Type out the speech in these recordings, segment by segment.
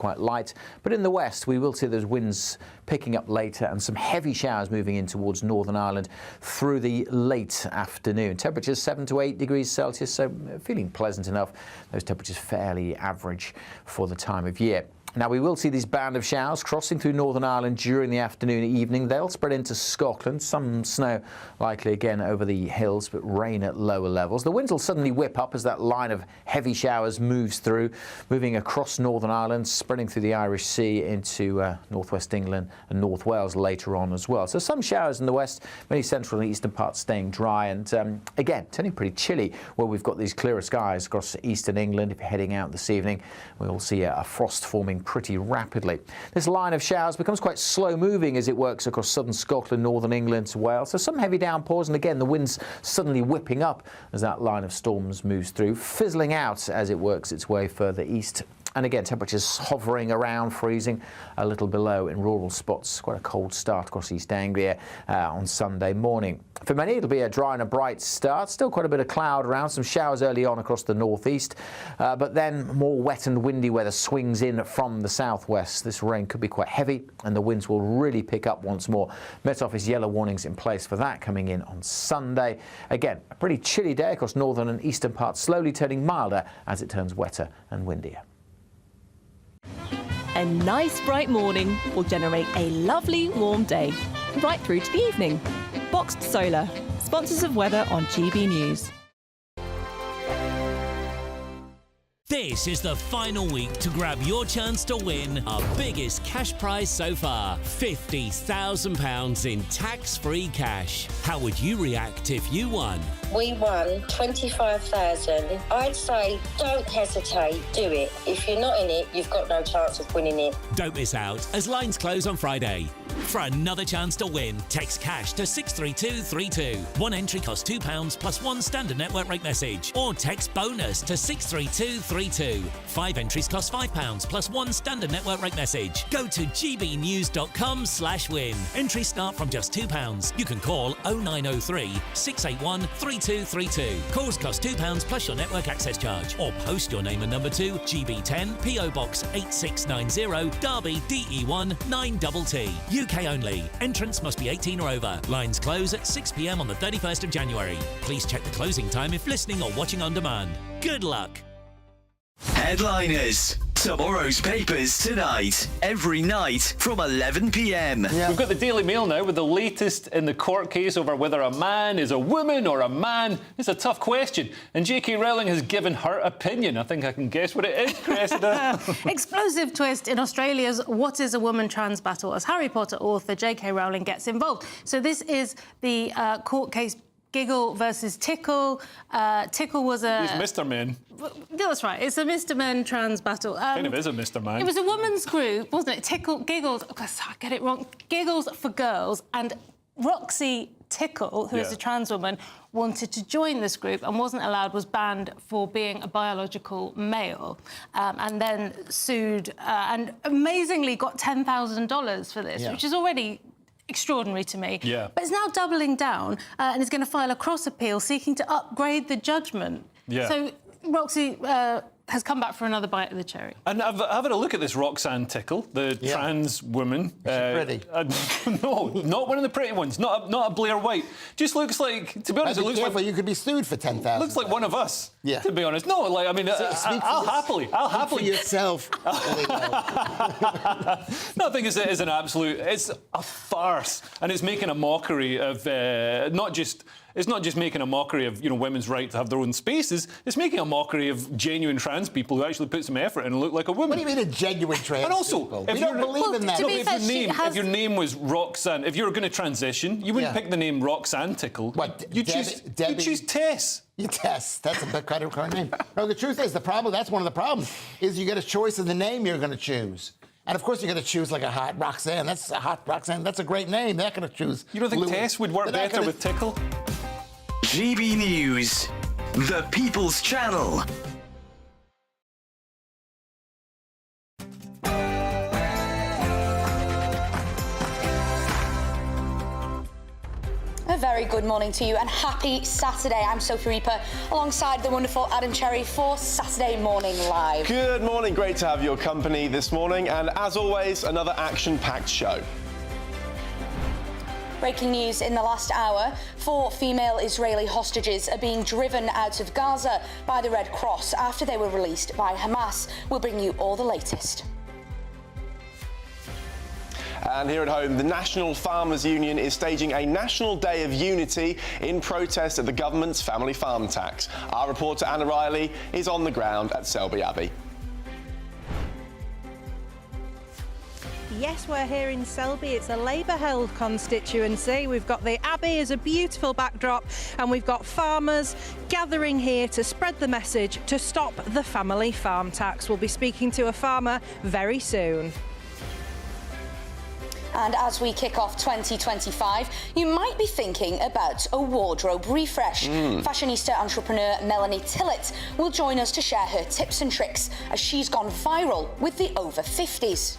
quite light, but in the west we will see those winds picking up later and some heavy showers moving in towards Northern Ireland through the late afternoon. Temperatures 7 to 8 degrees Celsius, so feeling pleasant enough. Those temperatures fairly average for the time of year. Now, we will see these band of showers crossing through Northern Ireland during the afternoon and evening. They'll spread into Scotland. Some snow likely again over the hills, but rain at lower levels. The winds will suddenly whip up as that line of heavy showers moves through, moving across Northern Ireland, spreading through the Irish Sea into northwest England and North Wales later on as well. So some showers in the west, many central and eastern parts staying dry, and again, turning pretty chilly where we've got these clearer skies across eastern England. If you're heading out this evening, we'll see a frost forming pretty rapidly. This line of showers becomes quite slow moving as it works across southern Scotland, northern England to Wales. So some heavy downpours, and again the winds suddenly whipping up as that line of storms moves through, fizzling out as it works its way further east. And again, temperatures hovering around freezing, a little below in rural spots. Quite a cold start across East Anglia on Sunday morning. For many, it'll be a dry and a bright start. Still quite a bit of cloud around, some showers early on across the northeast, but then more wet and windy weather swings in from the southwest. This rain could be quite heavy, and the winds will really pick up once more. Met Office yellow warnings in place for that coming in on Sunday. Again, a pretty chilly day across northern and eastern parts, slowly turning milder as it turns wetter and windier. A nice bright morning will generate a lovely warm day, right through to the evening. Boxed Solar, sponsors of weather on GB News. This is the final week to grab your chance to win our biggest cash prize so far, £50,000 in tax-free cash. How would you react if you won? We won 25,000. I'd say don't hesitate, do it. If you're not in it, you've got no chance of winning it. Don't miss out as lines close on Friday. For another chance to win, text cash to 63232. One entry costs £2 plus one standard network rate message. Or text bonus to 63232. 5 entries cost £5 plus one standard network rate message. Go to gbnews.com/win. Entries start from just £2. You can call 0903 681 3232. Calls cost £2 plus your network access charge. Or post your name and number to GB10 PO Box 8690 Derby DE1 9TT. UK only. Entrance must be 18 or over. Lines close at 6 p.m. on the 31st of January. Please check the closing time if listening or watching on demand. Good luck. Headliners. Tomorrow's papers tonight, every night from 11 p.m. Yeah. We've got the Daily Mail now with the latest in the court case over whether a man is a woman or a man. It's a tough question, and J.K. Rowling has given her opinion. I think I can guess what it is, Cressida. Explosive twist in Australia's What is a Woman trans battle as Harry Potter author J.K. Rowling gets involved. So this is the court case Giggle versus Tickle. Tickle was a... He's Mr. Men. That's right. It's a Mr. Men trans battle. Kind of is a Mr. Man. It was a women's group, wasn't it? Giggles... Oh, I get it wrong. Giggles for Girls. And Roxy Tickle, who is a trans woman, wanted to join this group and wasn't allowed, was banned for being a biological male, and then sued and amazingly got $10,000 for this, which is already extraordinary to me. Yeah. But it's now doubling down and is going to file a cross appeal seeking to upgrade the judgment. Yeah. So Roxy has come back for another bite of the cherry. And I've had a look at this Roxanne Tickle, the trans woman. Is she pretty? No, not one of the pretty ones. Not a Blair White. Just looks like, to be honest, it looks careful, like you could be sued for $10,000. looks like one of us. Yeah. To be honest, no, like I mean, I'll happily. For yourself. No, I think it's an absolute. It's a farce, and it's making a mockery of It's not just making a mockery of women's right to have their own spaces. It's making a mockery of genuine trans people who actually put some effort in and look like a woman. What do you mean a genuine trans and also, people? If we don't believe in that. To be fair, if your name was Roxanne, if you were going to transition, you wouldn't pick the name Roxanne Tickle. What? You choose Tess. You Tess. That's a kind of name. No, the truth is that's one of the problems, is you get a choice in the name you're going to choose. And of course, you're going to choose like a hot Roxanne. That's a hot Roxanne. That's a great name. They're not going to choose. You don't think Louis. Tess would work better with Tickle? GB News, the People's Channel. A very good morning to you and happy Saturday. I'm Sophie Reaper alongside the wonderful Adam Cherry for Saturday Morning Live. Good morning, great to have your company this morning, and as always, another action-packed show. Breaking news in the last hour, 4 female Israeli hostages are being driven out of Gaza by the Red Cross after they were released by Hamas. We'll bring you all the latest. And here at home, the National Farmers Union is staging a National Day of Unity in protest at the government's family farm tax. Our reporter Anna Riley is on the ground at Selby Abbey. Yes, we're here in Selby. It's a Labour-held constituency. We've got the Abbey as a beautiful backdrop, and we've got farmers gathering here to spread the message to stop the family farm tax. We'll be speaking to a farmer very soon. And as we kick off 2025, you might be thinking about a wardrobe refresh. Fashionista entrepreneur Melanie Tillett will join us to share her tips and tricks as she's gone viral with the over 50s.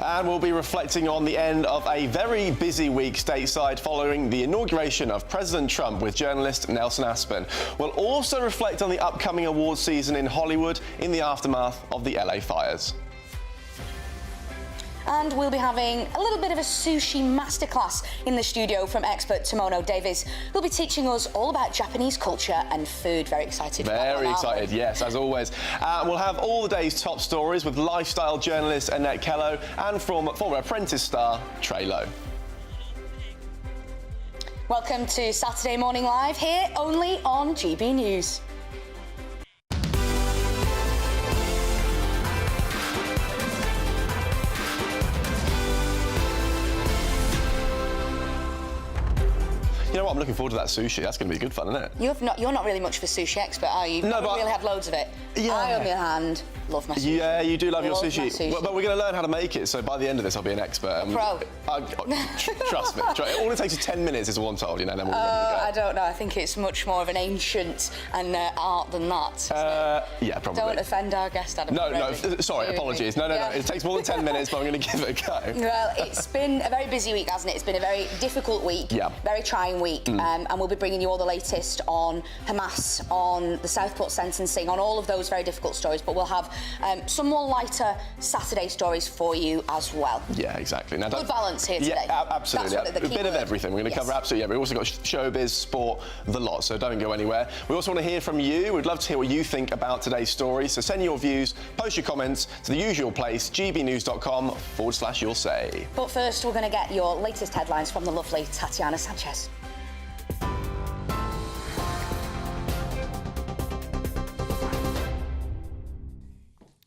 And we'll be reflecting on the end of a very busy week stateside following the inauguration of President Trump with journalist Nelson Aspen. We'll also reflect on the upcoming awards season in Hollywood in the aftermath of the LA fires. And we'll be having a little bit of a sushi masterclass in the studio from expert Tomono Davies, who'll be teaching us all about Japanese culture and food. Very excited. Very excited, yes, as always. We'll have all the day's top stories with lifestyle journalist Annette Kello and from former Apprentice star Trey Lowe. Welcome to Saturday Morning Live, here only on GB News. You know what? I'm looking forward to that sushi. That's going to be good fun, isn't it? You're not really much of a sushi expert, are you? No, but really had loads of it. Yeah. I, on the other hand, love my sushi. Yeah, you do love your sushi. My sushi. But we're going to learn how to make it, so by the end of this, I'll be an expert. Pro. Trust me. All it takes is 10 minutes, is all I'm told, you know, then we'll ready to go. I don't know. I think it's much more of an ancient and art than that. Yeah, probably. Don't offend our guest, Adam. No, sorry, apologies. No. It takes more than 10 minutes, but I'm going to give it a go. Well, it's been a very busy week, hasn't it? It's been a very difficult week, very trying week, and we'll be bringing you all the latest on Hamas, on the Southport sentencing, on all of those very difficult stories, but we'll have some more lighter Saturday stories for you as well. Yeah, exactly. Now, good balance here today. Yeah, absolutely. That's a bit of everything. We're going to cover absolutely everything. We've also got showbiz, sport, the lot, so don't go anywhere. We also want to hear from you. We'd love to hear what you think about today's story, so send your views, post your comments to the usual place, gbnews.com/you'll say. But first, we're going to get your latest headlines from the lovely Tatiana Sanchez.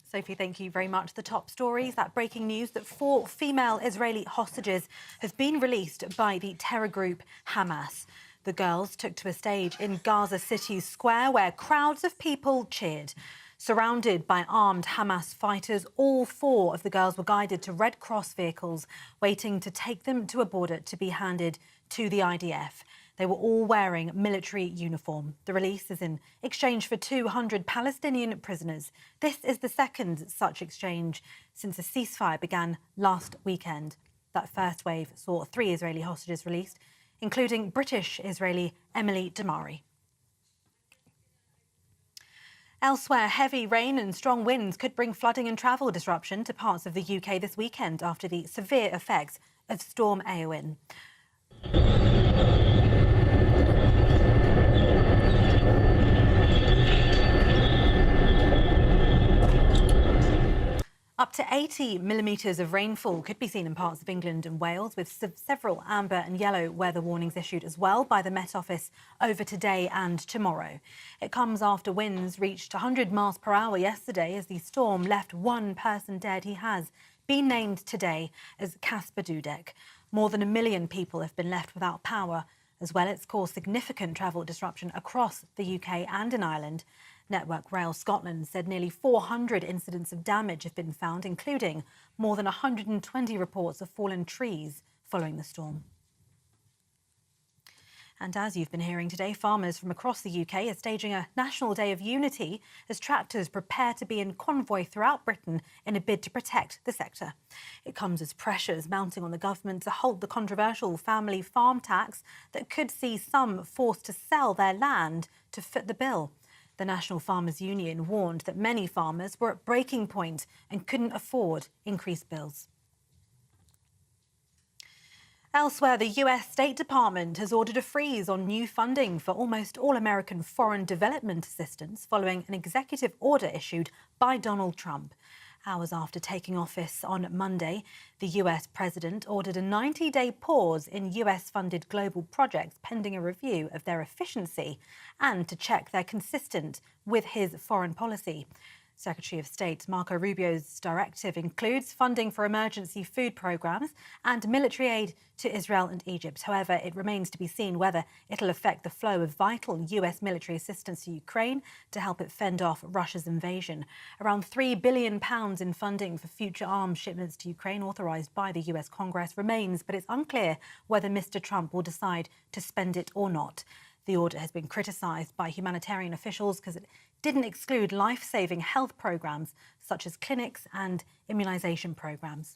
Sophie, thank you very much. The top stories, that breaking news that 4 female Israeli hostages have been released by the terror group Hamas. The girls took to a stage in Gaza City's square where crowds of people cheered. Surrounded by armed Hamas fighters, all 4 of the girls were guided to Red Cross vehicles, waiting to take them to a border to be handed to the IDF. They were all wearing military uniform. The release is in exchange for 200 Palestinian prisoners. This is the second such exchange since a ceasefire began last weekend. That first wave saw 3 Israeli hostages released, including British-Israeli Emily Damari. Elsewhere, heavy rain and strong winds could bring flooding and travel disruption to parts of the UK this weekend after the severe effects of Storm Awen. Up to 80 millimetres of rainfall could be seen in parts of England and Wales, with several amber and yellow weather warnings issued as well by the Met Office over today and tomorrow. It comes after winds reached 100 miles per hour yesterday as the storm left 1 person dead. He has been named today as Casper Dudek. More than 1 million people have been left without power as well. It's caused significant travel disruption across the UK and in Ireland. Network Rail Scotland said nearly 400 incidents of damage have been found, including more than 120 reports of fallen trees following the storm. And as you've been hearing today, farmers from across the UK are staging a national day of unity as tractors prepare to be in convoy throughout Britain in a bid to protect the sector. It comes as pressures mounting on the government to halt the controversial family farm tax that could see some forced to sell their land to foot the bill. The National Farmers Union warned that many farmers were at breaking point and couldn't afford increased bills. Elsewhere, the US State Department has ordered a freeze on new funding for almost all American foreign development assistance following an executive order issued by Donald Trump. Hours after taking office on Monday, the US president ordered a 90-day pause in US-funded global projects pending a review of their efficiency and to check they're consistent with his foreign policy. Secretary of State Marco Rubio's directive includes funding for emergency food programmes and military aid to Israel and Egypt. However, it remains to be seen whether it'll affect the flow of vital US military assistance to Ukraine to help it fend off Russia's invasion. Around £3 billion in funding for future arms shipments to Ukraine authorised by the US Congress remains, but it's unclear whether Mr Trump will decide to spend it or not. The order has been criticised by humanitarian officials because it didn't exclude life-saving health programmes such as clinics and immunisation programmes.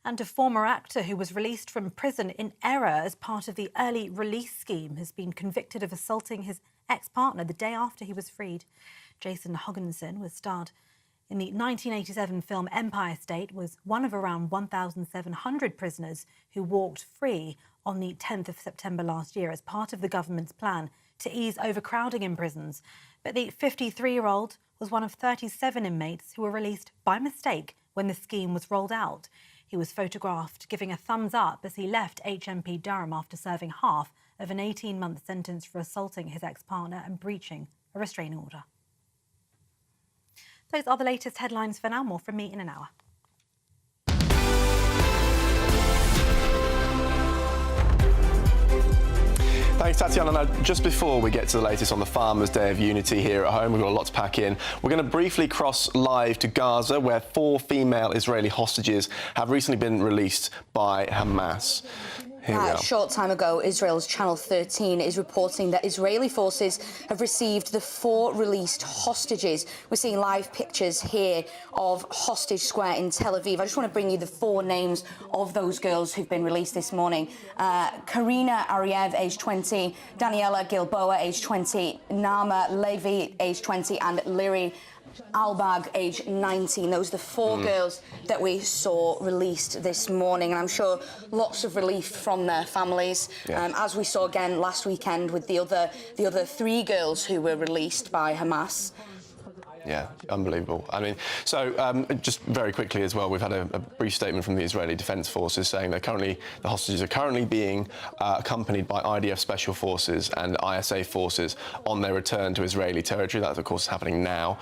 And a former actor who was released from prison in error as part of the early release scheme has been convicted of assaulting his ex-partner the day after he was freed. Jason Hogginson was starred in the 1987 film Empire State, was one of around 1,700 prisoners who walked free on the 10th of September last year as part of the government's plan to ease overcrowding in prisons. But the 53-year-old was one of 37 inmates who were released by mistake when the scheme was rolled out. He was photographed giving a thumbs up as he left HMP Durham after serving half of an 18-month sentence for assaulting his ex-partner and breaching a restraining order. Those are the latest headlines for now. More from me in an hour. Thanks, Tatiana. Now, just before we get to the latest on the Farmers' Day of Unity here at home, we've got a lot to pack in. We're going to briefly cross live to Gaza, where 4 female Israeli hostages have recently been released by Hamas. A short time ago, Israel's Channel 13 is reporting that Israeli forces have received the 4 released hostages. We're seeing live pictures here of Hostage Square in Tel Aviv. I just want to bring you the 4 names of those girls who've been released this morning. Karina Ariev, age 20, Daniela Gilboa, age 20, Naama Levi, age 20, and Liri Albag, age 19. Those are the 4 girls that we saw released this morning, and I'm sure lots of relief from their families. As we saw again last weekend with the other 3 girls who were released by Hamas. Yeah, unbelievable. I mean, so just very quickly as well, we've had a brief statement from the Israeli Defence Forces saying the hostages are currently being accompanied by IDF Special Forces and ISA forces on their return to Israeli territory. That's, of course, happening now,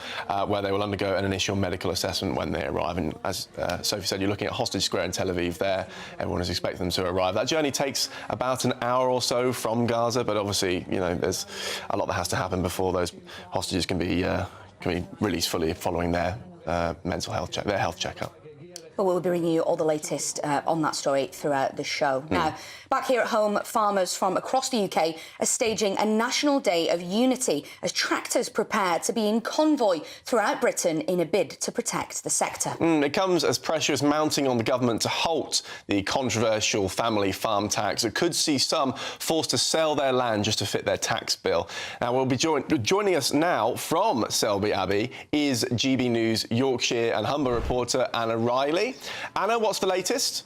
where they will undergo an initial medical assessment when they arrive. And as Sophie said, you're looking at Hostage Square in Tel Aviv there. Everyone is expecting them to arrive. That journey takes about an hour or so from Gaza, but obviously, you know, there's a lot that has to happen before those hostages can be released fully following their mental health check, their health checkup. But we'll be bringing you all the latest on that story throughout the show. Now, back here at home, farmers from across the UK are staging a national day of unity as tractors prepare to be in convoy throughout Britain in a bid to protect the sector. It comes as pressure is mounting on the government to halt the controversial family farm tax that could see some forced to sell their land just to fit their tax bill. Now, we'll be joining us now from Selby Abbey is GBNews Yorkshire and Humber reporter Anna Riley. Anna, what's the latest?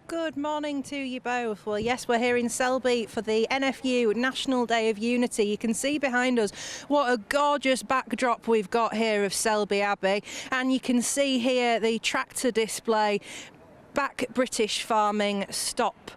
Good morning to you both. Well, yes, we're here in Selby for the NFU National Day of Unity. You can see behind us what a gorgeous backdrop we've got here of Selby Abbey, and you can see here the tractor display, Back British Farming, Stop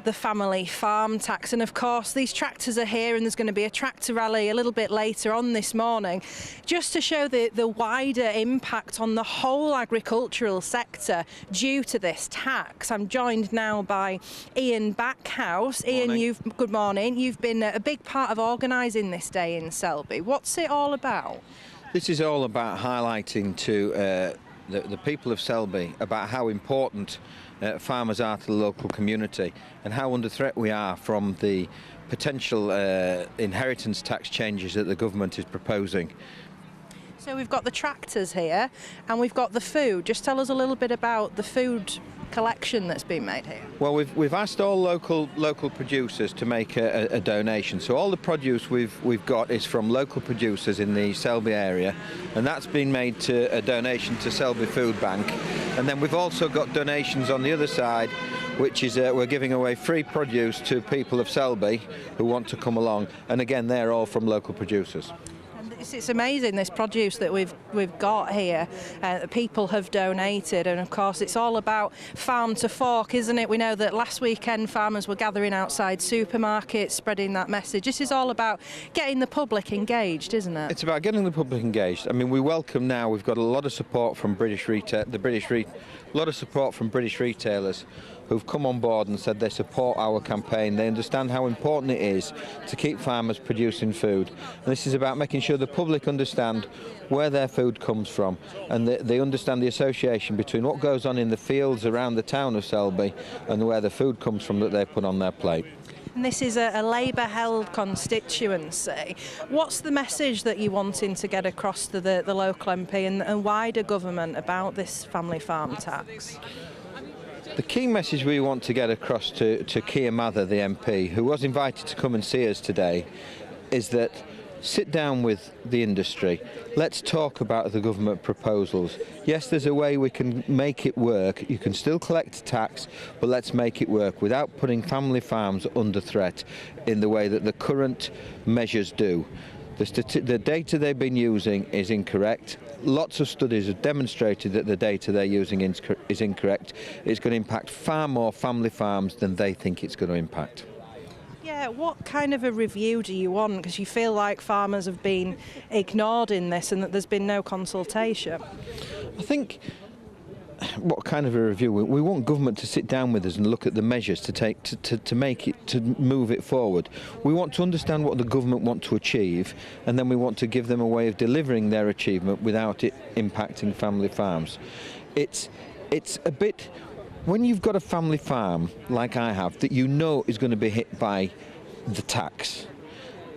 the Family Farm Tax. And of course these tractors are here, and there's going to be a tractor rally a little bit later on this morning just to show the wider impact on the whole agricultural sector due to this tax. I'm joined now by Ian Backhouse. Ian, good morning. You've been a big part of organising this day in Selby. What's it all about? This is all about highlighting to the people of Selby about how important farmers are to the local community and how under threat we are from the potential inheritance tax changes that the government is proposing. So we've got the tractors here and we've got the food. Just tell us a little bit about the food collection that's been made here. Well, we've asked all local producers to make a donation. So all the produce we've got is from local producers in the Selby area, and that's been made to a donation to Selby Food Bank. And then we've also got donations on the other side, which is we're giving away free produce to people of Selby who want to come along. And again, they're all from local producers. It's amazing, this produce that we've got here that people have donated, and of course it's all about farm to fork, isn't it? We know that last weekend farmers were gathering outside supermarkets spreading that message. This is all about getting the public engaged, isn't it? It's about getting the public engaged. I mean, we welcome now, we've got a lot of support from British retailers who've come on board and said they support our campaign. They understand how important it is to keep farmers producing food. And this is about making sure the public understand where their food comes from, and they understand the association between what goes on in the fields around the town of Selby and where the food comes from that they put on their plate. And this is a Labour-held constituency. What's the message that you're wanting to get across to the local MP and wider government about this family farm tax? The key message we want to get across to Keir Mather, the MP, who was invited to come and see us today, is that sit down with the industry. Let's talk about the government proposals. Yes, there's a way we can make it work. You can still collect tax, but let's make it work without putting family farms under threat in the way that the current measures do. The data they've been using is incorrect. Lots of studies have demonstrated that the data they're using is incorrect. It's going to impact far more family farms than they think it's going to impact. Yeah, what kind of a review do you want? Because you feel like farmers have been ignored in this and that there's been no consultation. I think what kind of a review? We want government to sit down with us and look at the measures to move it forward. We want to understand what the government want to achieve, and then we want to give them a way of delivering their achievement without it impacting family farms. It's a bit, when you've got a family farm like I have that you know is going to be hit by the tax,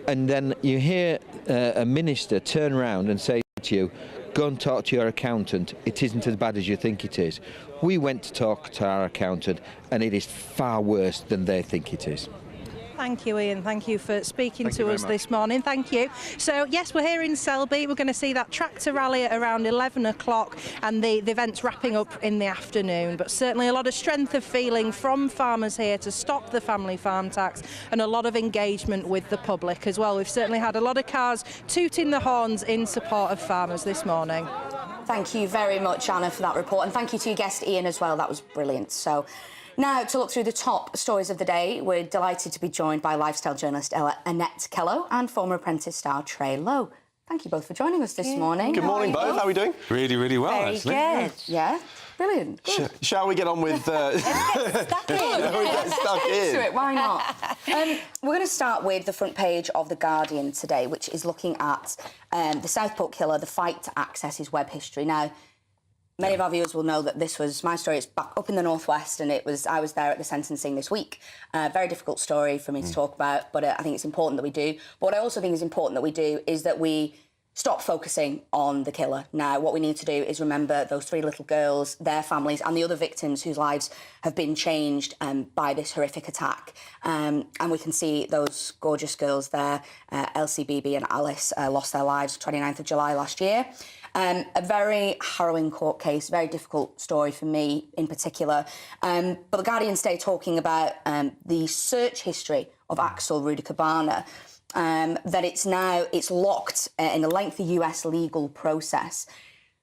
and then you hear a minister turn around and say to you, go and talk to your accountant, it isn't as bad as you think it is. We went to talk to our accountant and it is far worse than they think it is. Thank you, Ian. Thank you for speaking to us this morning. Thank you. So, yes, we're here in Selby. We're going to see that tractor rally at around 11 o'clock and the event's wrapping up in the afternoon. But certainly a lot of strength of feeling from farmers here to stop the family farm tax and a lot of engagement with the public as well. We've certainly had a lot of cars tooting the horns in support of farmers this morning. Thank you very much, Anna, for that report. And thank you to your guest, Ian, as well. That was brilliant. So, now, to look through the top stories of the day, we're delighted to be joined by lifestyle journalist Annette Kello and former Apprentice star Trey Lowe. Thank you both for joining us this morning. Good morning, both. How are we doing? Really, really well, Very actually. good. Yeah, brilliant. Good. Shall we get on with... Let's get stuck in. Get stuck in. It. Why not? We're going to start with the front page of The Guardian today, which is looking at the Southport killer, the fight to access his web history. Now, many of our viewers will know that this was my story. It's back up in the northwest, and I was there at the sentencing this week. Very difficult story for me to talk about, but I think it's important that we do. But what I also think is important that we do is that we stop focusing on the killer. Now, what we need to do is remember those 3 little girls, their families, and the other victims whose lives have been changed by this horrific attack. And we can see those gorgeous girls there. Elsie, Bibi and Alice lost their lives 29th of July last year. A very harrowing court case, very difficult story for me in particular. But The Guardian today talking about the search history of Axel Rudikabana, that it's locked in a lengthy US legal process.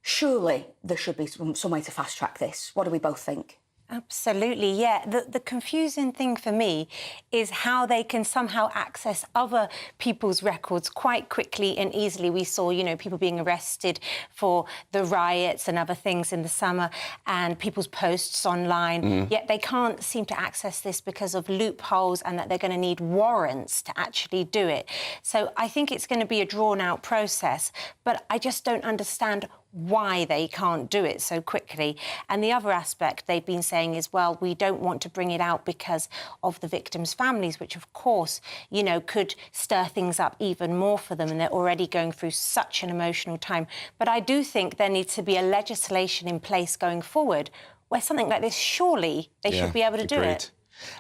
Surely there should be some way to fast-track this. What do we both think? Absolutely, yeah. The confusing thing for me is how they can somehow access other people's records quite quickly and easily. We saw, people being arrested for the riots and other things in the summer and people's posts online, yet they can't seem to access this because of loopholes and that they're going to need warrants to actually do it. So I think it's going to be a drawn-out process, but I just don't understand why they can't do it so quickly. And the other aspect they've been saying is, well, we don't want to bring it out because of the victims' families, which of course, you know, could stir things up even more for them, and they're already going through such an emotional time. But I do think there needs to be a legislation in place going forward where something like this, surely they should be able to do it.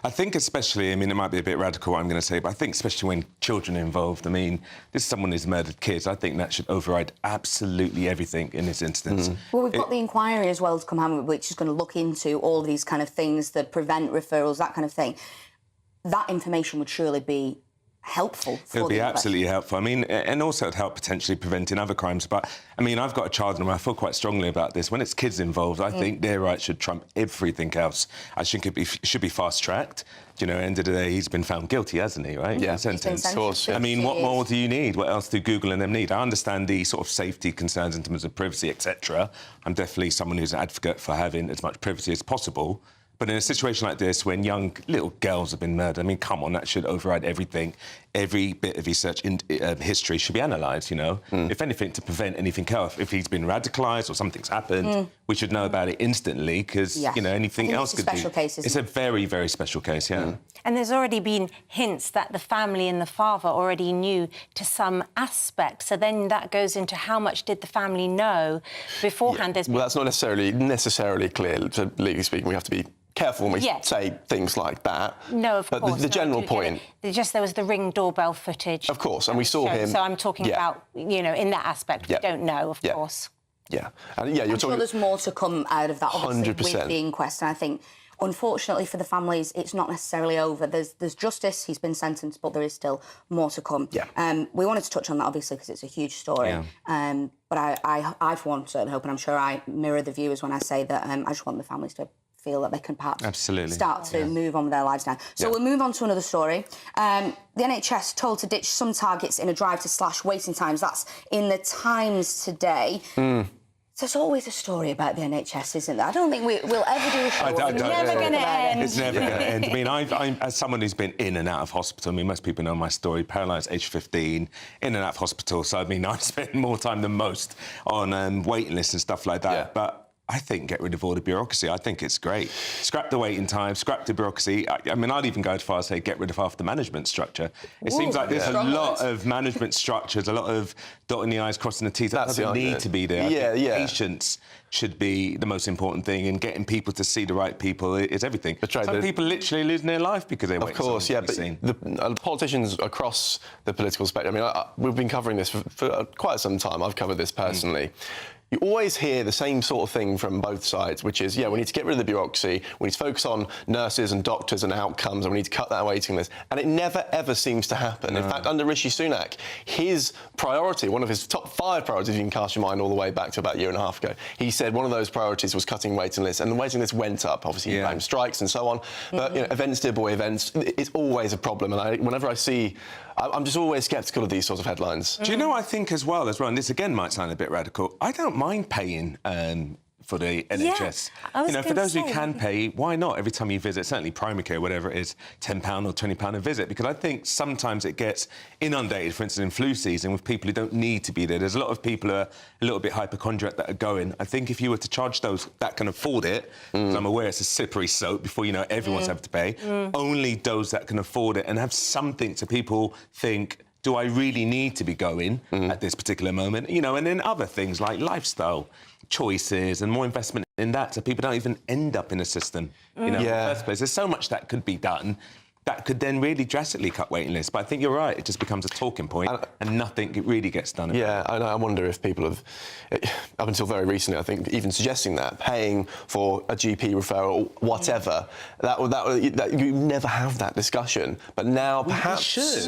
I think especially, I mean, it might be a bit radical what I'm going to say, but I think especially when children are involved, I mean, this is someone who's murdered kids. I think that should override absolutely everything in this instance. Well, we've got the inquiry as well to come out, which is going to look into all these kind of things, the prevent referrals, that kind of thing. That information would surely be helpful for It'll be absolutely helpful. I mean, and also it'd help potentially preventing other crimes. But, I mean, I've got a child and I feel quite strongly about this. When it's kids involved, I think their rights should trump everything else. I think it should be fast-tracked. You know, end of the day, he's been found guilty, hasn't he, right? Yeah, Sentenced. of course. I mean, what more do you need? What else do Google and them need? I understand the sort of safety concerns in terms of privacy, etc. I'm definitely someone who's an advocate for having as much privacy as possible. But in a situation like this, when young little girls have been murdered, I mean, come on, that should override everything. Every bit of research in history should be analysed, you know? If anything, to prevent anything else. If he's been radicalised or something's happened, we should know about it instantly, because, you know, anything else could be... It's a special case, isn't it? It's a very, very special case, yeah. And there's already been hints that the family and the father already knew to some aspect. So then that goes into how much did the family know beforehand? Well, that's not necessarily clear. So, legally speaking, we have to be careful when we say things like that. No, of course. But the general point... There was the Ring doorbell footage. Of course, and we saw him... So I'm talking about, you know, in that aspect, we don't know, of course. Yeah. And, you're I'm talking... sure there's more to come out of that, obviously, 100%. with the inquest. And I think, unfortunately for the families, it's not necessarily over. There's justice, he's been sentenced, but there is still more to come. Yeah. We wanted to touch on that, obviously, because it's a huge story. Yeah. But I for one, certainly hope, and I'm sure I mirror the viewers when I say that I just want the families to feel that they can perhaps start to move on with their lives now. So we'll move on to another story. The NHS told to ditch some targets in a drive to slash waiting times. That's in the Times today. So it's always a story about the NHS, isn't there? I don't think we'll ever do a show. It's never going to end. It's never going to end. I mean, I'm as someone who's been in and out of hospital, I mean, most people know my story, paralysed age 15, in and out of hospital. So, I mean, I spend more time than most on waiting lists and stuff like that. Yeah. But I think get rid of all the bureaucracy. I think it's great. Scrap the waiting time, scrap the bureaucracy. I mean, I'd even go as far as say get rid of half the management structure. It seems like there's a lot of management structures, a lot of dotting the I's, crossing the T's. That doesn't need to be there. I think patience should be the most important thing, and getting people to see the right people is everything. Some people literally losing their life because they wait. Of course, yeah, but the politicians across the political spectrum, I mean, we've been covering this for quite some time. I've covered this personally. You always hear the same sort of thing from both sides, which is, we need to get rid of the bureaucracy, we need to focus on nurses and doctors and outcomes, and we need to cut that waiting list. And it never, ever seems to happen. In fact, under Rishi Sunak, his priority, one of his top 5 priorities, you can cast your mind all the way back to about a year and a half ago, he said one of those priorities was cutting waiting lists, and the waiting list went up. Obviously, he blamed strikes and so on. But, you know, events, dear boy, events, it's always a problem. And whenever I see... I'm just always sceptical of these sorts of headlines. Do you know, I think as well, and this again might sound a bit radical, I don't mind paying for the NHS. You know, for those who can pay, why not? Every time you visit, certainly primary care, whatever it is, £10 or £20 a visit, because I think sometimes it gets inundated, for instance, in flu season with people who don't need to be there. There's a lot of people who are a little bit hypochondriac that are going. I think if you were to charge those that can afford it, because I'm aware it's a slippery slope before, you know, everyone's having to pay, only those that can afford it, and have something to people think, do I really need to be going at this particular moment? You know, and then other things like lifestyle choices and more investment in that, so people don't even end up in a system, you know, in the first place. There's so much that could be done that could then really drastically cut waiting lists. But I think you're right, it just becomes a talking point and nothing really gets done. Yeah, I wonder if people have, up until very recently, I think, even suggesting that, paying for a GP referral, whatever, that you never have that discussion. But now, perhaps...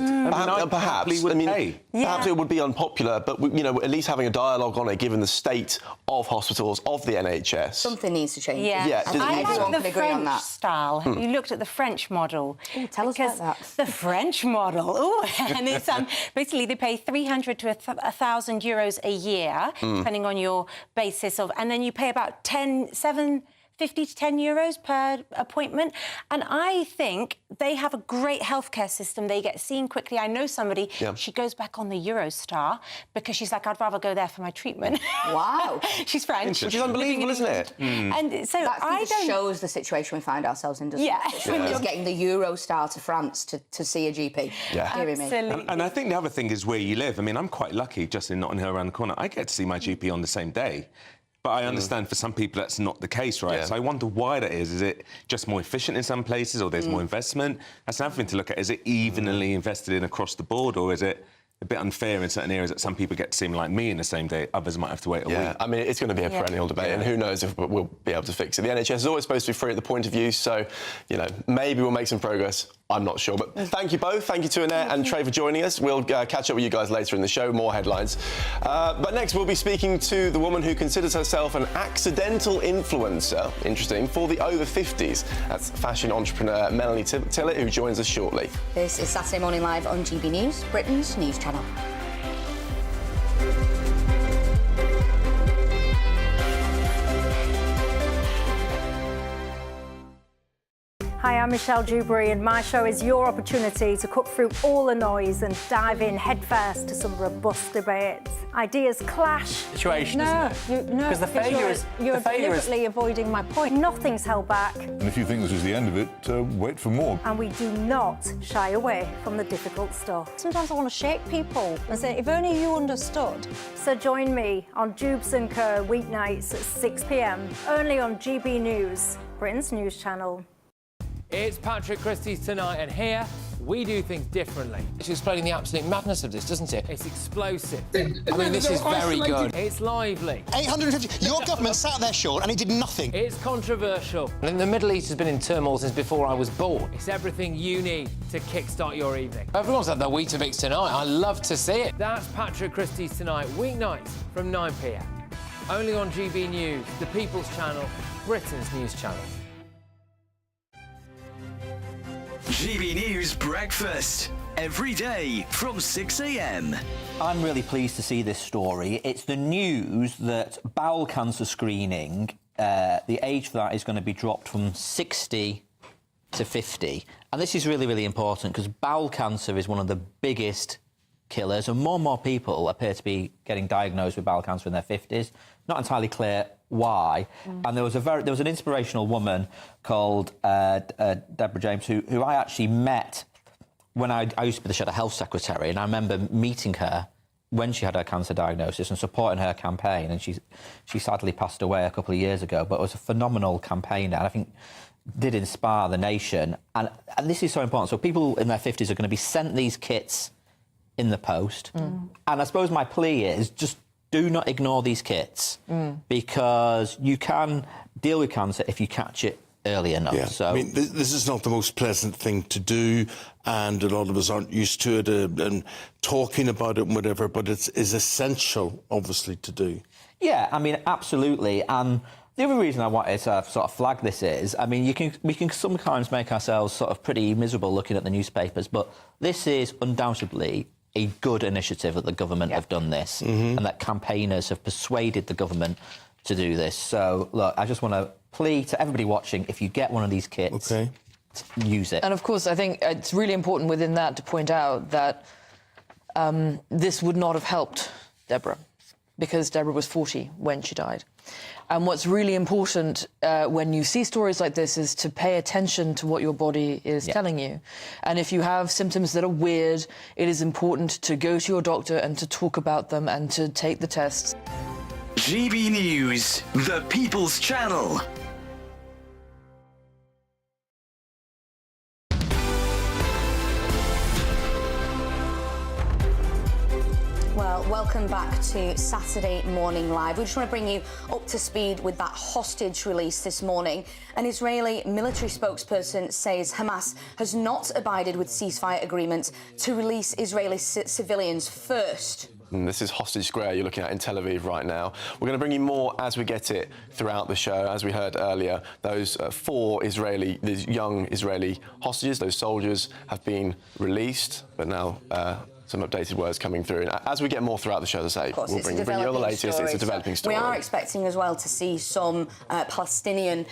Perhaps it would be unpopular, but, you know, at least having a dialogue on it, given the state of hospitals, of the NHS. Something needs to change. Yeah. I like the agree on that. French style. You looked at the French model. Ooh, tell us about that. The French model. Ooh, and it's basically they pay 300 to 1,000 euros a year, depending on your basis of, and then you pay about 7 50 to 10 euros per appointment. And I think they have a great healthcare system. They get seen quickly. I know somebody, she goes back on the Eurostar because she's like, I'd rather go there for my treatment. Wow. She's French. Which is unbelievable, isn't it? And so that shows the situation we find ourselves in, doesn't it? It's getting the Eurostar to France to see a GP. Yeah. Absolutely. And I think the other thing is where you live. I mean, I'm quite lucky just in Notting Hill around the corner. I get to see my GP on the same day. But I understand for some people that's not the case, right? So I wonder why that is. Is it just more efficient in some places, or there's more investment? That's another thing to look at. Is it evenly invested in across the board, or is it a bit unfair in certain areas that some people get to see like me in the same day, others might have to wait a week? I mean, it's going to be a perennial debate, and who knows if we'll be able to fix it. The NHS is always supposed to be free at the point of use, so, you know, maybe we'll make some progress. I'm not sure. But thank you both. Thank you to Annette and Trey for joining us. We'll catch up with you guys later in the show, more headlines. But next, we'll be speaking to the woman who considers herself an accidental influencer, interesting, for the over 50s. That's fashion entrepreneur Melanie Tillett, who joins us shortly. This is Saturday Morning Live on GB News, Britain's news channel. Hi, I'm Michelle Dewberry, and my show is your opportunity to cut through all the noise and dive in headfirst to some robust debates. Ideas clash. Situation, isn't it? Because the failure is... You're deliberately avoiding my point. Nothing's held back. And if you think this is the end of it, wait for more. And we do not shy away from the difficult stuff. Sometimes I want to shake people and say, if only you understood. So join me on Jubes and Kerr weeknights at 6 p.m, only on GB News, Britain's news channel. It's Patrick Christie's Tonight, and here we do things differently. It's explaining the absolute madness of this, doesn't it? It's explosive. I mean, this is very good. It's lively. 850. Your government sat there short and it did nothing. It's controversial. And the Middle East has been in turmoil since before I was born. It's everything you need to kickstart your evening. Everyone's had their Weetabix tonight. I love to see it. That's Patrick Christie's Tonight, weeknights from 9 p.m. Only on GB News, the People's Channel, Britain's news channel. GB News Breakfast, every day from 6 a.m. I'm really pleased to see this story. It's the news that bowel cancer screening, the age for that is going to be dropped from 60 to 50. And this is really, really important because bowel cancer is one of the biggest killers, and more people appear to be getting diagnosed with bowel cancer in their 50s. Not entirely clear why. And there was an inspirational woman called Deborah James who I actually met when I used to be the Shadow Health Secretary, and I remember meeting her when she had her cancer diagnosis and supporting her campaign, and she sadly passed away a couple of years ago, but it was a phenomenal campaign, and I think did inspire the nation. And this is so important. So people in their 50s are going to be sent these kits in the post. And I suppose my plea is just do not ignore these kits because you can deal with cancer if you catch it early enough. Yeah. So I mean, this is not the most pleasant thing to do, and a lot of us aren't used to it and talking about it and whatever, but it's essential, obviously, to do. Yeah, I mean, absolutely. And the other reason I wanted to sort of flag this is, I mean, we can sometimes make ourselves sort of pretty miserable looking at the newspapers, but this is undoubtedly a good initiative that the government have done this, and that campaigners have persuaded the government to do this. So, look, I just want to plea to everybody watching, if you get one of these kits, use it. And, of course, I think it's really important within that to point out that this would not have helped Deborah, because Deborah was 40 when she died. And what's really important when you see stories like this is to pay attention to what your body is telling you. And if you have symptoms that are weird, it is important to go to your doctor and to talk about them and to take the tests. GB News, the People's Channel. Well, welcome back to Saturday Morning Live. We just want to bring you up to speed with that hostage release this morning. An Israeli military spokesperson says Hamas has not abided with ceasefire agreements to release Israeli civilians first. This is Hostage Square you're looking at in Tel Aviv right now. We're going to bring you more as we get it throughout the show. As we heard earlier, those these young Israeli hostages, those soldiers, have been released, but now some updated words coming through. And as we get more throughout the show, as I say, we'll bring you all the latest. It's a developing story. We are expecting as well to see some Palestinian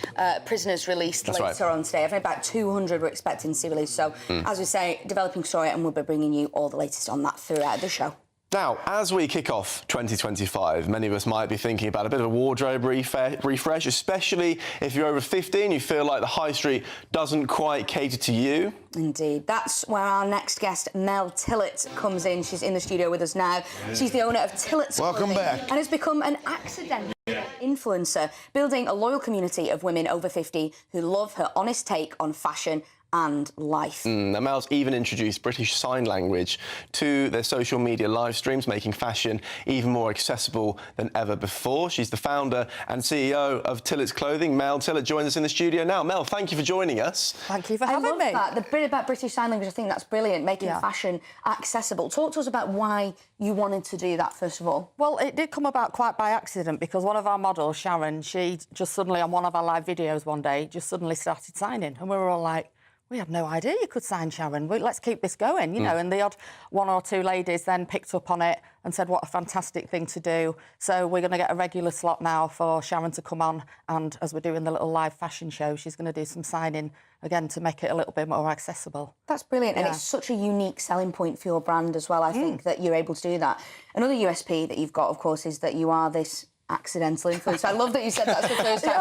prisoners released later on today. I think about 200 we're expecting to see released. So, as we say, developing story, and we'll be bringing you all the latest on that throughout the show. Now, as we kick off 2025, many of us might be thinking about a bit of a wardrobe refresh, especially if you're over 50 and you feel like the high street doesn't quite cater to you. Indeed. That's where our next guest, Mel Tillett, comes in. She's in the studio with us now. She's the owner of Tillett's Welcome Clothing back. and has become an accidental influencer, building a loyal community of women over 50 who love her honest take on fashion and life. Now, Mel's even introduced British Sign Language to their social media live streams, making fashion even more accessible than ever before. She's the founder and CEO of Tillett's Clothing. Mel Tillett joins us in the studio now. Mel, thank you for joining us. Thank you for having me. I love that. The bit about British Sign Language, I think that's brilliant, making fashion accessible. Talk to us about why you wanted to do that, first of all. Well, it did come about quite by accident, because one of our models, Sharon, she just suddenly, on one of our live videos one day, just suddenly started signing. And we were all like, we had no idea you could sign, Sharon. Let's keep this going, you know. And the odd one or two ladies then picked up on it and said, what a fantastic thing to do. So we're going to get a regular slot now for Sharon to come on, and as we're doing the little live fashion show, she's going to do some signing again to make it a little bit more accessible. That's brilliant, and it's such a unique selling point for your brand as well, I think, that you're able to do that. Another USP that you've got, of course, is that you are this accidental influence. I love that you said that's the first time.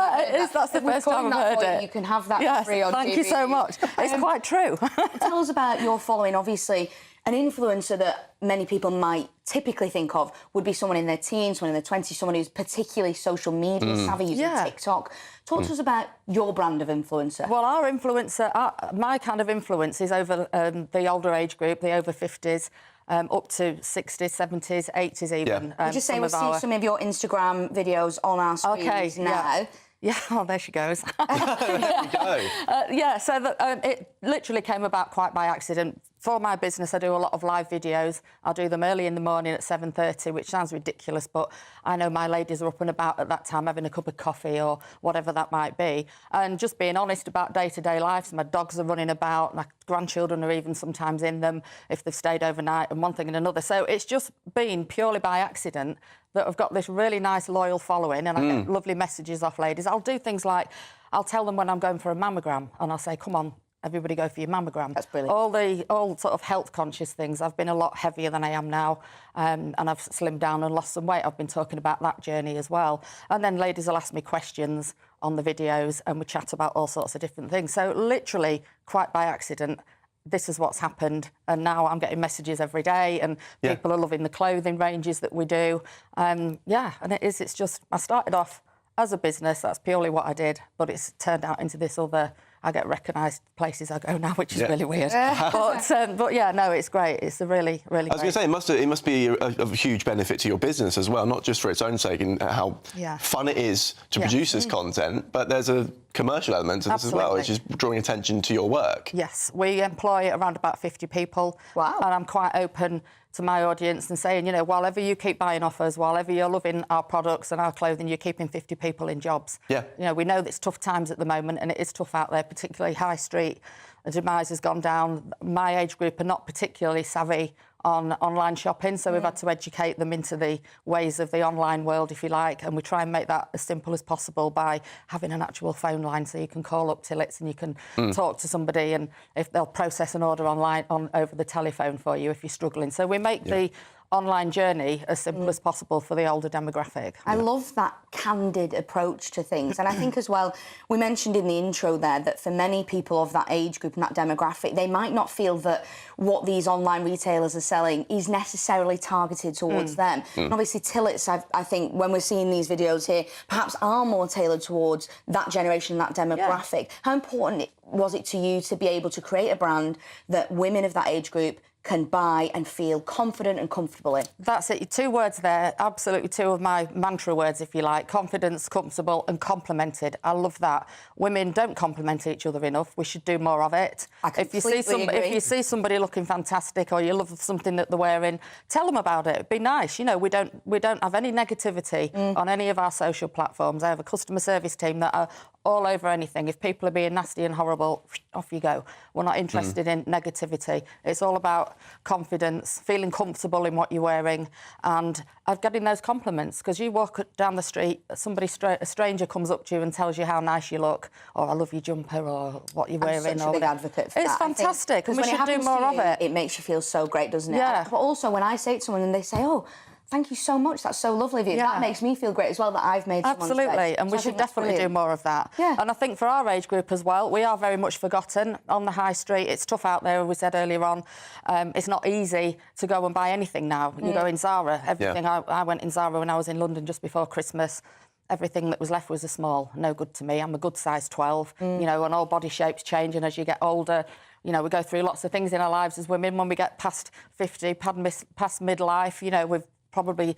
That's the first time I've heard it. You can have that free on thank you so much. It's quite true. Tell us about your following. Obviously, an influencer that many people might typically think of would be someone in their teens, someone in their 20s, someone who's particularly social media savvy, using TikTok. Talk to us about your brand of influencer. Well, our influencer, my kind of influence is over the older age group, the over 50s. Up to 60s, 70s, 80s even. You just say we'll see some of your Instagram videos on our screens now. Yeah, oh, there she goes. There you go. So it literally came about quite by accident. For my business, I do a lot of live videos. I'll do them early in the morning at 7:30, which sounds ridiculous, but I know my ladies are up and about at that time having a cup of coffee or whatever that might be. And just being honest about day-to-day life. So my dogs are running about, my grandchildren are even sometimes in them if they've stayed overnight, and one thing and another. So it's just been purely by accident that I've got this really nice, loyal following, and I get lovely messages off ladies. I'll do things like, I'll tell them when I'm going for a mammogram, and I'll say, come on, everybody go for your mammogram. That's brilliant. All sort of health-conscious things. I've been a lot heavier than I am now, and I've slimmed down and lost some weight. I've been talking about that journey as well. And then ladies will ask me questions on the videos, and we chat about all sorts of different things. So literally, quite by accident, this is what's happened, and now I'm getting messages every day, and people are loving the clothing ranges that we do. And it's just, I started off as a business, that's purely what I did, but it's turned out into this other, I get recognised places I go now, which is really weird. But yeah, no, it's great. It's a really, really I was going to say, it must be of huge benefit to your business as well, not just for its own sake and how fun it is to produce this content, but there's a commercial element to this as well, which is drawing attention to your work. Yes, we employ around about 50 people. Wow. And I'm quite open to my audience and saying, you know, while you keep buying off us, while you're loving our products and our clothing, you're keeping 50 people in jobs. Yeah. You know, we know that it's tough times at the moment, and it is tough out there, particularly high street. The demise has gone down. My age group are not particularly savvy on online shopping, so we've had to educate them into the ways of the online world, if you like, and we try and make that as simple as possible by having an actual phone line, so you can call up Tillett's and you can talk to somebody, and if they'll process an order online over the telephone for you if you're struggling. So we make the online journey as simple as possible for the older demographic. I love that candid approach to things. And I think as well, we mentioned in the intro there that for many people of that age group and that demographic, they might not feel that what these online retailers are selling is necessarily targeted towards them. And obviously Tillett's, I think, when we're seeing these videos here, perhaps are more tailored towards that generation, that demographic. How important was it to you to be able to create a brand that women of that age group can buy and feel confident and comfortable in? That's it. 2 words there, absolutely 2 of my mantra words, if you like. Confidence, comfortable and complimented. I love that. Women don't compliment each other enough. We should do more of it. If you see somebody looking fantastic or you love something that they're wearing, tell them about it. Be nice. You know, we don't have any negativity on any of our social platforms. I have a customer service team that are all over anything. If people are being nasty and horrible, off you go. We're not interested in negativity. It's all about confidence, feeling comfortable in what you're wearing, and getting those compliments. Because you walk down the street, a stranger comes up to you and tells you how nice you look, or I love your jumper, or what you're wearing. I'm such a big advocate for it's that. fantastic, and we should do more of it. It makes you feel so great, doesn't it? Yeah. But also, when I say it to someone and they say, "Oh, thank you so much, that's so lovely of you," that makes me feel great as well, that I've made someone's day. Absolutely, and we should definitely do more of that. Yeah. And I think for our age group as well, we are very much forgotten on the high street. It's tough out there, as we said earlier on. It's not easy to go and buy anything now. You go in Zara, everything. I went in Zara when I was in London just before Christmas. Everything that was left was a small, no good to me. I'm a good size 12, you know, and all body shapes change, and as you get older, you know, we go through lots of things in our lives as women. When we get past 50, past midlife, you know, we've probably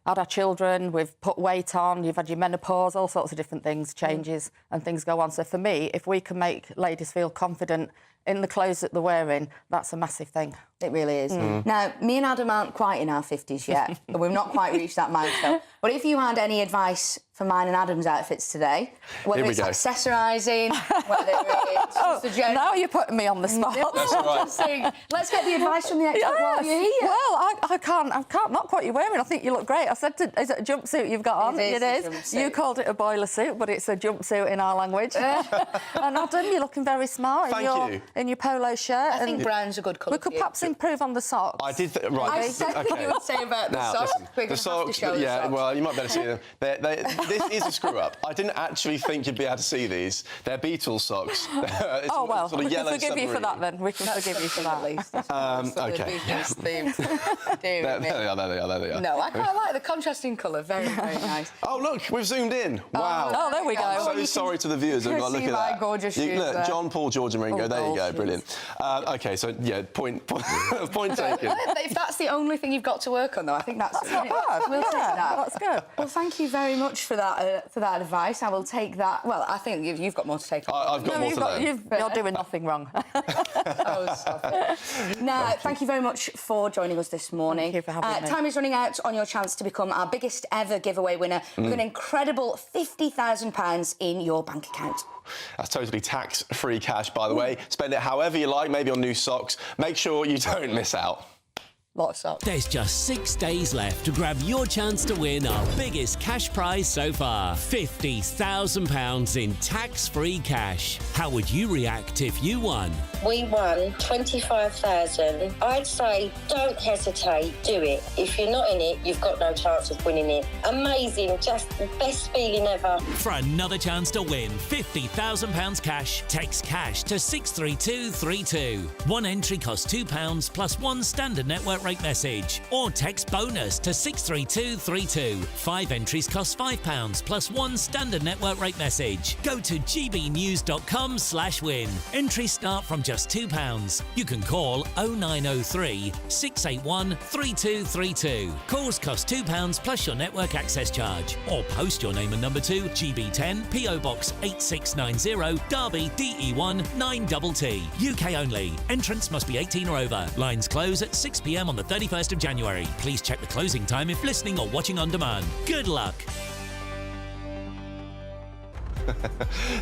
had our children, we've put weight on, you've had your menopause, all sorts of different things, changes, and things go on. So for me, if we can make ladies feel confident in the clothes that they're wearing, that's a massive thing. It really is. Now, me and Adam aren't quite in our 50s yet, but we've not quite reached that milestone. But if you had any advice for mine and Adam's outfits today, whether it's accessorising, whether it's just a joke... Now you're putting me on the spot. That's right. Saying, let's get the advice from the expert while you're here. Well, I can't, not what you're wearing. I think you look great. I said, is it a jumpsuit you've got on? It is. You called it a boiler suit, but it's a jumpsuit in our language. And Adam, you're looking very smart in your polo shirt. I think brown's a good colour. We could perhaps improve on the socks. I did. Right. I said what you would say about the socks. Listen, the socks. Yeah. Well, you might better see them. This is a screw up. I didn't actually think you'd be able to see these. They're Beatles socks. Oh well, we can forgive you for that then. We can forgive you for that. Okay. There they are. No, I quite like the contrasting colour. Very, very nice. Oh look, we've zoomed in. Wow. Oh, there we go. I'm so sorry to the viewers who've got to look at that. Gorgeous shoes there. John, Paul, George, and Ringo. There you go. Brilliant. Okay, so yeah, point taken. If that's the only thing you've got to work on, though, I think that's not bad. We'll take that. That's good. Well, thank you very much for that advice. I will take that. Well, I think you've got more to take. I've got more to learn. You're doing nothing wrong. Now, thank you very much for joining us this morning. Thank you for having me. Time is running out on your chance to become our biggest ever giveaway winner with an incredible £50,000 in your bank account. That's totally tax-free cash, by the way. Spend it however you like, maybe on new socks. Make sure you don't miss out. Lot of socks. There's just 6 days left to grab your chance to win our biggest cash prize so far. £50,000 in tax-free cash. How would you react if you won? We won 25,000. I'd say don't hesitate, do it. If you're not in it, you've got no chance of winning it. Amazing, just the best feeling ever. For another chance to win £50,000 cash, text cash to 63232. One entry costs £2 plus one standard network rate message, or text bonus to 63232. 5 entries cost £5 plus one standard network rate message. Go to gbnews.com/win. Entries start from just £2. You can call 0903 681 3232. Calls cost £2 plus your network access charge, or post your name and number to GB10 PO Box 8690 Derby DE1 9TT. UK only. Entrance must be 18 or over. Lines close at 6 p.m. on the 31st of January. Please check the closing time if listening or watching on demand. Good luck.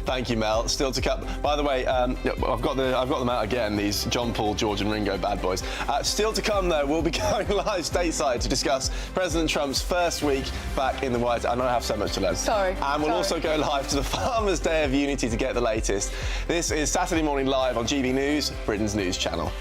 Thank you, Mel. Still to come. By the way, I've got them out again. These John, Paul, George, and Ringo bad boys. Still to come, though, we'll be going live stateside to discuss President Trump's first week back in the White House. I know I have so much to learn. Sorry. And we'll also go live to the Farmers' Day of Unity to get the latest. This is Saturday Morning Live on GB News, Britain's news channel.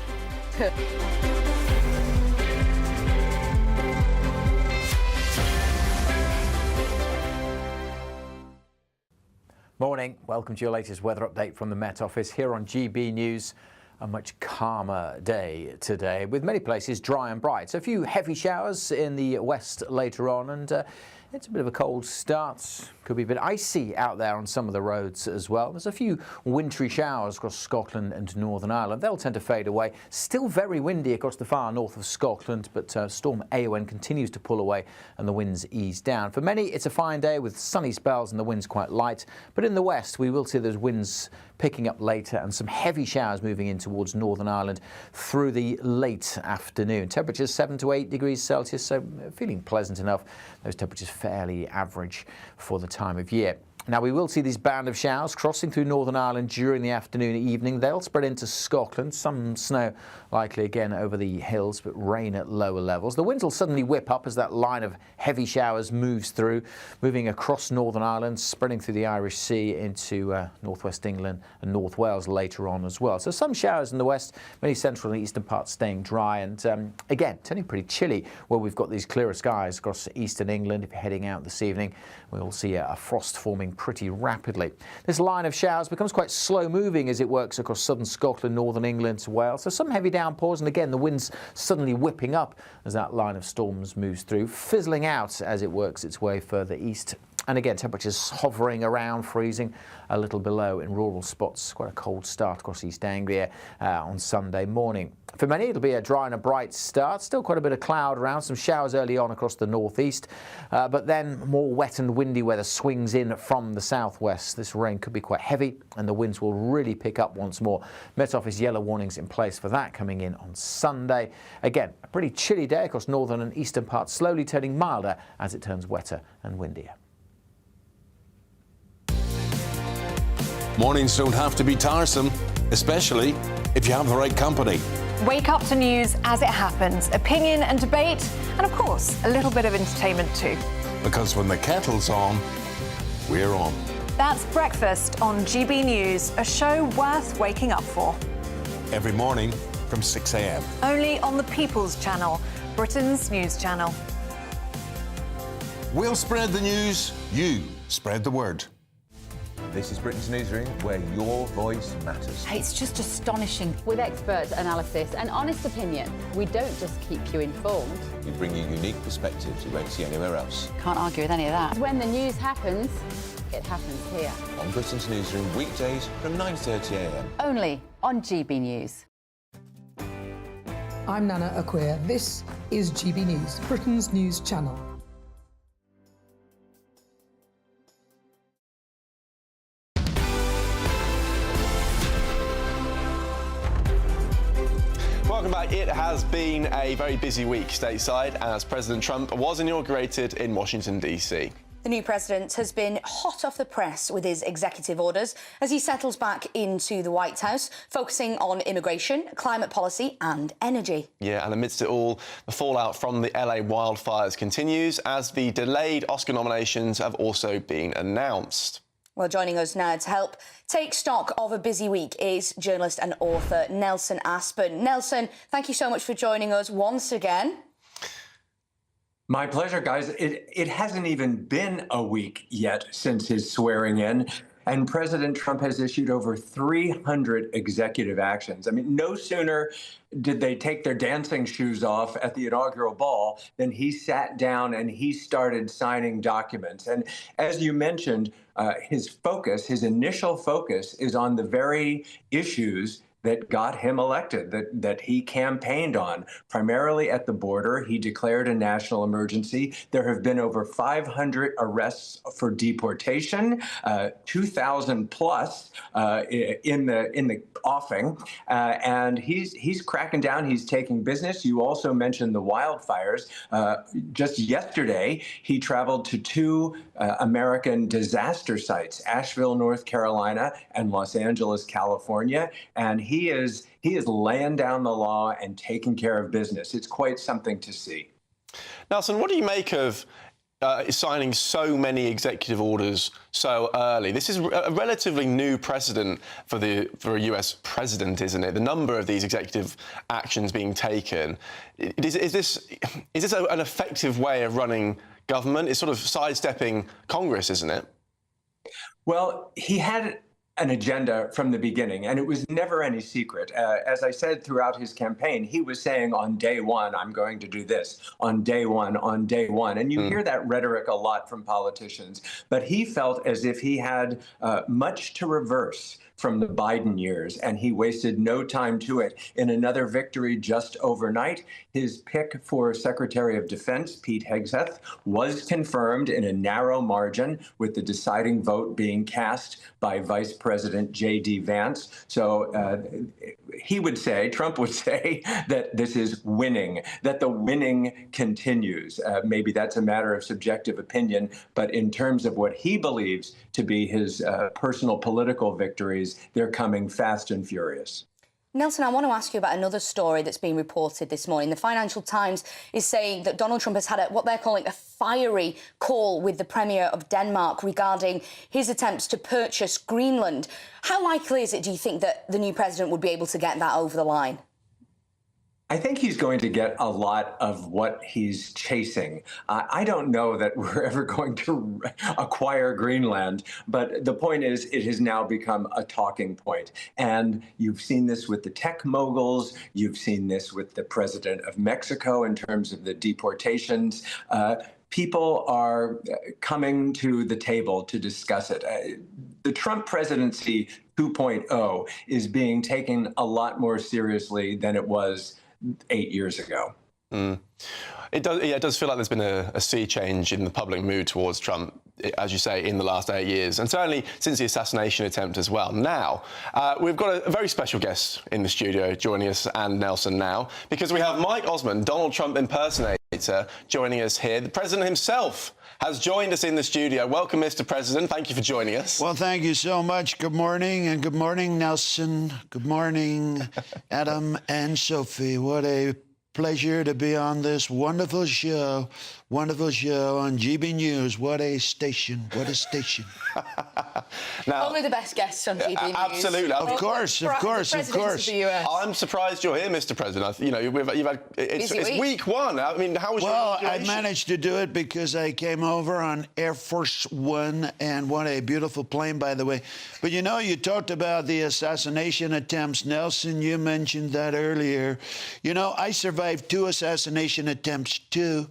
Morning, welcome to your latest weather update from the Met Office here on GB News. A much calmer day today, with many places dry and bright. So a few heavy showers in the west later on, and it's a bit of a cold start. Could be a bit icy out there on some of the roads as well. There's a few wintry showers across Scotland and Northern Ireland. They'll tend to fade away. Still very windy across the far north of Scotland, but storm Awen continues to pull away and the winds ease down. For many, it's a fine day with sunny spells and the winds quite light. But in the west, we will see those winds picking up later and some heavy showers moving in towards Northern Ireland through the late afternoon. Temperatures 7 to 8 degrees Celsius, so feeling pleasant enough. Those temperatures fairly average for the time of year. Now, we will see these band of showers crossing through Northern Ireland during the afternoon and evening. They'll spread into Scotland. Some snow likely again over the hills, but rain at lower levels. The winds will suddenly whip up as that line of heavy showers moves through, moving across Northern Ireland, spreading through the Irish Sea into northwest England and North Wales later on as well. So some showers in the west, many central and eastern parts staying dry, and again, turning pretty chilly where we've got these clearer skies across eastern England. If you're heading out this evening, we'll see a frost forming pretty rapidly. This line of showers becomes quite slow moving as it works across southern Scotland, northern England to Wales. So some heavy downpours, and again the winds suddenly whipping up as that line of storms moves through, fizzling out as it works its way further east. And again, temperatures hovering around freezing, a little below in rural spots. Quite a cold start across East Anglia on Sunday morning. For many, it'll be a dry and a bright start. Still quite a bit of cloud around, some showers early on across the northeast, but then more wet and windy weather swings in from the southwest. This rain could be quite heavy, and the winds will really pick up once more. Met Office yellow warnings in place for that coming in on Sunday. Again, a pretty chilly day across northern and eastern parts, slowly turning milder as it turns wetter and windier. Mornings don't have to be tiresome, especially if you have the right company. Wake up to news as it happens, opinion and debate, and of course, a little bit of entertainment too. Because when the kettle's on, we're on. That's Breakfast on GB News, a show worth waking up for. Every morning from 6 a.m. Only on the People's Channel, Britain's news channel. We'll spread the news, you spread the word. This is Britain's Newsroom, where your voice matters. It's just astonishing. With expert analysis and honest opinion, we don't just keep you informed. We bring you unique perspectives you won't see anywhere else. Can't argue with any of that. When the news happens, it happens here. On Britain's Newsroom, weekdays from 9:30 a.m. Only on GB News. I'm Nana Acquia. This is GB News, Britain's news channel. Welcome back. It has been a very busy week stateside as President Trump was inaugurated in Washington, D.C. The new president has been hot off the press with his executive orders as he settles back into the White House, focusing on immigration, climate policy and energy. Yeah, and amidst it all, the fallout from the LA wildfires continues as the delayed Oscar nominations have also been announced. Well, joining us now to help take stock of a busy week is journalist and author Nelson Aspen. Nelson, thank you so much for joining us once again. My pleasure, guys. It hasn't even been a week yet since his swearing in, and President Trump has issued over 300 executive actions. I mean, no sooner did they take their dancing shoes off at the inaugural ball than he sat down and he started signing documents. And as you mentioned, his initial focus is on the very issues that got him elected, that he campaigned on. Primarily at the border, he declared a national emergency. There have been over 500 arrests for deportation, 2,000 plus in the offing, and he's cracking down. He's taking business. You also mentioned the wildfires. Just yesterday, he traveled to two American disaster sites, Asheville, North Carolina, and Los Angeles, California, and he is laying down the law and taking care of business. It's quite something to see. Nelson, what do you make of signing so many executive orders so early? This is a relatively new precedent for a US president, isn't it? The number of these executive actions being taken. Is this an effective way of running government? It's sort of sidestepping Congress, isn't it? Well, he had an agenda from the beginning, and it was never any secret. As I said throughout his campaign, he was saying on day one, I'm going to do this, on day one. And you hear that rhetoric a lot from politicians, but he felt as if he had much to reverse from the Biden years, and he wasted no time to it. In another victory just overnight, his pick for Secretary of Defense, Pete Hegseth, was confirmed in a narrow margin, with the deciding vote being cast by Vice President J.D. Vance. So he would say, Trump would say, that this is winning, that the winning continues. Maybe that's a matter of subjective opinion, but in terms of what he believes to be his personal political victories, they're coming fast and furious. Nelson, I want to ask you about another story that's been reported this morning. The Financial Times is saying that Donald Trump has had what they're calling a fiery call with the Premier of Denmark regarding his attempts to purchase Greenland. How likely is it, do you think, that the new president would be able to get that over the line? I think he's going to get a lot of what he's chasing. I don't know that we're ever going to acquire Greenland, but the point is it has now become a talking point. And you've seen this with the tech moguls. You've seen this with the president of Mexico in terms of the deportations. People are coming to the table to discuss it. The Trump presidency 2.0 is being taken a lot more seriously than it was 8 years ago. It does feel like there's been a sea change in the public mood towards Trump, as you say, in the last 8 years, and certainly since the assassination attempt as well. Now, we've got a very special guest in the studio joining us, and Nelson, now, because we have Mike Osmond, Donald Trump impersonator, joining us here. The president himself has joined us in the studio. Welcome, Mr. President. Thank you for joining us. Well, thank you so much. Good morning, and good morning, Nelson. Good morning, Adam and Sophie. What a pleasure to be on this wonderful show on GB News. What a station, what a station. Now, only the best guests on GB News. Absolutely. Of course. I'm surprised you're here, Mr. President. You know, you've had, it's week one. I mean, how was your I managed to do it because I came over on Air Force One, and what a beautiful plane, by the way. But, you know, you talked about the assassination attempts. Nelson, you mentioned that earlier. You know, I survived 2 assassination attempts, two.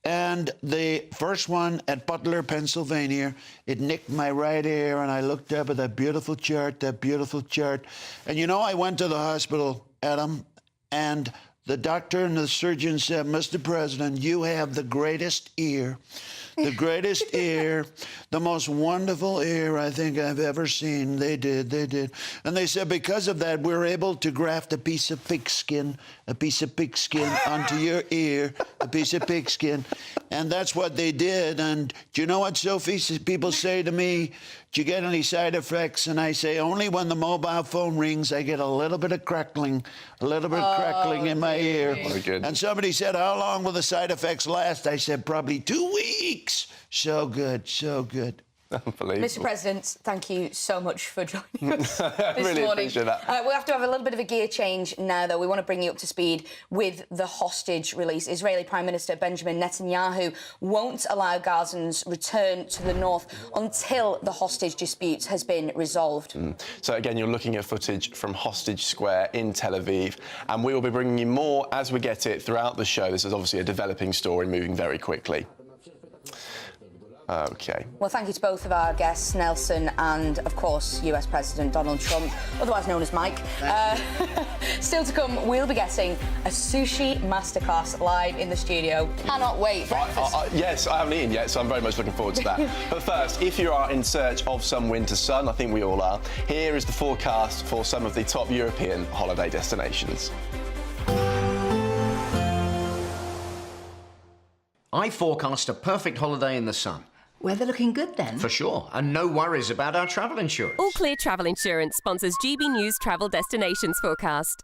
And the first one at Butler, Pennsylvania, it nicked my right ear, and I looked up at that beautiful chart. And, you know, I went to the hospital, Adam, and the doctor and the surgeon said, Mr. President, you have the greatest ear. The greatest ear, the most wonderful ear I think I've ever seen. They did. And they said because of that, we're able to graft a piece of pigskin onto your ear, a piece of pigskin. And that's what they did. And do you know what, Sophie? People say to me, do you get any side effects? And I say, only when the mobile phone rings, I get a little bit of crackling, in my ear. Very good. And somebody said, how long will the side effects last? I said, probably 2 weeks. So good. Unbelievable. Mr. President, thank you so much for joining us I this really morning. appreciate that. We'll have to have a little bit of a gear change now, though. We want to bring you up to speed with the hostage release. Israeli Prime Minister Benjamin Netanyahu won't allow Gazans return to the north until the hostage dispute has been resolved. So, again, you're looking at footage from Hostage Square in Tel Aviv, and we will be bringing you more as we get it throughout the show. This is obviously a developing story moving very quickly. OK. Well, thank you to both of our guests, Nelson and, of course, US President Donald Trump, otherwise known as Mike. Still to come, we'll be getting a sushi masterclass live in the studio. Cannot wait. Yes, I haven't eaten yet, so I'm very much looking forward to that. But first, if you are in search of some winter sun, I think we all are, here is the forecast for some of the top European holiday destinations. I forecast a perfect holiday in the sun. Weather looking good then? For sure, and no worries about our travel insurance. All Clear Travel Insurance sponsors GB News Travel Destinations forecast.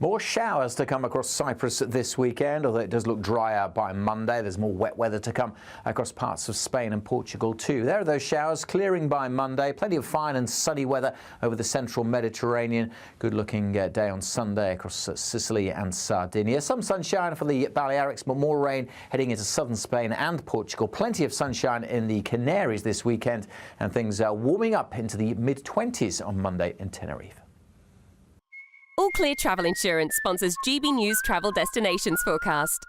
More showers to come across Cyprus this weekend, although it does look dry out by Monday. There's more wet weather to come across parts of Spain and Portugal too. There are those showers clearing by Monday. Plenty of fine and sunny weather over the central Mediterranean. Good-looking day on Sunday across Sicily and Sardinia. Some sunshine for the Balearics, but more rain heading into southern Spain and Portugal. Plenty of sunshine in the Canaries this weekend, and things are warming up into the mid-20s on Monday in Tenerife. All Clear Travel Insurance sponsors GB News Travel Destinations forecast.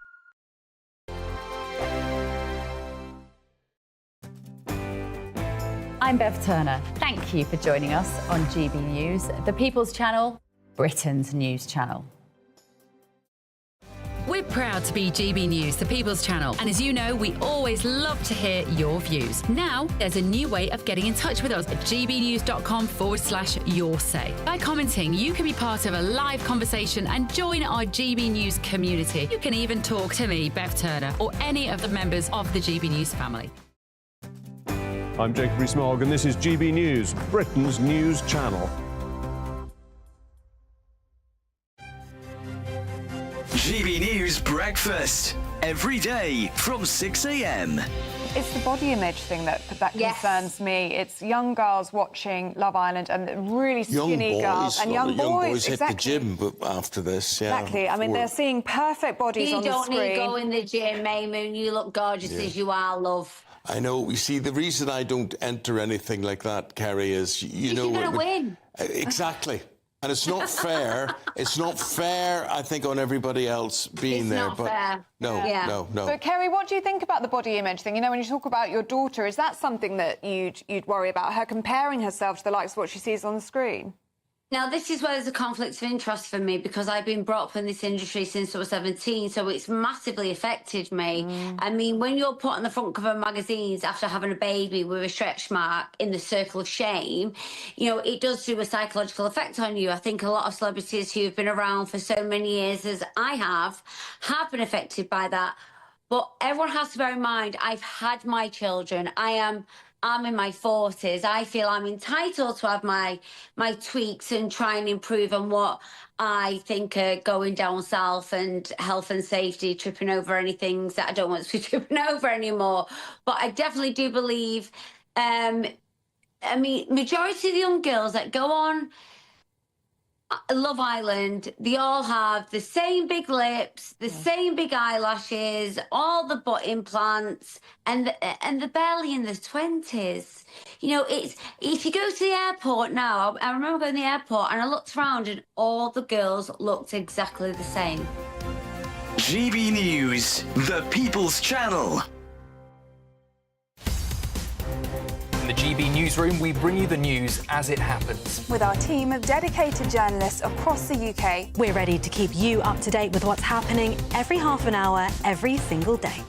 I'm Bev Turner. Thank you for joining us on GB News, the People's Channel, Britain's news channel. We're proud to be GB News, the People's Channel. And as you know, we always love to hear your views. Now, there's a new way of getting in touch with us at gbnews.com/your-say. By commenting, you can be part of a live conversation and join our GB News community. You can even talk to me, Bev Turner, or any of the members of the GB News family. I'm Jacob Rees-Mogg, and this is GB News, Britain's news channel. GB News Breakfast, every day from 6 a.m. It's the body image thing that concerns me. It's young girls watching Love Island and really skinny girls and young boys hit the gym after this. Yeah, exactly. I mean, they're seeing perfect bodies on the screen. You don't need to go in the gym, Maymoon. You look gorgeous as you are, love. I know. You see, the reason I don't enter anything like that, Kerry, is you know you're gonna win. Exactly. And it's not fair. It's not fair, I think, on everybody else being there. It's not fair. No. But, Kerry, what do you think about the body image thing? You know, when you talk about your daughter, is that something that you'd worry about, her comparing herself to the likes of what she sees on the screen? Now, this is where there's a conflict of interest for me because I've been brought up in this industry since I was 17, so it's massively affected me. I mean, when you're put on the front cover of magazines after having a baby with a stretch mark in the circle of shame, you know, it does do a psychological effect on you. I think a lot of celebrities who have been around for so many years as I have been affected by that. But everyone has to bear in mind, I've had my children. I'm in my 40s. I feel I'm entitled to have my tweaks and try and improve on what I think are going down south and health and safety, tripping over any things that I don't want to be tripping over anymore. But I definitely do believe, I mean, majority of the young girls that go on Love Island, they all have the same big lips, the same big eyelashes, all the butt implants, and the belly in their 20s. You know, it's if you go to the airport now, I remember going to the airport and I looked around and all the girls looked exactly the same. GB News, the People's Channel. In the GB Newsroom, we bring you the news as it happens. With our team of dedicated journalists across the UK, we're ready to keep you up to date with what's happening every half an hour, every single day.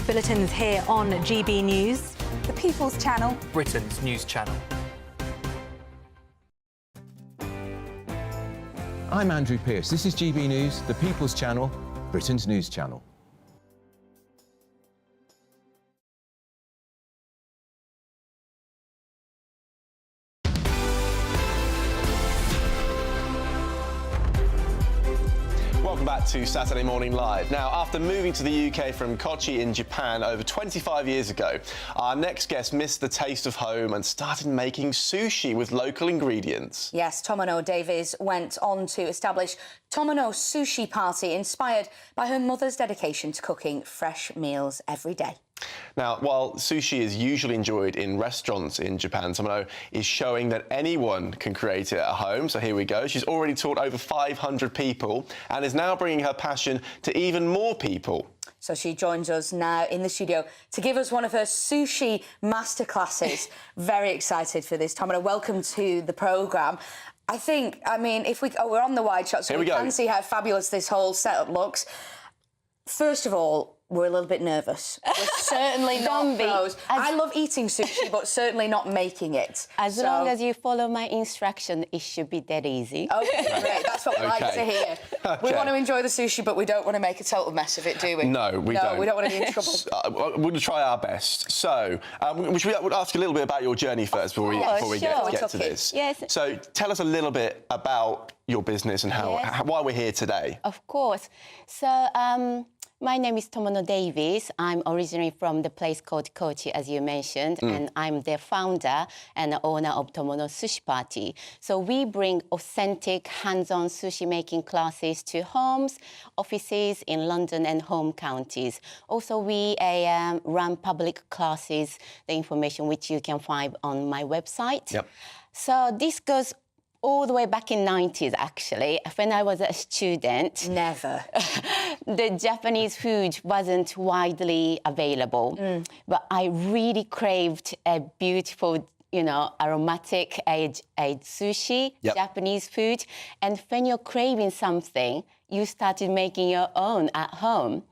Bulletins here on GB News, the People's Channel, Britain's news channel. I'm Andrew Pearce. This is GB News, the People's Channel, Britain's news channel. Welcome back to Saturday Morning Live. Now, after moving to the UK from Kochi in Japan over 25 years ago, our next guest missed the taste of home and started making sushi with local ingredients. Yes, Tomono Davies went on to establish Tomono Sushi Party, inspired by her mother's dedication to cooking fresh meals every day. Now, while sushi is usually enjoyed in restaurants in Japan, Tomono is showing that anyone can create it at home. So here we go. She's already taught over 500 people and is now bringing her passion to even more people. So she joins us now in the studio to give us one of her sushi masterclasses. Very excited for this, Tomono. Welcome to the programme. I mean, if we're on the wide shot, so we can see how fabulous this whole setup looks. First of all, we're a little bit nervous. We're certainly not pros. I love eating sushi, but certainly not making it. As long as you follow my instruction, it should be that easy. OK, great. That's what we like to hear. We want to enjoy the sushi, but we don't want to make a total mess of it, do we? No, we don't. No, we don't want to be in trouble. We're going to try our best. So, we should ask you a little bit about your journey first before we get to this. Yes. So, tell us a little bit about your business and why we're here today. Of course. So, my name is Tomono Davies. I'm originally from the place called Kochi, as you mentioned, and I'm the founder and owner of Tomono Sushi Party. So we bring authentic, hands-on sushi making classes to homes, offices in London and home counties. Also, we run public classes, the information which you can find on my website. Yep. So this goes all the way back in 90s, actually, when I was a student. Never. The Japanese food wasn't widely available, but I really craved a beautiful, you know, aromatic sushi, Japanese food. And when you're craving something, you started making your own at home.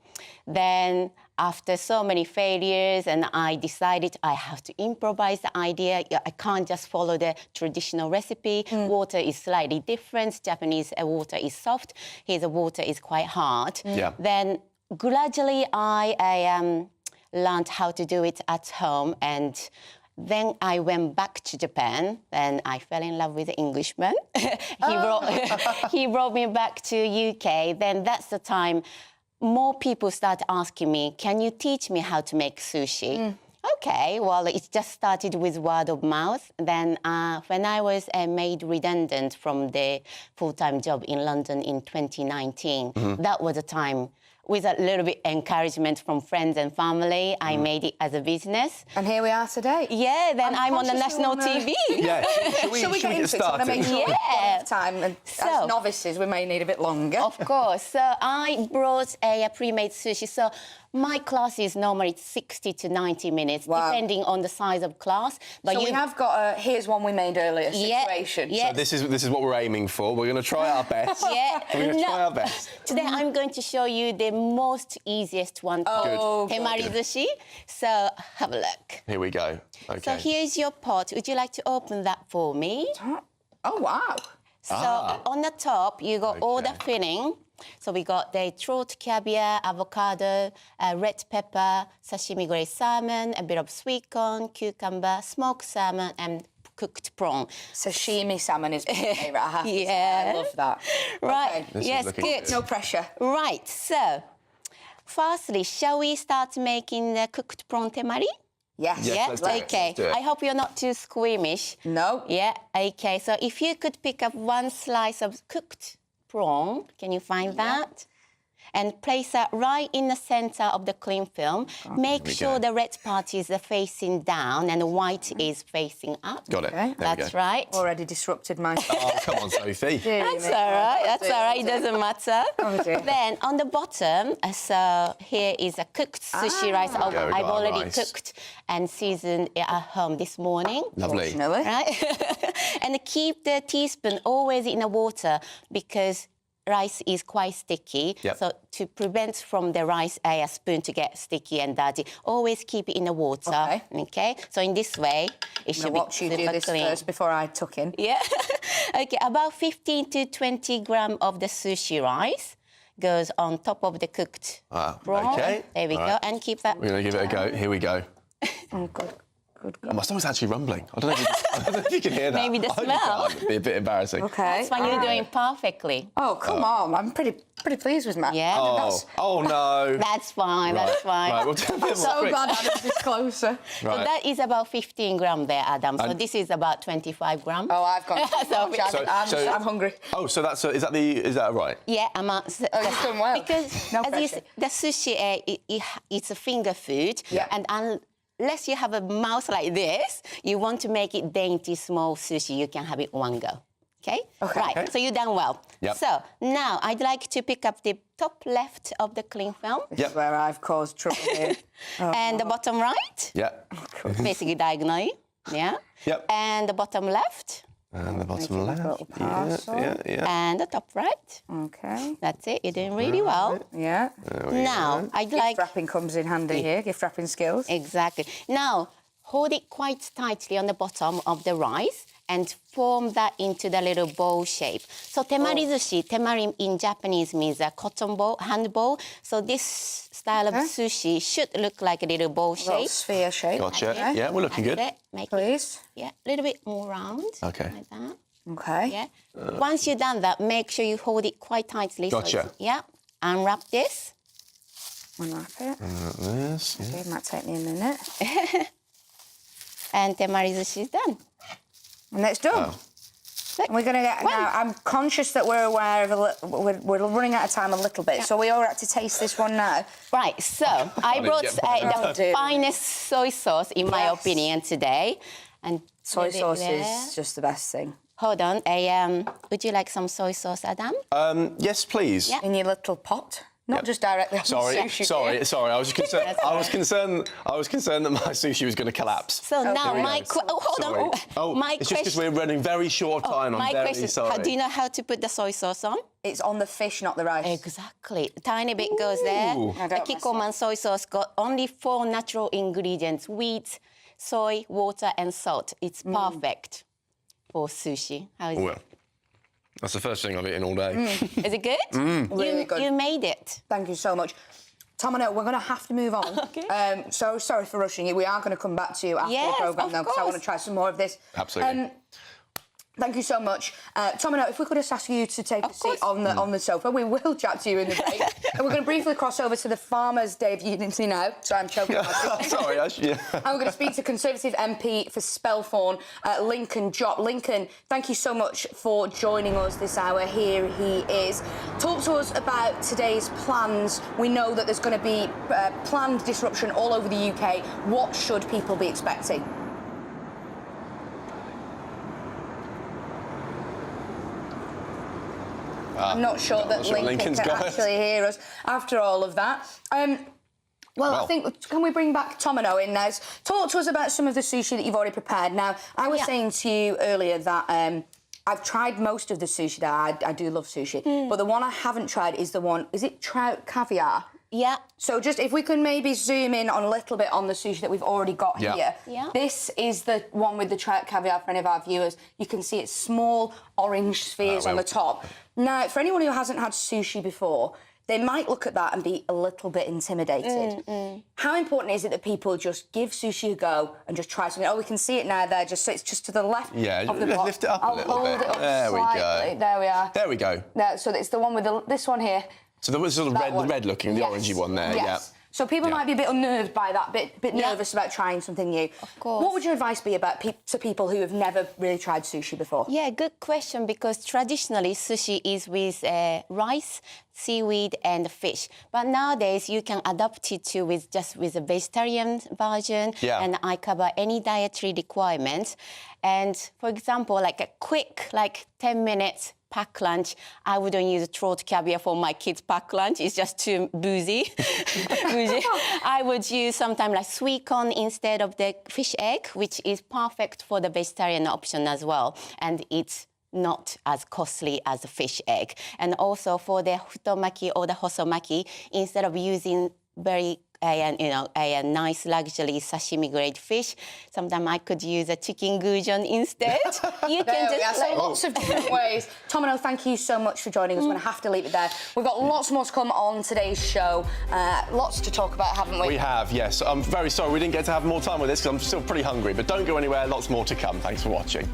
Then after so many failures, and I decided I have to improvise the idea. I can't just follow the traditional recipe. Water is slightly different. Japanese water is soft. Here the water is quite hard. Then gradually I learned how to do it at home, and then I went back to Japan, and I fell in love with the Englishman. He brought me back to UK. Then that's the time more people start asking me, can you teach me how to make sushi? Okay, well, it just started with word of mouth. Then when I was made redundant from the full-time job in London in 2019, that was a time with a little bit encouragement from friends and family, I made it as a business. And here we are today. Yeah, then I'm on the national TV. Yeah, shall we get into it? I want to make sure time, and as novices, we may need a bit longer. Of course. So I brought a pre-made sushi. So my class is normally 60 to 90 minutes, depending on the size of class. But so we have got a here's one we made earlier situation. Yeah. So this is what we're aiming for. We're going to try our best. We're going to try our best. Today I'm going to show you the most easiest one called temari sushi. So have a look. Here we go. Okay. So here's your pot. Would you like to open that for me? Oh, wow. So on the top, you got all the filling. So we got the trout, caviar, avocado, red pepper, sashimi grade salmon, a bit of sweet corn, cucumber, smoked salmon, and cooked prawn. Sashimi salmon is my favourite, I have to say. I love that. Right, Okay. yes, good. No pressure. Right, so firstly, shall we start making the cooked prawn temari? Yes. Let's do it. Okay. Let's do it. I hope you're not too squeamish. No. Yeah. Okay. So if you could pick up one slice of cooked prawn, can you find that? And place that right in the centre of the cling film. Make sure the red part is facing down and the white is facing up. Got it. Okay. That's right. Already disrupted my... Oh, come on, Sophie. That's all right. That's all right. It doesn't matter. Then on the bottom, so here is a cooked sushi rice. I've already cooked and seasoned it at home this morning. Lovely. Right? And keep the teaspoon always in the water because rice is quite sticky. So to prevent from the rice a spoon to get sticky and dirty, always keep it in the water. Okay. So in this way, it should be you do this clean. first before I tuck in. Yeah. Okay. About 15 to 20 grams of the sushi rice goes on top of the cooked prawn. Okay. There we go. And keep that. We're going to give it a go. Here we go. Oh, good. Oh, my stomach's actually rumbling. I don't know if you can hear that. Maybe the smell. It'd be a bit embarrassing. Okay. That's why you're doing perfectly. Oh, come on. I'm pretty pleased with that. Yeah. Oh no. That's fine. That's fine. Right, we'll do a bit I'm so glad Adam's this closer. So that is about 15 grams there, Adam. So this is about 25 grams. Oh, I've gone. I'm hungry. Oh, so that's is that right? Yeah, you've done well. Because the sushi, it's a finger food, and unless you have a mouth like this, you want to make it dainty, small sushi. You can have it one go. Okay? Right. So you've done well. So now I'd like to pick up the top left of the cling film. This is where I've caused trouble here. And the bottom right. Basically diagonally. Yeah. And the bottom left. And the bottom left. And the top right. Okay. That's it. You're doing really well. Yeah. Now, I'd like... Gift wrapping comes in handy here, gift wrapping skills. Exactly. Now, hold it quite tightly on the bottom of the rice and form that into the little bowl shape. So temari sushi, temari in Japanese means a cotton ball, hand bowl. So this style of sushi should look like a little bowl shape. Little sphere shape. Gotcha. Yeah, we're looking good. Please. Yeah, a little bit more round. Okay. Like that. Okay. Yeah. Once you've done that, make sure you hold it quite tightly. Gotcha. So unwrap this. Unwrap it. This. Okay, it might take me a minute. And temari sushi is done. And it's done. And we're going to get... Now, I'm conscious that we're aware of... We're running out of time a little bit, so we all have to taste this one now. Right, so I brought the finest soy sauce, in my opinion, today. And soy sauce is just the best thing. Hold on. Would you like some soy sauce, Adam? Yes, please. Yeah. In your little pot? Not just directly on Sorry, sushi. sorry. I was concerned. I was concerned that my sushi was going to collapse. So now hold on. It's just because we're running very short of time. I'm very sorry. Do you know how to put the soy sauce on? It's on the fish, not the rice. Exactly. Tiny bit goes there. The Kikkoman soy sauce got only 4 natural ingredients: wheat, soy, water, and salt. It's perfect for sushi. How is it? That's the first thing I've eaten all day. Is it good? Really good. You made it. Thank you so much. Tomono, we're going to have to move on. Okay. So sorry for rushing you. We are going to come back to you after the programme, though, because I want to try some more of this. Absolutely. Thank you so much. Tomono, if we could just ask you to take a seat on the sofa. We will chat to you in the break. And we're going to briefly cross over to the Farmers' Day of Unity now. So I'm choking myself. Sorry, And we're going to speak to Conservative MP for Spelthorne, Lincoln Jopp. Lincoln, thank you so much for joining us this hour. Here he is. Talk to us about today's plans. We know that there's going to be planned disruption all over the UK. What should people be expecting? I'm not sure that Lincoln can actually hear us after all of that. Well, I think, can we bring back Tomono in now? Talk to us about some of the sushi that you've already prepared. Now, I was saying to you earlier that I've tried most of the sushi there. I do love sushi. But the one I haven't tried is the one, is it Trout caviar? Yeah. So just if we can maybe zoom in on a little bit on the sushi that we've already got here. Yeah. This is the one with the Trout caviar for any of our viewers. You can see it's small orange spheres on the top. Now, for anyone who hasn't had sushi before, they might look at that and be a little bit intimidated. How important is it that people just give sushi a go and just try something? Oh, we can see it now there, so it's just to the left of the pot. Lift it up a little bit. I'll hold it up there slightly. We go. There we are. There we go. There, so it's the one with this one here. So there was sort of the red looking, the orangey one there, yeah. So people might be a bit unnerved by that, bit nervous about trying something new. Of course. What would your advice be about to people who have never really tried sushi before? Yeah, good question, because traditionally sushi is with rice, seaweed and fish. But nowadays you can adapt it to with a vegetarian version, and I cover any dietary requirements. And for example, like a quick 10 minutes pack lunch, I wouldn't use trout caviar for my kids' pack lunch. It's just too boozy. I would use sometimes like sweet corn instead of the fish egg, which is perfect for the vegetarian option as well. And it's not as costly as a fish egg. And also for the futomaki or the hosomaki, instead of using very a nice luxury sashimi grade fish, sometimes I could use a chicken goujon instead. You can just lots of different ways. Tomono, thank you so much for joining us. We're going to have to leave it there. We've got lots more to come on today's show. Lots to talk about, haven't we? We have, yes. I'm very sorry we didn't get to have more time with this because I'm still pretty hungry, but don't go anywhere. Lots more to come. Thanks for watching.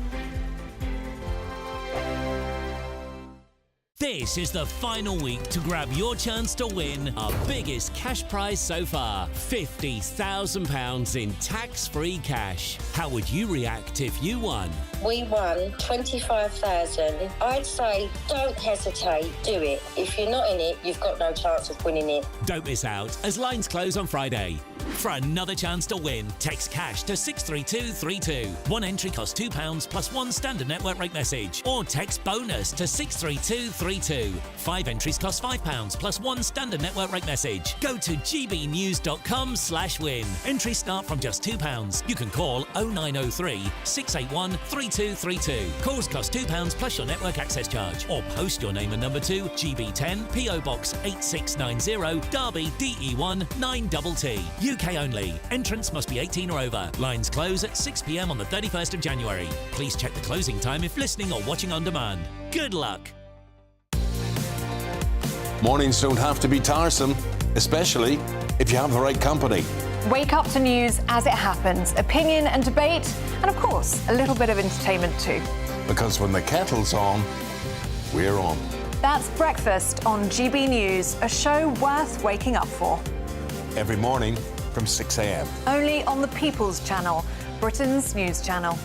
This is the final week to grab your chance to win our biggest cash prize so far, £50,000 in tax-free cash. How would you react if you won? We won 25,000. I'd say don't hesitate, do it. If you're not in it, you've got no chance of winning it. Don't miss out as lines close on Friday. For another chance to win, text cash to 63232. One entry costs £2 plus one standard network rate message. Or text bonus to 63232. 5 entries cost £5 plus one standard network rate message. Go to gbnews.com/win. Entries start from just £2. You can call 0903 681 3232. Calls cost £2 plus your network access charge. Or post your name and number to GB10 PO Box 8690 Derby DE1 9TT. UK only. Entrance must be 18 or over. Lines close at 6 p.m. on the 31st of January. Please check the closing time if listening or watching on demand. Good luck. Mornings don't have to be tiresome, especially if you have the right company. Wake up to news as it happens, opinion and debate, and of course, a little bit of entertainment too. Because when the kettle's on, we're on. That's Breakfast on GB News, a show worth waking up for. Every morning from 6 a.m. Only on the People's Channel, Britain's news channel.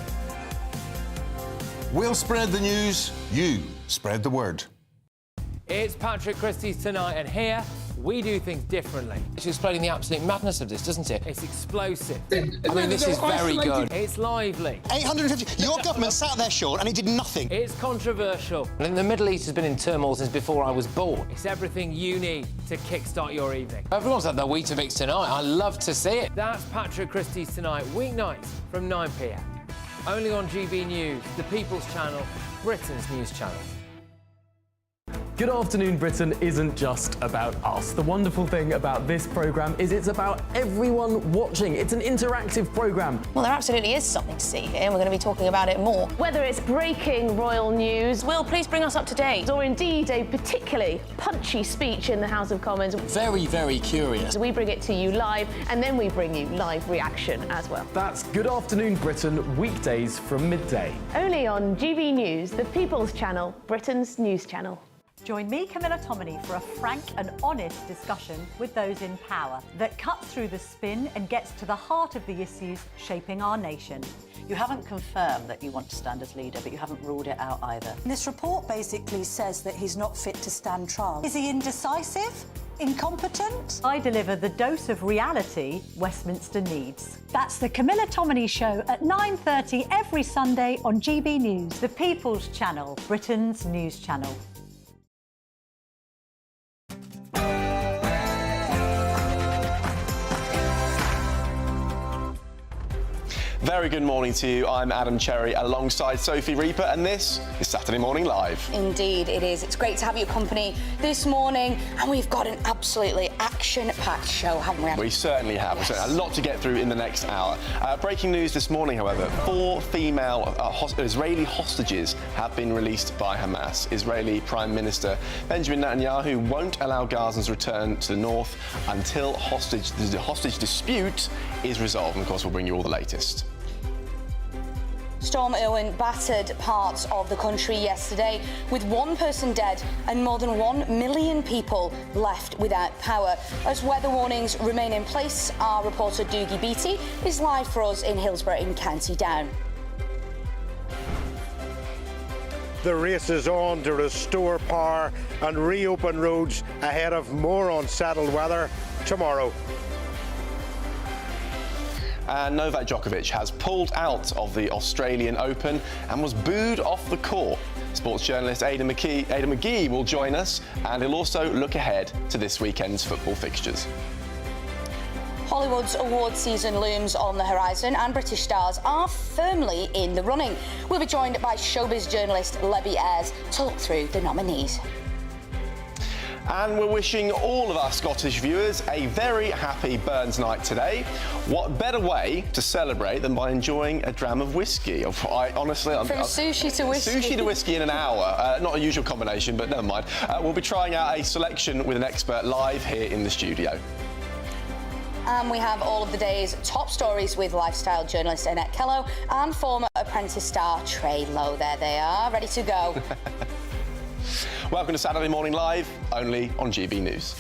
We'll spread the news, you spread the word. It's Patrick Christie's Tonight, and here We do things differently. It's explaining the absolute madness of this, doesn't it? It's explosive. I mean, this is very good. It's lively. 850. Your government sat there, Sean, and it did nothing. It's controversial. And the Middle East has been in turmoil since before I was born. It's everything you need to kickstart your evening. Everyone's had their Weetabix tonight. I love to see it. That's Patrick Christie's Tonight, weeknights from 9 p.m. Only on GB News, the People's Channel, Britain's news channel. Good Afternoon Britain isn't just about us. The wonderful thing about this programme is it's about everyone watching. It's an interactive programme. Well, there absolutely is something to see here, and we're going to be talking about it more. Whether it's breaking royal news, Will, please bring us up to date. or indeed a particularly punchy speech in the House of Commons. Very, very curious. We bring it to you live, and then we bring you live reaction as well. That's Good Afternoon Britain, weekdays from midday. Only on GB News, the People's Channel, Britain's news channel. Join me, Camilla Tominey, for a frank and honest discussion with those in power that cuts through the spin and gets to the heart of the issues shaping our nation. You haven't confirmed that you want to stand as leader, but you haven't ruled it out either. This report basically says that he's not fit to stand trial. Is he indecisive? Incompetent? I deliver the dose of reality Westminster needs. That's the Camilla Tominey Show at 9:30 every Sunday on GB News, the People's Channel, Britain's news channel. Very good morning to you. I'm Adam Cherry alongside Sophie Reaper, and this is Saturday Morning Live. Indeed, it is. It's great to have your company this morning, and we've got an absolutely action-packed show, haven't we, Adam? We certainly have. Yes. We've got a lot to get through in the next hour. Breaking news this morning, however, 4 female Israeli hostages have been released by Hamas. Israeli Prime Minister Benjamin Netanyahu won't allow Gazans return to the north until the hostage dispute is resolved. And of course, we'll bring you all the latest. Storm Awen battered parts of the country yesterday, with 1 person dead and more than 1 million people left without power. As weather warnings remain in place, our reporter Doogie Beattie is live for us in Hillsborough in County Down. The race is on to restore power and reopen roads ahead of more unsettled weather tomorrow. And Novak Djokovic has pulled out of the Australian Open and was booed off the court. Sports journalist Aidan McGee will join us, and he'll also look ahead to this weekend's football fixtures. Hollywood's award season looms on the horizon, and British stars are firmly in the running. We'll be joined by showbiz journalist Libby Ayres to look through the nominees. And we're wishing all of our Scottish viewers a very happy Burns night today. What better way to celebrate than by enjoying a dram of whiskey? From sushi to whiskey. Sushi to whiskey in an hour. Not a usual combination, but never mind. We'll be trying out a selection with an expert live here in the studio. And we have all of the day's top stories with lifestyle journalist Annette Kello and former Apprentice star Trey Lowe. There they are, ready to go. Welcome to Saturday Morning Live, only on GB News.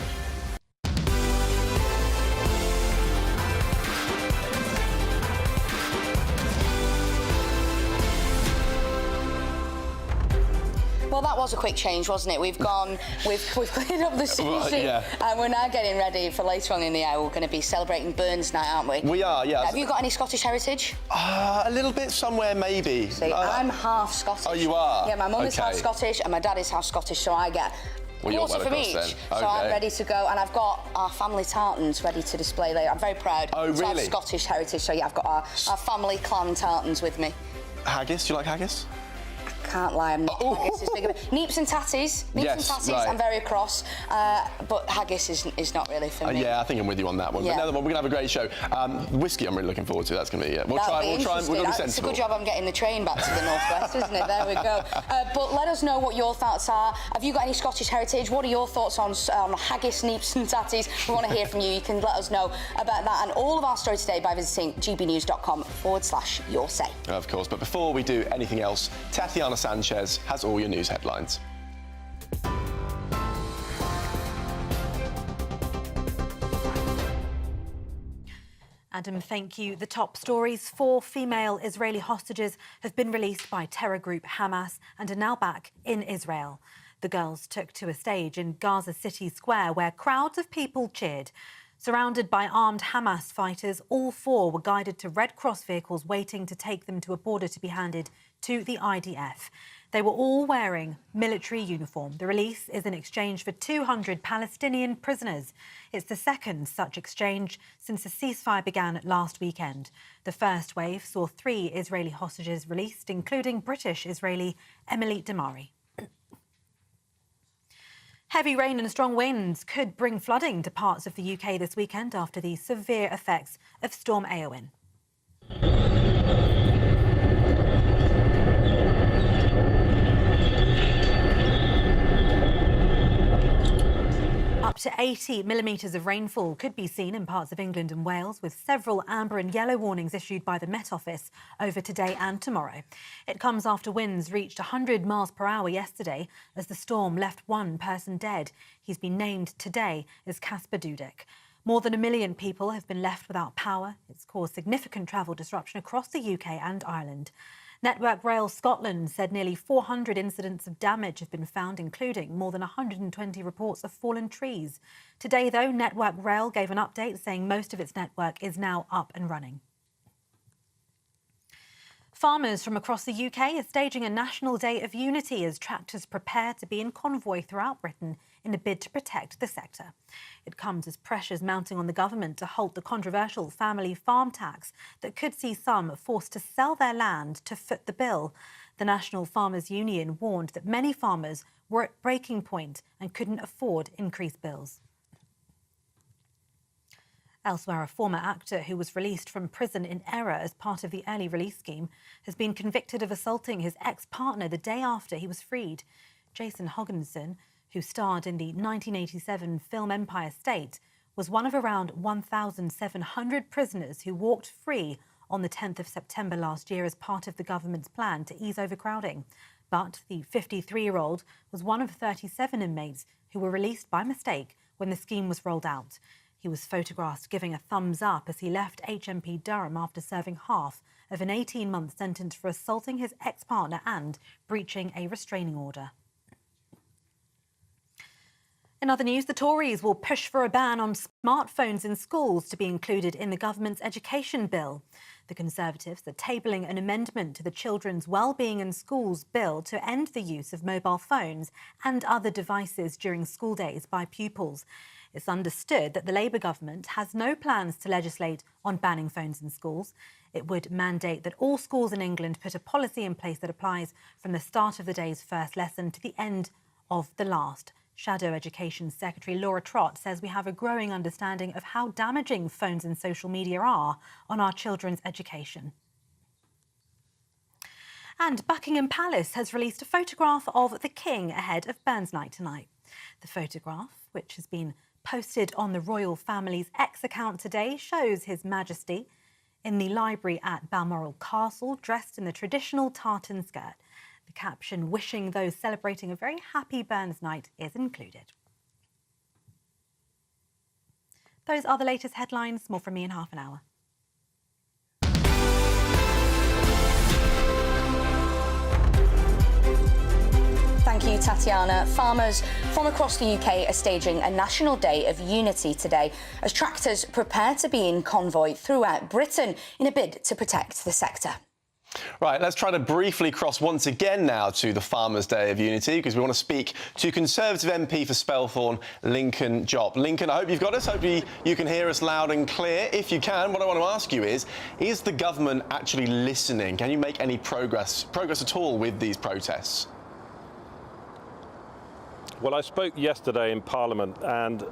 Well, that was a quick change, wasn't it? We've cleared up the sushi, and we're now getting ready for later on in the hour. We're going to be celebrating Burns Night, aren't we? We are, yeah. Have you got any Scottish heritage? A little bit somewhere, maybe. See, I'm half Scottish. Oh, you are? Yeah, my mum is half Scottish, and my dad is half Scottish, so I get quarter from each. Then. Okay. So I'm ready to go, and I've got our family tartans ready to display later. I'm very proud. Oh, really? So I have Scottish heritage, so yeah, I've got our family clan tartans with me. Haggis? Do you like haggis? Can't lie, I'm not haggis is big. Neeps and tatties. Right. I'm very cross, but haggis is not really for me. Yeah, I think I'm with you on that one. Yeah. But no, we're going to have a great show. Whiskey, I'm really looking forward to. That's going to be. We'll try. We're going to be sensible. It's a good job I'm getting the train back to the northwest, isn't it? There we go. But let us know what your thoughts are. Have you got any Scottish heritage? What are your thoughts on haggis, neeps and tatties? We want to hear from you. You can let us know about that and all of our stories today by visiting gbnews.com/your say. Of course. But before we do anything else, Tatiana Sanchez has all your news headlines. Adam, thank you. The top stories: 4 female Israeli hostages have been released by terror group Hamas and are now back in Israel. The girls took to a stage in Gaza City Square where crowds of people cheered. Surrounded by armed Hamas fighters, all four were guided to Red Cross vehicles waiting to take them to a border to be handed to the IDF. They were all wearing military uniform. The release is in exchange for 200 Palestinian prisoners. It's the second such exchange since the ceasefire began last weekend. The first wave saw 3 Israeli hostages released, including British-Israeli Emily Damari. Heavy rain and strong winds could bring flooding to parts of the UK this weekend after the severe effects of Storm Awen. Up to 80 millimetres of rainfall could be seen in parts of England and Wales, with several amber and yellow warnings issued by the Met Office over today and tomorrow. It comes after winds reached 100 miles per hour yesterday as the storm left 1 person dead. He's been named today as Casper Dudek. More than 1 million people have been left without power. It's caused significant travel disruption across the UK and Ireland. Network Rail Scotland said nearly 400 incidents of damage have been found, including more than 120 reports of fallen trees. Today, though, Network Rail gave an update saying most of its network is now up and running. Farmers from across the UK are staging a National Day of Unity as tractors prepare to be in convoy throughout Britain in a bid to protect the sector. It comes as pressures mounting on the government to halt the controversial family farm tax that could see some forced to sell their land to foot the bill. The National Farmers Union warned that many farmers were at breaking point and couldn't afford increased bills. Elsewhere, a former actor who was released from prison in error as part of the early release scheme has been convicted of assaulting his ex-partner the day after he was freed. Jason Hogginson, who starred in the 1987 film Empire State, was one of around 1,700 prisoners who walked free on the 10th of September last year as part of the government's plan to ease overcrowding. But the 53-year-old was one of 37 inmates who were released by mistake when the scheme was rolled out. He was photographed giving a thumbs up as he left HMP Durham after serving half of an 18-month sentence for assaulting his ex-partner and breaching a restraining order. In other news, the Tories will push for a ban on smartphones in schools to be included in the government's education bill. The Conservatives are tabling an amendment to the Children's Wellbeing in Schools bill to end the use of mobile phones and other devices during school days by pupils. It's understood that the Labour government has no plans to legislate on banning phones in schools. It would mandate that all schools in England put a policy in place that applies from the start of the day's first lesson to the end of the last. Shadow Education Secretary Laura Trout says we have a growing understanding of how damaging phones and social media are on our children's education. And Buckingham Palace has released a photograph of the King ahead of Burns Night tonight. The photograph, which has been posted on the royal family's X account today, shows His Majesty in the library at Balmoral Castle, dressed in the traditional tartan skirt. The caption, wishing those celebrating a very happy Burns Night, is included. Those are the latest headlines. More from me in half an hour. Thank you, Tatiana. Farmers from across the UK are staging a National Day of Unity today as tractors prepare to be in convoy throughout Britain in a bid to protect the sector. Right, let's try to briefly cross once again now to the Farmers' Day of Unity, because we want to speak to Conservative MP for Spelthorne, Lincoln Jopp. Lincoln, I hope you've got us. Hopefully you can hear us loud and clear. If you can, what I want to ask you is the government actually listening? Can you make any progress at all with these protests? Well, I spoke yesterday in Parliament and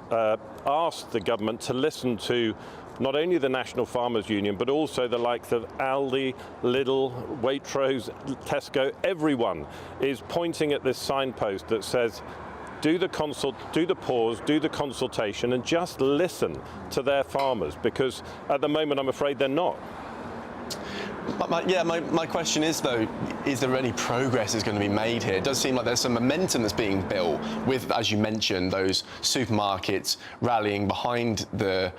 asked the government to listen to not only the National Farmers Union, but also the likes of Aldi, Lidl, Waitrose, Tesco. Everyone is pointing at this signpost that says, do the pause, do the consultation, and just listen to their farmers, because at the moment, I'm afraid they're not. My question is, though, is there any progress that's going to be made here? It does seem like there's some momentum that's being built with, as you mentioned, those supermarkets rallying behind the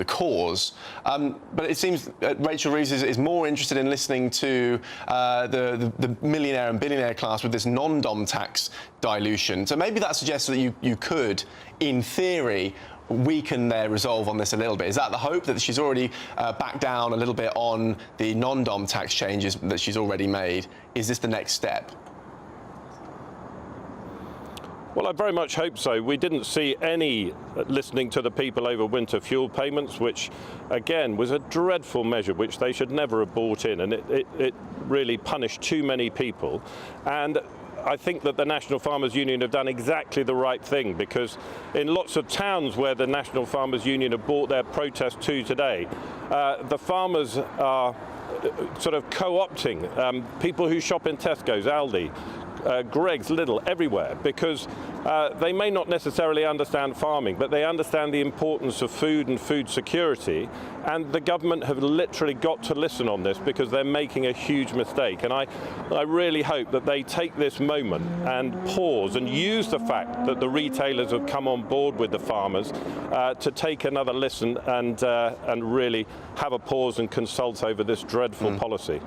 cause. But it seems Rachel Reeves is more interested in listening to the millionaire and billionaire class with this non-dom tax dilution. So maybe that suggests that you could, in theory, weaken their resolve on this a little bit. Is that the hope, that she's already backed down a little bit on the non-dom tax changes that she's already made? Is this the next step? Well, I very much hope so. We didn't see any listening to the people over winter fuel payments, which, again, was a dreadful measure which they should never have brought in, and it really punished too many people. And I think that the National Farmers Union have done exactly the right thing, because in lots of towns where the National Farmers Union have brought their protest to today, the farmers are sort of co-opting people who shop in Tesco's, Aldi, Greggs, Lidl, everywhere, because they may not necessarily understand farming, but they understand the importance of food and food security, and the government have literally got to listen on this, because they're making a huge mistake. And I really hope that they take this moment and pause and use the fact that the retailers have come on board with the farmers to take another listen and really have a pause and consult over this dreadful policy.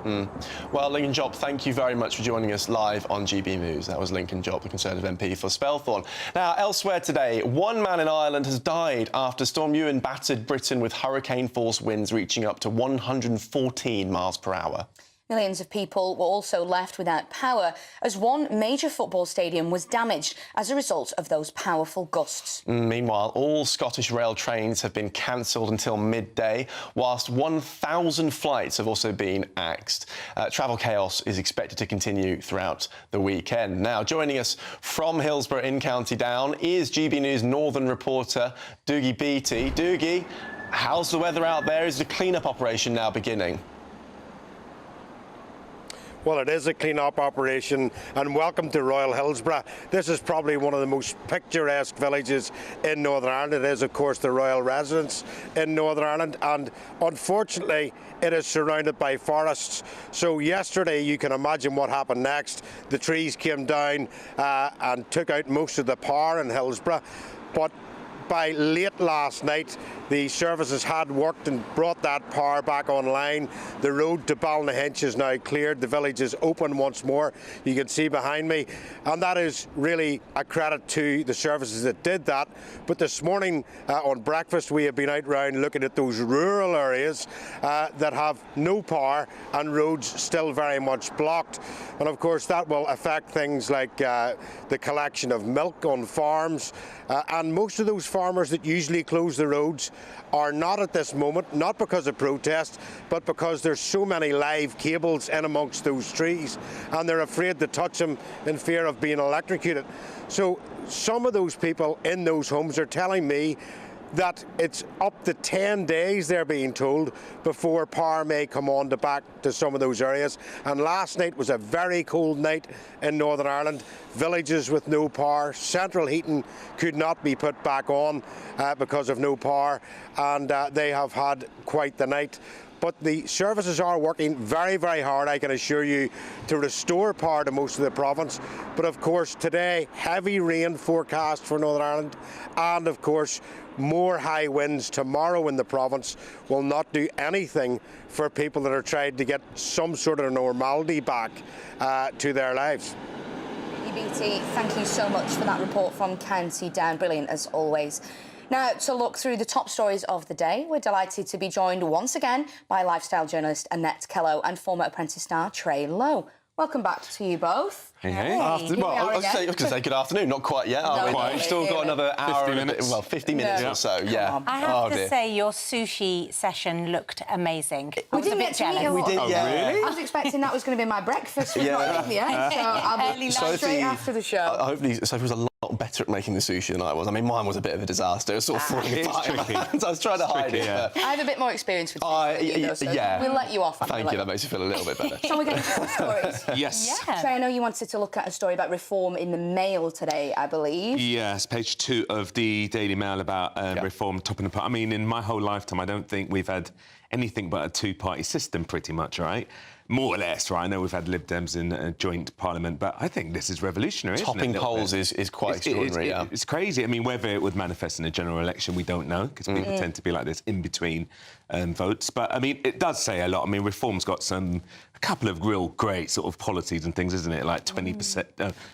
Well, Lincoln Job, thank you very much for joining us live on GBNews. That was Lincoln Job, the Conservative MP for Spelthorne. Now, elsewhere today, one man in Ireland has died after Storm Ewan battered Britain with hurricane-force winds reaching up to 114 miles per hour. Millions of people were also left without power as one major football stadium was damaged as a result of those powerful gusts. Meanwhile, all Scottish rail trains have been cancelled until midday, whilst 1,000 flights have also been axed. Travel chaos is expected to continue throughout the weekend. Now, joining us from Hillsborough in County Down is GB News Northern reporter Doogie Beattie. Doogie, how's the weather out there? Is the clean-up operation now beginning? Well, it is a clean-up operation, and welcome to Royal Hillsborough. This is probably one of the most picturesque villages in Northern Ireland. It is, of course, the royal residence in Northern Ireland, and unfortunately, it is surrounded by forests. So yesterday, you can imagine what happened next. The trees came down and took out most of the power in Hillsborough, but by late last night, the services had worked and brought that power back online. The road to Ballynahinch is now cleared. The village is open once more. You can see behind me. And that is really a credit to the services that did that. But this morning on breakfast, we have been out round looking at those rural areas that have no power and roads still very much blocked. And of course, that will affect things like the collection of milk on farms. And most of those farmers that usually close the roads are not at this moment, not because of protest, but because there's so many live cables in amongst those trees, and they're afraid to touch them in fear of being electrocuted. So some of those people in those homes are telling me that it's up to 10 days, they're being told, before power may come on back to some of those areas. And last night was a very cold night in Northern Ireland. Villages with no power, central heating could not be put back on because of no power, and they have had quite the night. But the services are working very, very hard, I can assure you, to restore power to most of the province. But of course, today, heavy rain forecast for Northern Ireland, and of course, more high winds tomorrow in the province will not do anything for people that are trying to get some sort of normality back to their lives. BT, thank you so much for that report from County Down. Brilliant as always. Now, to look through the top stories of the day, we're delighted to be joined once again by lifestyle journalist Annette Kello and former Apprentice star Trey Lowe. Welcome back to you both. Hey. I was going to say good afternoon. Not quite yet, are we? We've still got another hour, 50 minutes. Well, 50 minutes or so, yeah. I have to say, your sushi session looked amazing. I was a bit jealous. We did, yeah. Really? I was expecting that was going to be my breakfast, but not in the end, so I'll be straight after the show. Hopefully, Sophie was a lot better at making the sushi than I was. I mean, mine was a bit of a disaster. It was sort of falling apart. So I was trying to hide it. Yeah. I have a bit more experience with sushi, so we'll let you off. Thank you, that makes you feel a little bit better. Shall we get into the stories? Yes. Yeah. Trey, I know you wanted to look at a story about reform in the Mail today, I believe. Yes, page 2 of the Daily Mail about reform topping the pot. I mean, in my whole lifetime, I don't think we've had anything but a two-party system, pretty much, right? More or less, right? I know we've had Lib Dems in a joint parliament, but I think this is revolutionary. Topping polls is quite extraordinary. It's crazy. I mean, whether it would manifest in a general election, we don't know, because people tend to be like this in between votes. But I mean, it does say a lot. I mean, Reform's got a couple of real great sort of policies and things, isn't it? Like 20%,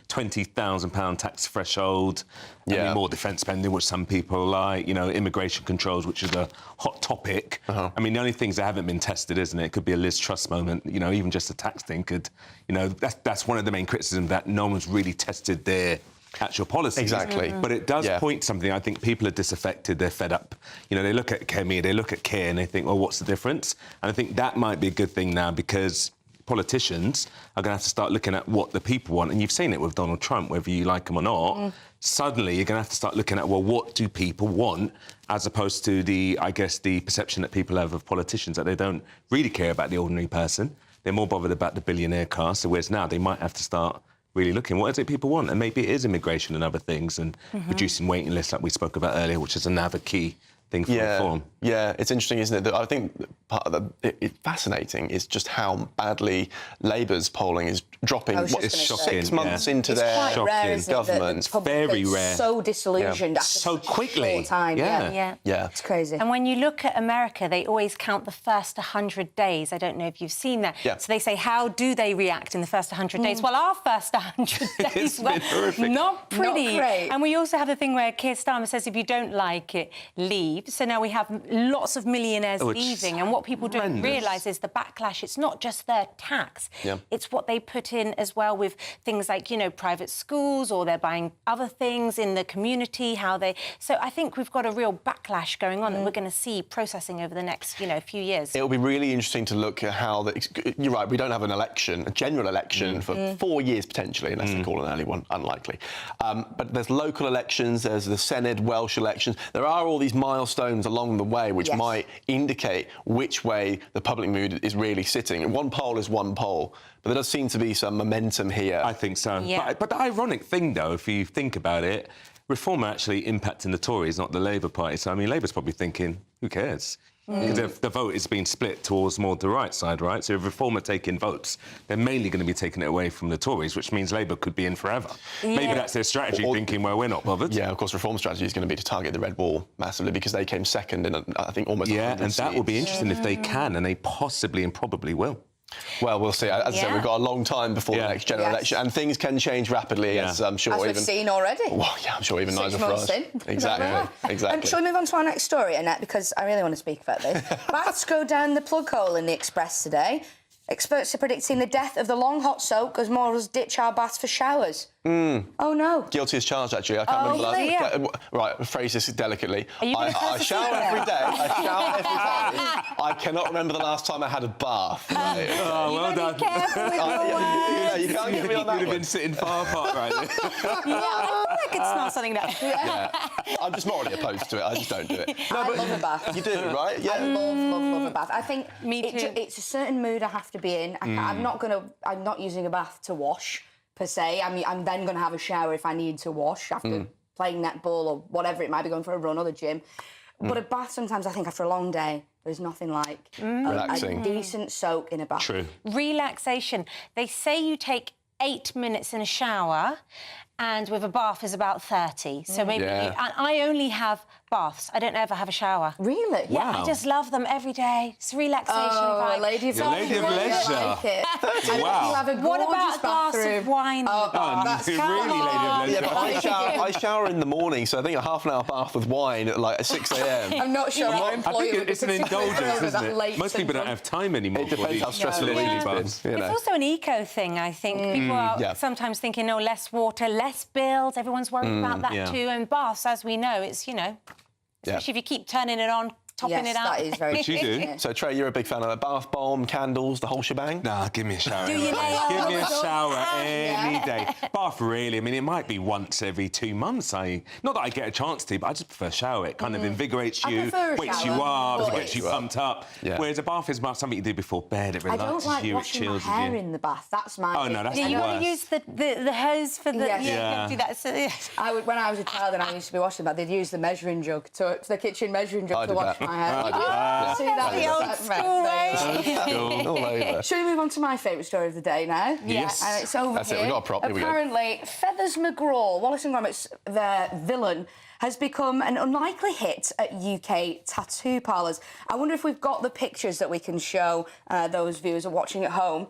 £20,000 tax threshold, I mean, more defence spending, which some people like. You know, immigration controls, which is a hot topic. I mean, the only things that haven't been tested, isn't it? It could be a Liz Truss moment. You know, even just a tax thing could, you know, that's one of the main criticisms, that no one's really tested their actual policies. Exactly. But it does point to something. I think people are disaffected, they're fed up. You know, they look at Kemi, they look at Keir, and they think, well, what's the difference? And I think that might be a good thing now, because politicians are going to have to start looking at what the people want. And you've seen it with Donald Trump, whether you like him or not. Suddenly, you're going to have to start looking at, well, what do people want, as opposed to the perception that people have of politicians, that they don't really care about the ordinary person. They're more bothered about the billionaire caste. Whereas now they might have to start really looking, what is it people want? And maybe it is immigration and other things, and reducing waiting lists like we spoke about earlier, which is another key thing for reform. Yeah, it's interesting, isn't it? That I think part of it's fascinating is just how badly Labour's polling is dropping. It's shocking. 6 months into their government. It's very rare. So disillusioned after so quickly. Short time. Yeah, it's crazy. And when you look at America, they always count the first 100 days. I don't know if you've seen that. So they say, how do they react in the first 100 days? Well, our first 100 days were not pretty. Not great. And we also have the thing where Keir Starmer says, if you don't like it, leave. So now we have lots of millionaires leaving, and what people don't realise is the backlash. It's not just their tax, it's what they put in as well with things like, you know, private schools, or they're buying other things in the community, So I think we've got a real backlash going on that we're going to see processing over the next, you know, few years. It'll be really interesting to look at how... You're right, we don't have an election, a general election, for 4 years, potentially, unless they call an early one, unlikely. But there's local elections, there's the Senedd, Welsh elections. There are all these milestones along the way which might indicate which way the public mood is really sitting. One poll is one poll, but there does seem to be some momentum here. I think so. But the ironic thing, though, if you think about it, Reform are actually impacting the Tories, not the Labour Party. So, I mean, Labour's probably thinking, who cares? Because the vote is being split towards more the right side, right? So if Reform are taking votes, they're mainly going to be taking it away from the Tories, which means Labour could be in forever. Maybe that's their strategy, thinking, well, we're not bothered. Yeah, of course, Reform's strategy is going to be to target the Red Wall massively, because they came second in, I think, almost 100 and that seats. will be interesting if they can, and they possibly and probably will. Well, we'll see. As I said, we've got a long time before the next general election, and things can change rapidly, as I'm sure we've seen already. Well, I'm sure even Nigel Farage. Exactly. Shall we move on to our next story, Annette, because I really want to speak about this. Baths go down the plug hole in the Express today. Experts are predicting the death of the long hot soak as morals ditch our baths for showers. Oh, no. Guilty as charged, actually. I can't remember last... Right, phrase this delicately. I shower every day. I shower every day. I cannot remember the last time I had a bath. Right? Well done. You can't get me on that. You'd have been sitting far apart right there. I could smell something now. I'm just morally opposed to it. I just don't do it. I love a bath. You do, right? Yeah. I love a bath. I think it's a certain mood I have to be in. I'm not using a bath to wash, per se. I mean, I'm then going to have a shower if I need to wash after playing netball or whatever it might be, going for a run or the gym. But a bath, sometimes I think after a long day, there's nothing like a decent soak in a bath. True. Relaxation. They say you take 8 minutes in a shower, and with a bath is about 30. So maybe and I only have baths. I don't ever have a shower. Really? Yeah, I just love them every day. It's a relaxation vibe. Lady of leisure. Like it. Wow. Have a what about a glass of wine? That's really lady of leisure. Yeah, I shower in the morning, so I think a half an hour bath with wine at like 6 a.m. I'm not sure. I think it's an indulgence, isn't it? Most people don't have time anymore. It depends how stressful it is. It's also an eco thing, I think. People are sometimes thinking, oh, less water, less bills. Everyone's worried about that too. And baths, as we know, it's, you know, especially if you keep turning it on, topping it up. That is very true. You do. So, Trey, you're a big fan of a bath bomb, candles, the whole shebang? Nah, give me a shower. Do you nails? Give me a shower any day. Bath, really. I mean, it might be once every 2 months. Not that I get a chance to, but I just prefer a shower. It kind of invigorates you, wakes you up, gets you pumped up. Yeah. Whereas a bath is something you do before bed. It relaxes you, it chills you. I don't like washing my hair in the bath. That's my... Oh, no, that's the worst. You got to use the hose for the... Yeah, do that. When I was a child and I used to be washing the bath, they'd use the measuring jug, the kitchen measuring jug to wash See that? The old school way. All over. Should we move on to my favourite story of the day now? Yes. And it's over That's here. it, we've got a prop. Here we go. Apparently, Feathers McGraw, Wallace and Gromit's their villain, has become an unlikely hit at UK tattoo parlours. I wonder if we've got the pictures that we can show those viewers who are watching at home.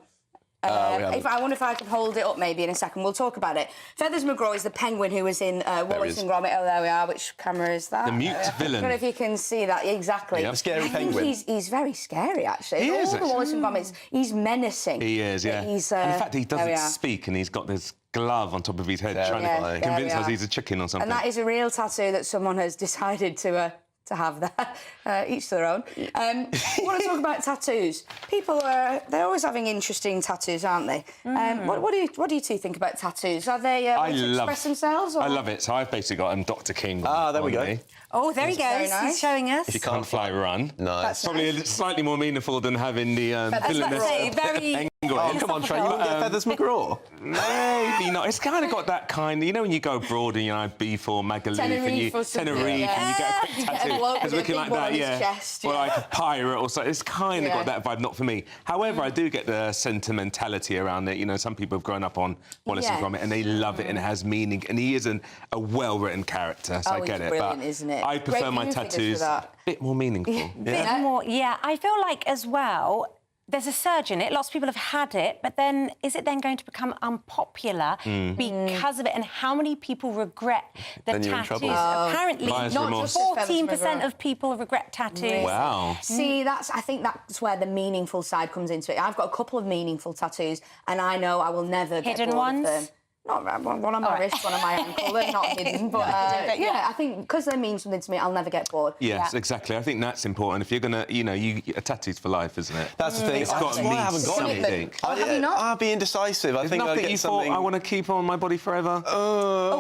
I wonder if I can hold it up maybe in a second. We'll talk about it. Feathers McGraw is the penguin who was in Wallace and Gromit. Oh, there we are. Which camera is that? The mute villain. I don't know if you can see that. Exactly. Yeah, scary I penguin. think he's very scary, actually. He is, All the Wallace and Gromits, he's menacing. He is, yeah. He's, in fact, he there we doesn't are. speak, and he's got this glove on top of his head trying Yeah, to convince there we us are. he's a chicken or something. And that is a real tattoo that someone has decided to have there. Each to their own. I want to talk about tattoos. People they're always having interesting tattoos, aren't they? What do you two think about tattoos? Are they to express themselves? Or? I love it. So I've basically got Dr. King. There we go. Me. Oh, there he goes. Nice. He's showing us. If you can't fly, run. Nice. It's probably slightly more meaningful than having the villainous very. penguin. Oh, come on, Trey, you wouldn't get Feathers McGraw. Maybe not. It's kind of got that kind of, when you go abroad and Beef or Magaluf and you Tenerife and you get a quick tattoo. It's looking like that, chest, or like a pirate or something. It's kind of got that vibe, not for me. However, I do get the sentimentality around it. Some people have grown up on Wallace and Gromit and they love it and it has meaning. And he is a well-written character, so I get it. Brilliant, but isn't it? I prefer my tattoos a bit more meaningful. Bit more, yeah. I feel like as well, there's a surge in it. Lots of people have had it, but then is it then going to become unpopular because of it? And how many people regret the Then you're in tattoos? trouble. Apparently, Buyer's not remorse. just 14% of people regret tattoos. Wow. See, I think that's where the meaningful side comes into it. I've got a couple of meaningful tattoos, and I know I will never get Hidden bored ones? of them. Not one on my wrist, one on my ankle. They're not hidden, but I think because they mean something to me, I'll never get bored. Yes, exactly. I think that's important. If you're gonna, a tattoo's for life, isn't it? That's the thing. It's got That's why I haven't got something. anything. Have you not? I'd be indecisive. I think I'd Nothing get you something. thought I want to keep on my body forever.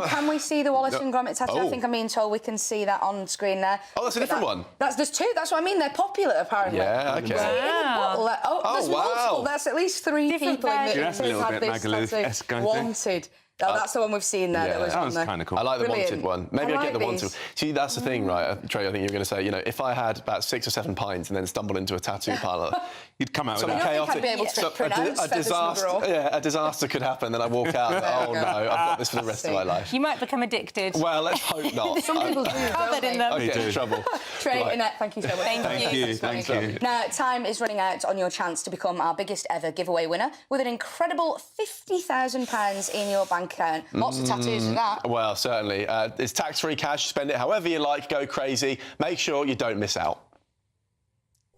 Can we see the Wallace and Gromit tattoo? I think I'm being told we can see that on screen there. Oh, that's a different one. There's two. That's what I mean. They're popular, apparently. Yeah, okay. Wow. There's multiple. That's at least 3 Different people in the That's a little had bit this Magaluf-esque, tattoo. I think. Wanted. Oh, that's the one we've seen there. Yeah, that was that on was there. kind of cool. I like the Brilliant. wanted one. Maybe I I'll get the like wanted. these. See, that's the thing, right, Trey? I think you're going to say, if I had about 6 or 7 pints and then stumbled into a tattoo parlour, you'd come out with something that. I chaotic. don't think I'd be able to pronounce a disaster. Feathers McGraw. Yeah, a disaster could happen. Then I walk out. And, oh no, I've got this for the rest of my life. You might become addicted. Well, let's hope not. Some people do. Covered in them. I'd get in trouble. Trey, Right. Annette, thank you so much. Thank you. Thank you. Now, time is running out on your chance to become our biggest ever giveaway winner with an incredible £50,000 in your bank account. Lots of tattoos with that. Well, certainly. It's tax-free cash. Spend it however you like. Go crazy. Make sure you don't miss out.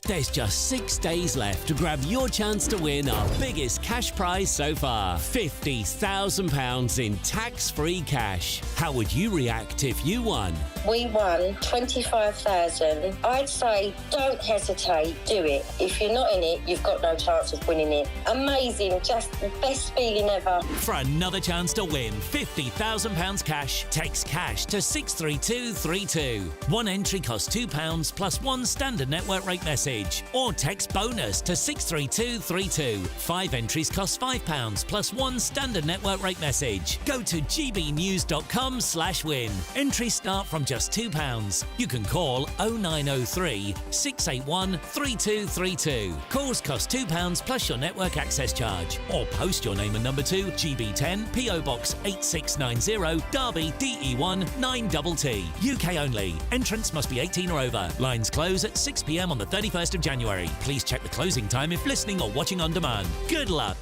There's just 6 days left to grab your chance to win our biggest cash prize so far, £50,000 in tax-free cash. How would you react if you won? We won 25,000. I'd say don't hesitate, do it. If you're not in it, you've got no chance of winning it. Amazing, just the best feeling ever. For another chance to win £50,000 cash, text cash to 63232. One entry costs £2 plus one standard network rate message. Or text bonus to 63232. 5 entries cost £5 plus one standard network rate message. Go to gbnews.com/win. Entries start from just £2. You can call 0903 681 3232. Calls cost £2 plus your network access charge. Or post your name and number to GB10 PO Box 8690 Derby DE1 9TT. UK only. Entrants must be 18 or over. Lines close at 6 p.m. on the 31st of January. Please check the closing time if listening or watching on demand. Good luck.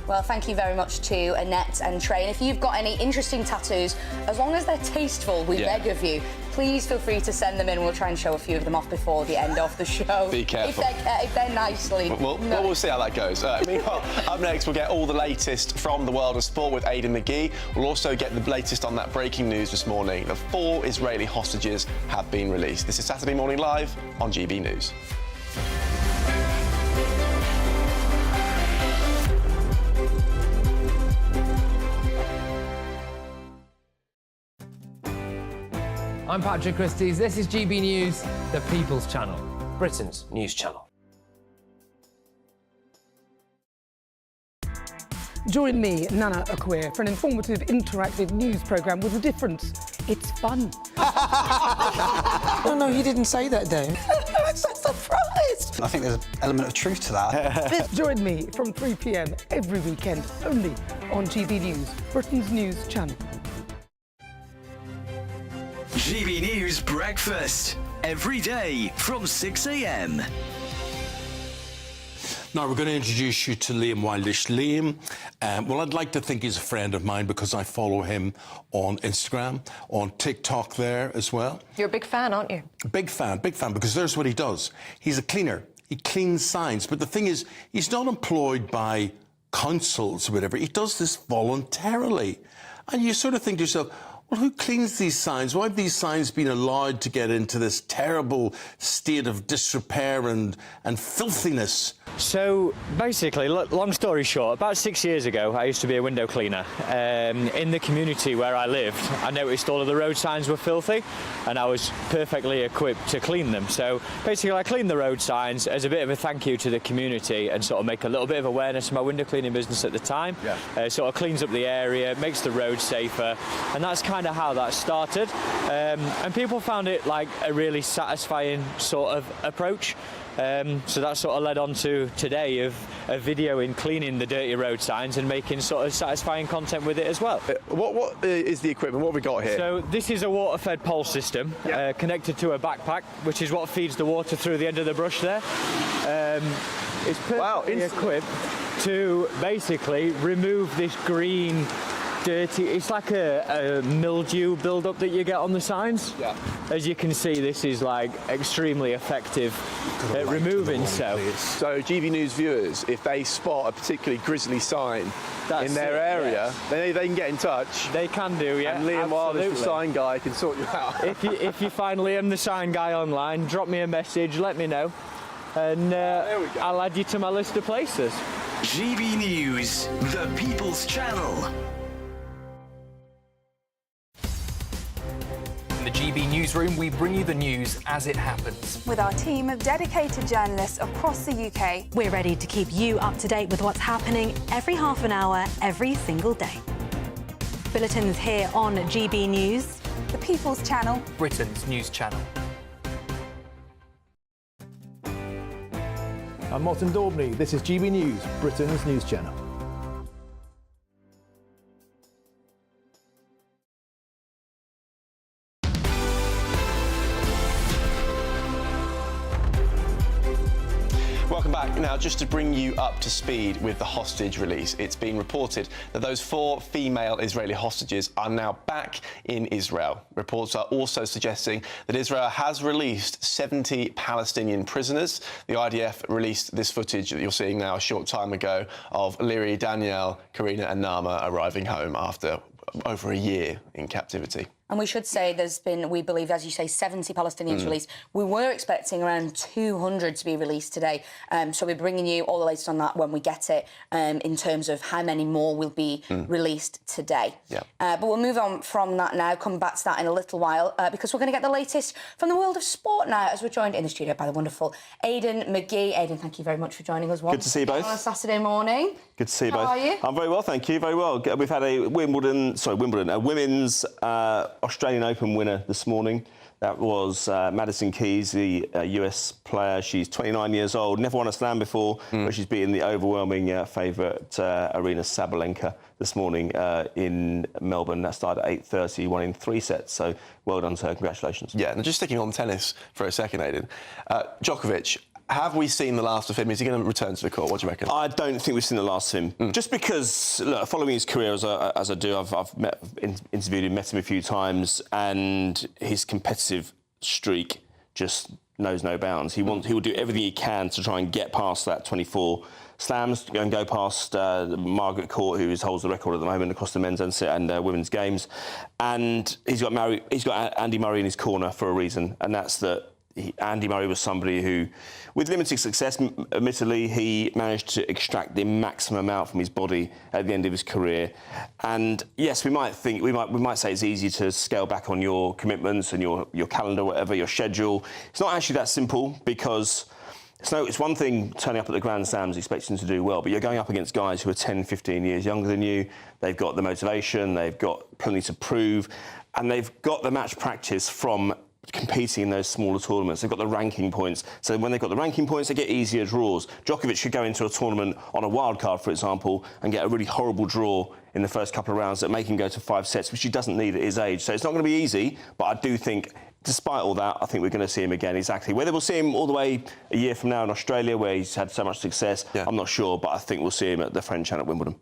Well, thank you very much to Annette and Trey. And if you've got any interesting tattoos, as long as they're tasteful, we beg of you, please feel free to send them in. We'll try and show a few of them off before the end of the show. Be careful. If they're nicely... We'll see how that goes. Meanwhile, up next, we'll get all the latest from the world of sport with Aidan McGee. We'll also get the latest on that breaking news this morning. The 4 Israeli hostages have been released. This is Saturday Morning Live on GB News. I'm Patrick Christie's. This is GB News, the People's Channel, Britain's news channel. Join me, Nana Akwe, for an informative, interactive news programme with a difference. It's fun. No, you didn't say that, Dave. I'm so surprised. I think there's an element of truth to that. Join me from 3 p.m. every weekend, only on GB News, Britain's news channel. GB News Breakfast, every day from 6 a.m. Now, we're going to introduce you to Liam Wildish. Liam, well, I'd like to think he's a friend of mine because I follow him on Instagram, on TikTok there as well. You're a big fan, aren't you? Big fan, because there's what he does. He's a cleaner. He cleans signs. But the thing is, he's not employed by councils or whatever. He does this voluntarily. And you sort of think to yourself, well, who cleans these signs? Why have these signs been allowed to get into this terrible state of disrepair and filthiness? So, basically, long story short, about 6 years ago, I used to be a window cleaner. In the community where I lived, I noticed all of the road signs were filthy, and I was perfectly equipped to clean them. So, basically, I cleaned the road signs as a bit of a thank you to the community and sort of make a little bit of awareness of my window cleaning business at the time. Yeah. Sort of cleans up the area, makes the road safer, and that's kind of how that started. And people found it like a really satisfying sort of approach. So that sort of led on to today of a video in cleaning the dirty road signs and making sort of satisfying content with it as well. What is the equipment? What have we got here? So this is a water-fed pole system connected to a backpack, which is what feeds the water through the end of the brush there. It's perfectly equipped to basically remove this green dirty, it's like a mildew build-up that you get on the signs. Yeah. As you can see, this is like extremely effective at removing so. So GB News viewers, if they spot a particularly grisly sign in their area, then they can get in touch. They can do, yeah. And Liam Wildish, the sign guy, can sort you out. if you find Liam the sign guy online, drop me a message, let me know, and I'll add you to my list of places. GB News, the People's Channel. In the GB Newsroom, we bring you the news as it happens. With our team of dedicated journalists across the UK. We're ready to keep you up to date with what's happening every half an hour, every single day. Bulletins here on GB News. The People's Channel. Britain's news channel. I'm Martin Daubney. This is GB News, Britain's news channel. Welcome back. Now, just to bring you up to speed with the hostage release, it's been reported that those 4 female Israeli hostages are now back in Israel. Reports are also suggesting that Israel has released 70 Palestinian prisoners. The IDF released this footage that you're seeing now a short time ago of Liri, Danielle, Karina and Nama arriving home after over a year in captivity. And we should say there's been, we believe, as you say, 70 Palestinians released. We were expecting around 200 to be released today. So we're bringing you all the latest on that when we get it, in terms of how many more will be released today. Yeah. But we'll move on from that now, come back to that in a little while, because we're going to get the latest from the world of sport now, as we're joined in the studio by the wonderful Aidan McGee. Aidan, thank you very much for joining us once. Good to see you both. On a Saturday morning. Good to see you both. How are you? I'm very well, thank you. Very well. We've had a women's Australian Open winner this morning. That was Madison Keys, the US player. She's 29 years old, never won a slam before, but she's beaten the overwhelming favourite Aryna Sabalenka this morning in Melbourne. That started at 8:30, won in 3 sets. So well done to her. Congratulations. Yeah, and just sticking on tennis for a second, Aidan. Djokovic, have we seen the last of him? Is he going to return to the court? What do you reckon? I don't think we've seen the last of him. Just because, look, following his career as I do, I've interviewed him, met him a few times, and his competitive streak just knows no bounds. He will do everything he can to try and get past that 24 slams, and go past Margaret Court, who holds the record at the moment across the men's and women's games. And he's got Andy Murray in his corner for a reason, and that's that. Andy Murray was somebody who, with limited success, admittedly, he managed to extract the maximum amount from his body at the end of his career. And yes, we might say it's easy to scale back on your commitments and your calendar, whatever, your schedule. It's not actually that simple, because it's one thing turning up at the Grand Slams expecting to do well, but you're going up against guys who are 10, 15 years younger than you. They've got the motivation, they've got plenty to prove, and they've got the match practice from competing in those smaller tournaments. They've got the ranking points. So when they've got the ranking points, they get easier draws. Djokovic could go into a tournament on a wild card, for example, and get a really horrible draw in the first couple of rounds that make him go to 5 sets, which he doesn't need at his age. So it's not going to be easy, but I do think, despite all that, I think we're going to see him again, exactly. Whether we'll see him all the way a year from now in Australia, where he's had so much success, I'm not sure, but I think we'll see him at the French and at Wimbledon.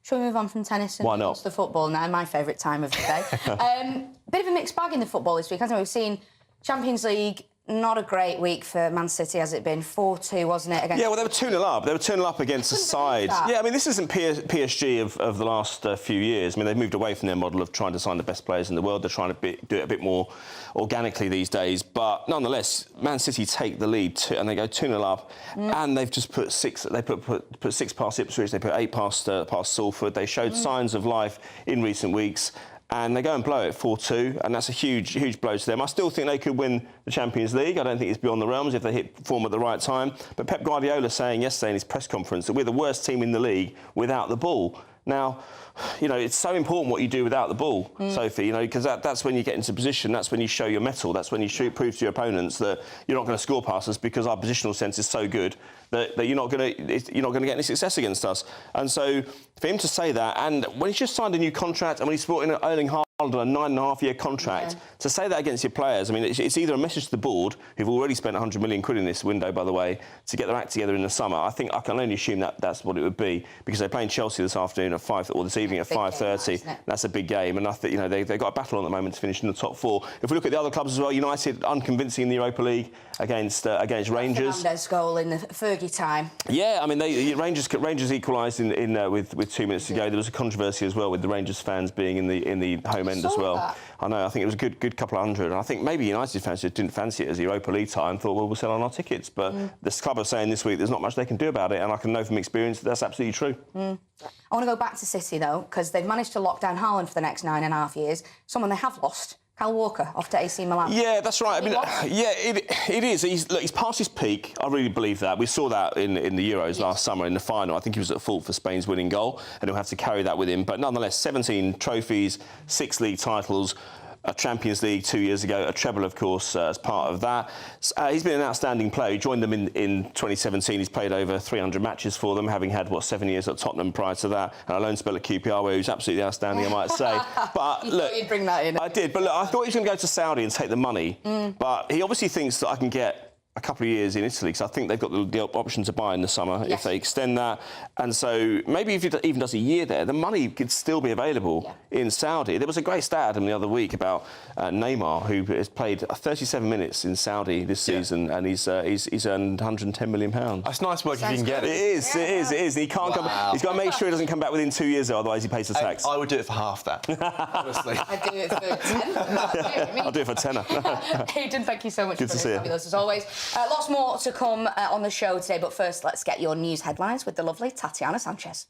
Shall we move on from tennis and to the football now? My favourite time of the day. Bit of a mixed bag in the football this week, hasn't it? We've seen Champions League, not a great week for Man City, has it been? 4-2, wasn't it? Against Yeah, well, they were 2-0 up. They were 2-0 up against a side. Yeah, I mean, this isn't PSG of the last few years. I mean, they've moved away from their model of trying to sign the best players in the world. They're trying to do it a bit more organically these days. But nonetheless, Man City take the lead and they go 2-0 up, and they've just put 6. They put 6 past Ipswich. They put 8 past Salford. They showed signs of life in recent weeks. And they go and blow it 4-2, and that's a huge blow to them. I still think they could win the Champions League. I don't think it's beyond the realms if they hit form at the right time. But Pep Guardiola saying yesterday in his press conference that we're the worst team in the league without the ball. Now, you know, it's so important what you do without the ball, Sophie, you know, because that's when you get into position, that's when you show your mettle, that's when you prove to your opponents that you're not going to score past us because our positional sense is so good that you're not going to get any success against us. And so for him to say that, and when he's just signed a new contract and when he's brought in Erling Haaland on a 9.5-year contract, to say that against your players, I mean, it's either a message to the board, who've already spent 100 million quid in this window, by the way, to get their act together in the summer. I think I can only assume that that's what it would be, because they're playing Chelsea this afternoon at 5, or this evening at 5:30. That's a big game, and I think, you know, they've got a battle on at the moment to finish in the top 4. If we look at the other clubs as well, United unconvincing in the Europa League against Rangers. Fernandes goal in the Fergie time. Yeah, I mean, Rangers equalised with 2 minutes to go. There was a controversy as well with the Rangers fans being in the home end as well. That. I know. I think it was a good couple of hundred, and I think maybe United fans just didn't fancy it as the Europa League tie and thought, well, we'll sell on our tickets. But this club are saying this week there's not much they can do about it, and I can know from experience that that's absolutely true. I want to go back to City though, because they've managed to lock down Haaland for the next 9.5 years. Someone they have lost. Kyle Walker off to AC Milan. Yeah, that's right. I mean, it is. He's past his peak. I really believe that. We saw that in the Euros last summer in the final. I think he was at fault for Spain's winning goal, and he'll have to carry that with him. But nonetheless, 17 trophies, 6 league titles, a Champions League 2 years ago, a treble, of course, as part of that. He's been an outstanding player. He joined them in 2017. He's played over 300 matches for them, having had, 7 years at Tottenham prior to that, and a loan spell at QPR, where he was absolutely outstanding, I might say. But look, thought you'd bring that in. I did, but look, I thought he was going to go to Saudi and take the money. But he obviously thinks that I can get a couple of years in Italy, because I think they've got the option to buy in the summer if they extend that. And so maybe if he even does a year there, the money could still be available in Saudi. There was a great stat, Adam, the other week about Neymar, who has played 37 minutes in Saudi this season, and he's earned £110 million. That's nice work if you can get it. It is. He can't come. He's got to make sure he doesn't come back within 2 years, though, otherwise he pays the tax. I would do it for half that, honestly. I'd do it for 10. I'll do it for tenner. Hayden, thank you so much Good for to see being you. with us, as always. Lots more to come on the show today, but first, let's get your news headlines with the lovely Tatiana Sanchez.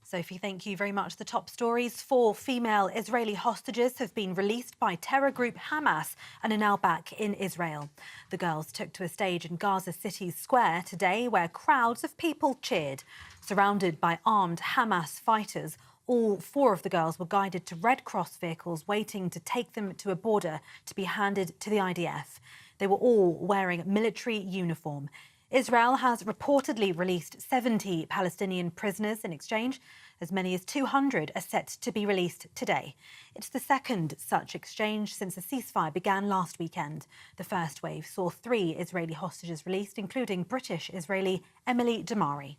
Sophie, thank you very much. The top stories: 4 female Israeli hostages have been released by terror group Hamas and are now back in Israel. The girls took to a stage in Gaza City's square today, where crowds of people cheered. Surrounded by armed Hamas fighters, all 4 of the girls were guided to Red Cross vehicles waiting to take them to a border to be handed to the IDF. They were all wearing military uniform. Israel has reportedly released 70 Palestinian prisoners in exchange. As many as 200 are set to be released today. It's the second such exchange since the ceasefire began last weekend. The first wave saw 3 Israeli hostages released, including British-Israeli Emily Damari.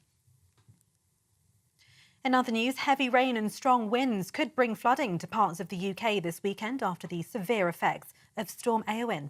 In other news, heavy rain and strong winds could bring flooding to parts of the UK this weekend after the severe effects of Storm Awen.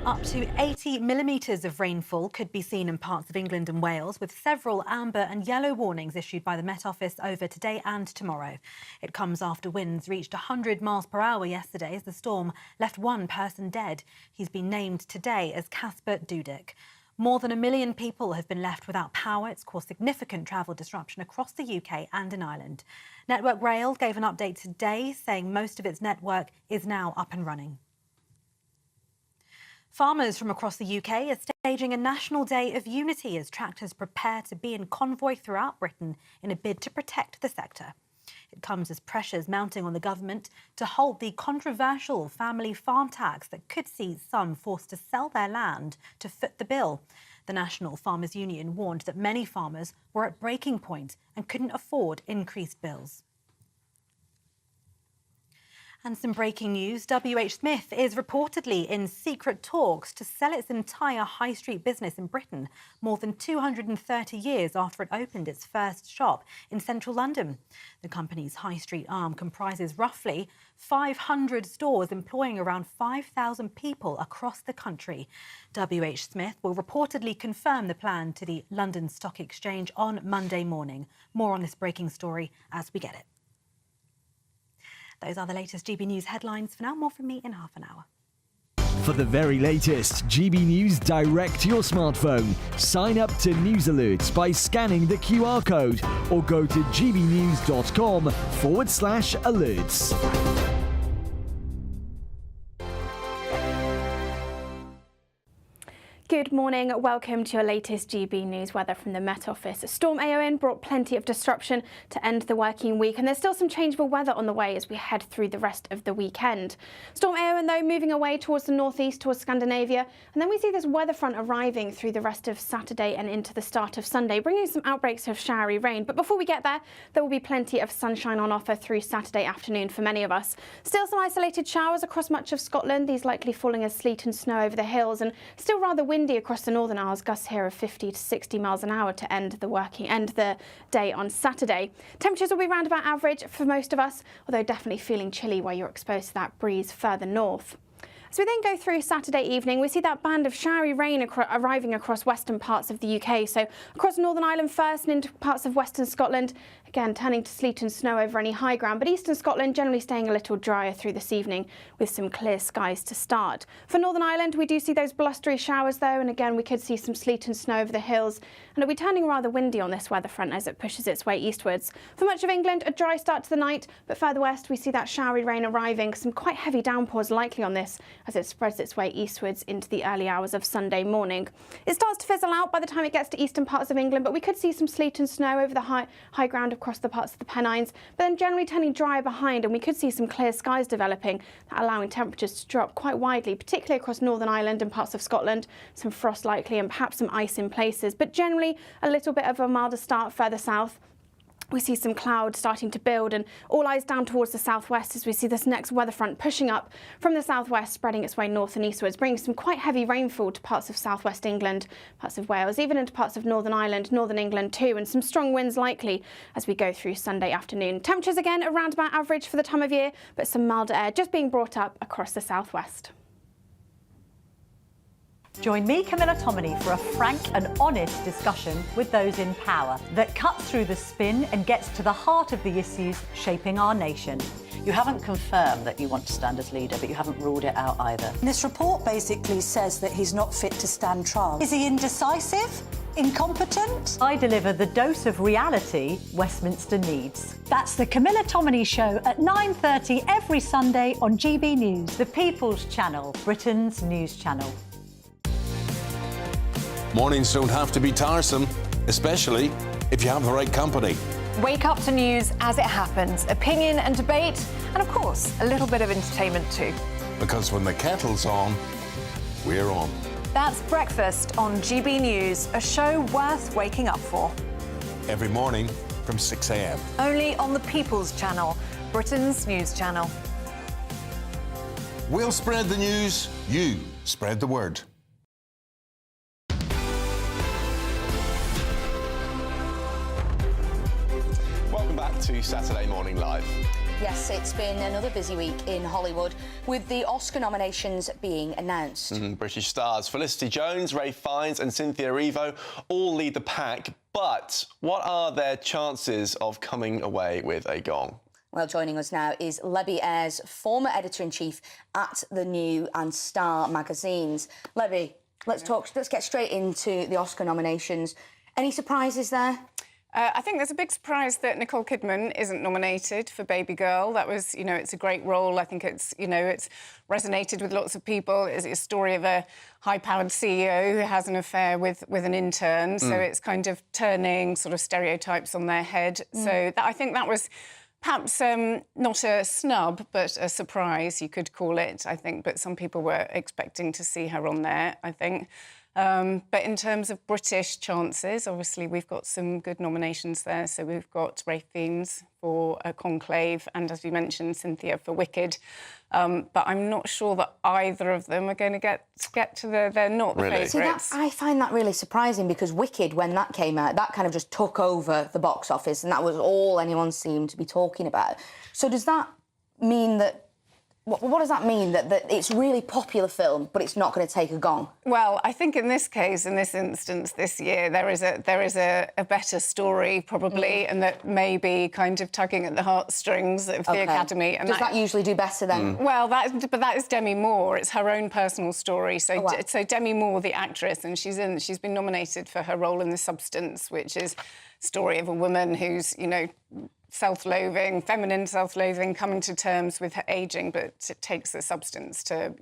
Up to 80 millimetres of rainfall could be seen in parts of England and Wales, with several amber and yellow warnings issued by the Met Office over today and tomorrow. It comes after winds reached 100 miles per hour yesterday as the storm left 1 person dead. He's been named today as Casper Dudek. More than 1 million people have been left without power. It's caused significant travel disruption across the UK and in Ireland. Network Rail gave an update today saying most of its network is now up and running. Farmers from across the UK are staging a national day of unity as tractors prepare to be in convoy throughout Britain in a bid to protect the sector. It comes as pressures mounting on the government to halt the controversial family farm tax that could see some forced to sell their land to foot the bill. The National Farmers Union warned that many farmers were at breaking point and couldn't afford increased bills. And some breaking news. WH Smith is reportedly in secret talks to sell its entire high street business in Britain, more than 230 years after it opened its first shop in central London. The company's high street arm comprises roughly 500 stores employing around 5,000 people across the country. WH Smith will reportedly confirm the plan to the London Stock Exchange on Monday morning. More on this breaking story as we get it. Those are the latest GB News headlines. For now, more from me in half an hour. For the very latest GB News direct to your smartphone, sign up to News Alerts by scanning the QR code or go to gbnews.com/alerts. Good morning, welcome to your latest GB News weather from the Met Office. Storm Awen brought plenty of disruption to end the working week, and there's still some changeable weather on the way as we head through the rest of the weekend. Storm Awen, though, moving away towards the northeast, towards Scandinavia, and then we see this weather front arriving through the rest of Saturday and into the start of Sunday, bringing some outbreaks of showery rain. But before we get there, there will be plenty of sunshine on offer through Saturday afternoon for many of us. Still some isolated showers across much of Scotland, these likely falling as sleet and snow over the hills, and still rather windy across the Northern Isles, gusts here of 50 to 60 miles an hour to end the day on Saturday. Temperatures will be round about average for most of us, although definitely feeling chilly where you're exposed to that breeze further north. As we then go through Saturday evening, we see that band of showery rain arriving across western parts of the UK. So across Northern Ireland first and into parts of western Scotland, again turning to sleet and snow over any high ground, but eastern Scotland generally staying a little drier through this evening with some clear skies to start. For Northern Ireland, we do see those blustery showers though, and again we could see some sleet and snow over the hills, and it'll be turning rather windy on this weather front as it pushes its way eastwards. For much of England, a dry start to the night, but further west we see that showery rain arriving, some quite heavy downpours likely on this as it spreads its way eastwards into the early hours of Sunday morning. It starts to fizzle out by the time it gets to eastern parts of England, but we could see some sleet and snow over the high ground across the parts of the Pennines, but then generally turning drier behind, and we could see some clear skies developing, allowing temperatures to drop quite widely, particularly across Northern Ireland and parts of Scotland. Some frost likely and perhaps some ice in places, but generally a little bit of a milder start further south. We see some cloud starting to build, and all eyes down towards the southwest as we see this next weather front pushing up from the southwest, spreading its way north and eastwards, bringing some quite heavy rainfall to parts of southwest England, parts of Wales, even into parts of Northern Ireland, Northern England too, and some strong winds likely as we go through Sunday afternoon. Temperatures again around about average for the time of year, but some milder air just being brought up across the southwest. Join me, Camilla Tominey, for a frank and honest discussion with those in power that cuts through the spin and gets to the heart of the issues shaping our nation. You haven't confirmed that you want to stand as leader, but you haven't ruled it out either. This report basically says that he's not fit to stand trial. Is he indecisive? Incompetent? I deliver the dose of reality Westminster needs. That's the Camilla Tominey Show at 9:30 every Sunday on GB News, the People's Channel, Britain's news channel. Mornings don't have to be tiresome, especially if you have the right company. Wake up to news as it happens, opinion and debate, and of course, a little bit of entertainment too. Because when the kettle's on, we're on. That's Breakfast on GB News, a show worth waking up for. Every morning from 6 a.m. Only on the People's Channel, Britain's news channel. We'll spread the news, you spread the word. Welcome back to Saturday Morning Live. Yes, it's been another busy week in Hollywood with the Oscar nominations being announced. British stars Felicity Jones, Ralph Fiennes and Cynthia Erivo all lead the pack, but what are their chances of coming away with a gong? Well, joining us now is Lebby Ayres, former editor-in-chief at The New and Star magazines. Lebby, Let's get straight into the Oscar nominations. Any surprises there? I think there's a big surprise that Nicole Kidman isn't nominated for Baby Girl. That was, it's a great role. I think it's resonated with lots of people. It's a story of a high-powered CEO who has an affair with an intern. So it's kind of turning sort of stereotypes on their head. So I think that was perhaps not a snub, but a surprise, you could call it, I think. But some people were expecting to see her on there, I think. But in terms of British chances, obviously we've got some good nominations there. So we've got Ralph Fiennes for Conclave and, as you mentioned, Cynthia for Wicked. But I'm not sure that either of them are going to get to they're not the favourites. See, I find that really surprising because Wicked, when that came out, that kind of just took over the box office and that was all anyone seemed to be talking about. So does that mean that... What does that mean? That it's a really popular film, but it's not going to take a gong? Well, I think in this case, in this instance, this year, there is a better story, probably, and that may be kind of tugging at the heartstrings of the Academy. And does that usually do better then? Well, but that is Demi Moore. It's her own personal story. So, so Demi Moore, the actress, and she's been nominated for her role in The Substance, which is a story of a woman who's, self-loathing, feminine self-loathing, coming to terms with her ageing, but it takes the substance to,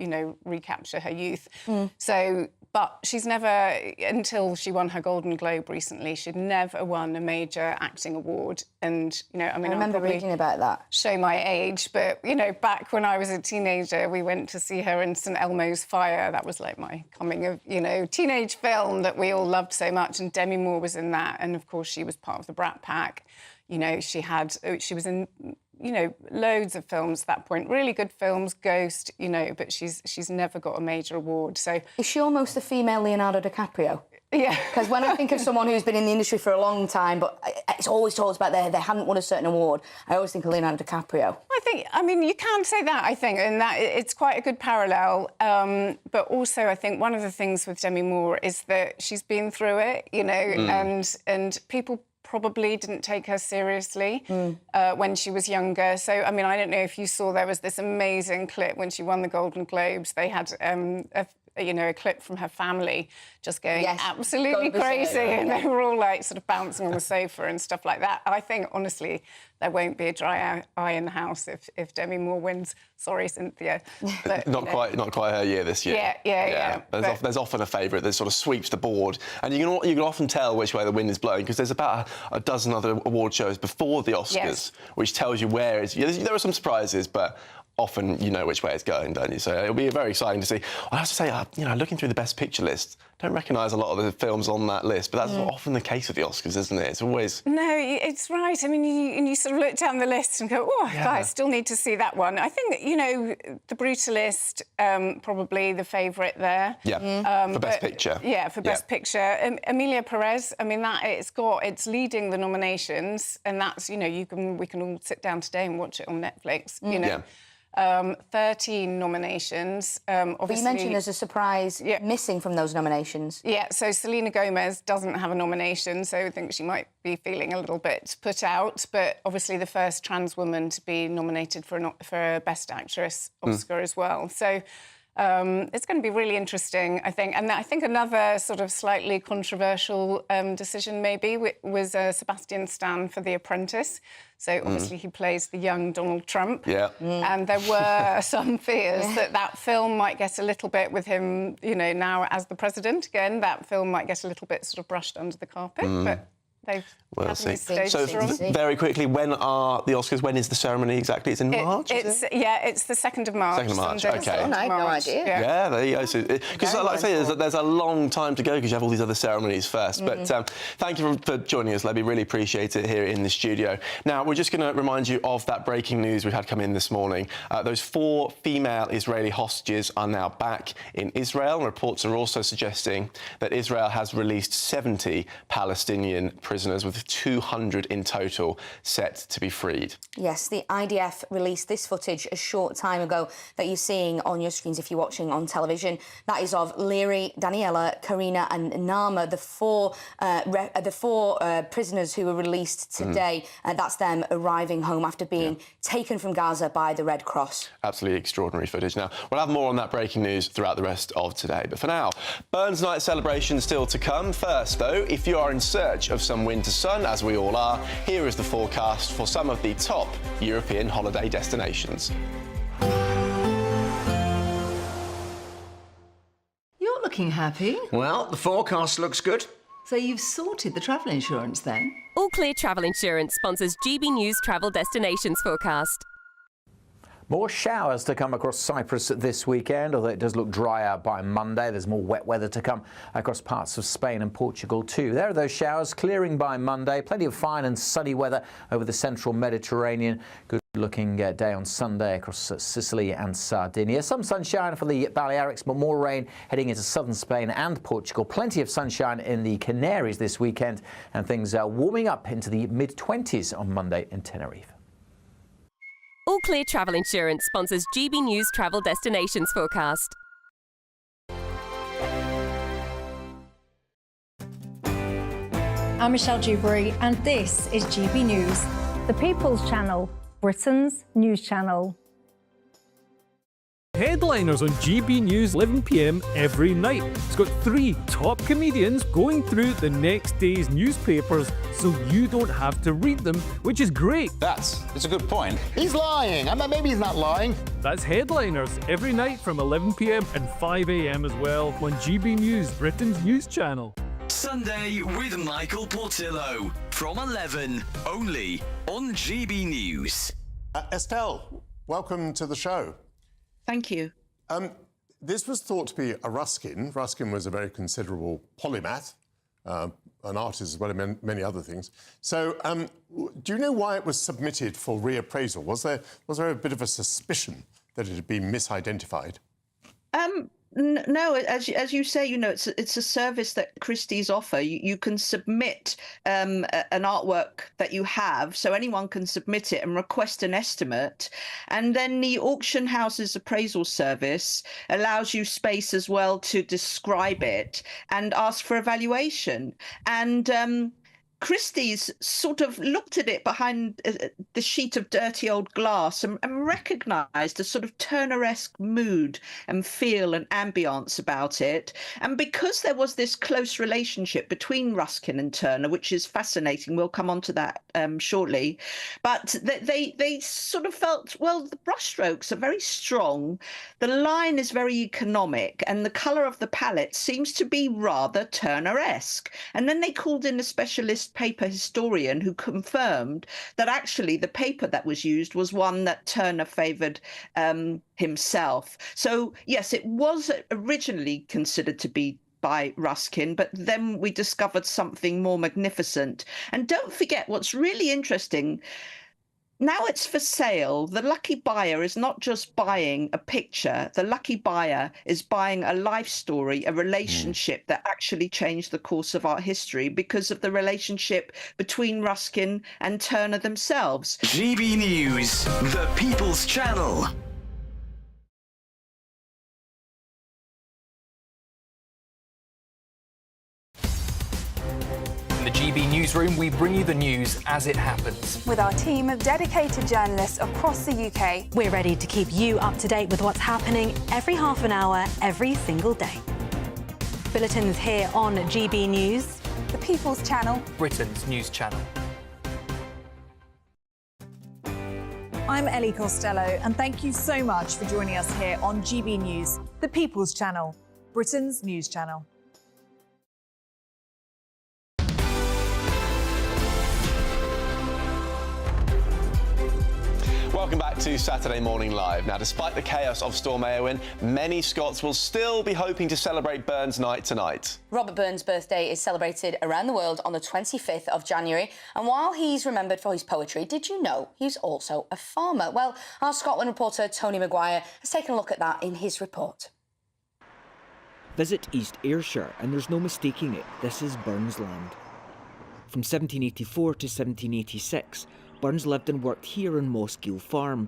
recapture her youth. But she's never, until she won her Golden Globe recently, she'd never won a major acting award. And, I remember reading about that. Show my age, but, back when I was a teenager, we went to see her in St Elmo's Fire. That was like my coming of, teenage film that we all loved so much. And Demi Moore was in that. And, of course, she was part of the Brat Pack. She was in, loads of films at that point. Really good films, Ghost, but she's never got a major award. So is she almost the female Leonardo DiCaprio? Yeah. Because when I think of someone who's been in the industry for a long time, but it's always talked about they hadn't won a certain award, I always think of Leonardo DiCaprio. You can say that, I think, and that it's quite a good parallel. But also, I think one of the things with Demi Moore is that she's been through it, and people probably didn't take her seriously when she was younger. So, I don't know if you saw, there was this amazing clip when she won the Golden Globes. They had a clip from her family just going absolutely crazy, and they were all like sort of bouncing on the sofa and stuff like that. I think, honestly, there won't be a dry eye in the house if Demi Moore wins. Sorry, Cynthia. But, not quite her year this year. Yeah. There's often a favourite that sort of sweeps the board, and you can often tell which way the wind is blowing because there's about a dozen other award shows before the Oscars, which tells you where it's. There are some surprises, but often you know which way it's going, don't you? So it'll be very exciting to see. I have to say, looking through the Best Picture list, don't recognise a lot of the films on that list, but that's often the case with the Oscars, isn't it? It's always... No, it's right. You sort of look down the list and go, I still need to see that one. I think, The Brutalist, probably the favourite there. Yeah, for Best Picture. Yeah, for Best Picture. Emilia Perez, it's leading the nominations, and that's, we can all sit down today and watch it on Netflix, 13 nominations. Obviously, but you mentioned there's a surprise missing from those nominations. Yeah, so Selena Gomez doesn't have a nomination, so I think she might be feeling a little bit put out. But obviously the first trans woman to be nominated for a Best Actress Oscar as well. So it's going to be really interesting, I think. And I think another sort of slightly controversial decision maybe was Sebastian Stan for The Apprentice. So obviously he plays the young Donald Trump. Yeah. And there were some fears that film might get a little bit, with him, now as the president again, that film might get a little bit sort of brushed under the carpet. But we'll see. So very quickly, when are the Oscars? When is the ceremony exactly? It's in March, is it? Yeah, it's the 2nd of March. 2nd of March, Sunday, OK. I had no idea. Yeah, there you go. Because like I say, there's a long time to go because you have all these other ceremonies first. But thank you for joining us, Lebby. Really appreciate it here in the studio. Now, we're just going to remind you of that breaking news we had come in this morning. Those 4 female Israeli hostages are now back in Israel. And reports are also suggesting that Israel has released 70 Palestinian prisoners prisoners, with 200 in total set to be freed. Yes, the IDF released this footage a short time ago that you're seeing on your screens if you're watching on television. That is of Leary, Daniela, Karina and Nama, the four prisoners who were released today. That's them arriving home after being taken from Gaza by the Red Cross. Absolutely extraordinary footage. Now, we'll have more on that breaking news throughout the rest of today. But for now, Burns Night celebration still to come. First, though, if you are in search of some winter sun, as we all are, here is the forecast for some of the top European holiday destinations. You're looking happy. Well, the forecast looks good. So you've sorted the travel insurance then? All Clear Travel Insurance sponsors GB News Travel Destinations Forecast. More showers to come across Cyprus this weekend, although it does look dry out by Monday. There's more wet weather to come across parts of Spain and Portugal too. There are those showers clearing by Monday. Plenty of fine and sunny weather over the central Mediterranean. Good looking day on Sunday across Sicily and Sardinia. Some sunshine for the Balearics, but more rain heading into southern Spain and Portugal. Plenty of sunshine in the Canaries this weekend, and things are warming up into the mid-20s on Monday in Tenerife. All Clear Travel Insurance sponsors GB News Travel Destinations Forecast. I'm Michelle Dewberry, and this is GB News, the People's Channel, Britain's news channel. Headliners on GB News 11 p.m. every night. It's got 3 top comedians going through the next day's newspapers so you don't have to read them, which is great. It's a good point. He's lying. I mean, maybe he's not lying. That's Headliners every night from 11 p.m. and 5 a.m. as well on GB News, Britain's news channel. Sunday with Michael Portillo from 11, only on GB News. Estelle, welcome to the show. Thank you. This was thought to be a Ruskin. Ruskin was a very considerable polymath, an artist as well as many other things. So do you know why it was submitted for reappraisal? Was there a bit of a suspicion that it had been misidentified? No, as you say, you know, it's a service that Christie's offer. You can submit an artwork that you have, so anyone can submit it and request an estimate, and then the auction house's appraisal service allows you space as well to describe it and ask for evaluation. And Christie's sort of looked at it behind the sheet of dirty old glass and recognised a sort of Turner-esque mood and feel and ambience about it. And because there was this close relationship between Ruskin and Turner, which is fascinating, we'll come on to that shortly, but they sort of felt, well, the brushstrokes are very strong, the line is very economic, and the colour of the palette seems to be rather Turner-esque. And then they called in a specialist paper historian who confirmed that actually the paper that was used was one that Turner favoured himself. So yes, it was originally considered to be by Ruskin, but then we discovered something more magnificent. And don't forget, what's really interesting, now it's for sale. The lucky buyer is not just buying a picture. The lucky buyer is buying a life story, a relationship that actually changed the course of art history because of the relationship between Ruskin and Turner themselves. GB News, the People's Channel. In the GB newsroom, we bring you the news as it happens. With our team of dedicated journalists across the UK. We're ready to keep you up to date with what's happening every half an hour, every single day. Bulletins here on GB News, the People's Channel, Britain's news channel. I'm Ellie Costello, and thank you so much for joining us here on GB News, the People's Channel, Britain's news channel. Welcome back to Saturday Morning Live. Now, despite the chaos of Storm Awen, many Scots will still be hoping to celebrate Burns Night tonight. Robert Burns' birthday is celebrated around the world on the 25th of January. And while he's remembered for his poetry, did you know he's also a farmer? Well, our Scotland reporter Tony McGraw has taken a look at that in his report. Visit East Ayrshire and there's no mistaking it, this is Burns land. From 1784 to 1786, Burns lived and worked here on Mossgiel Farm,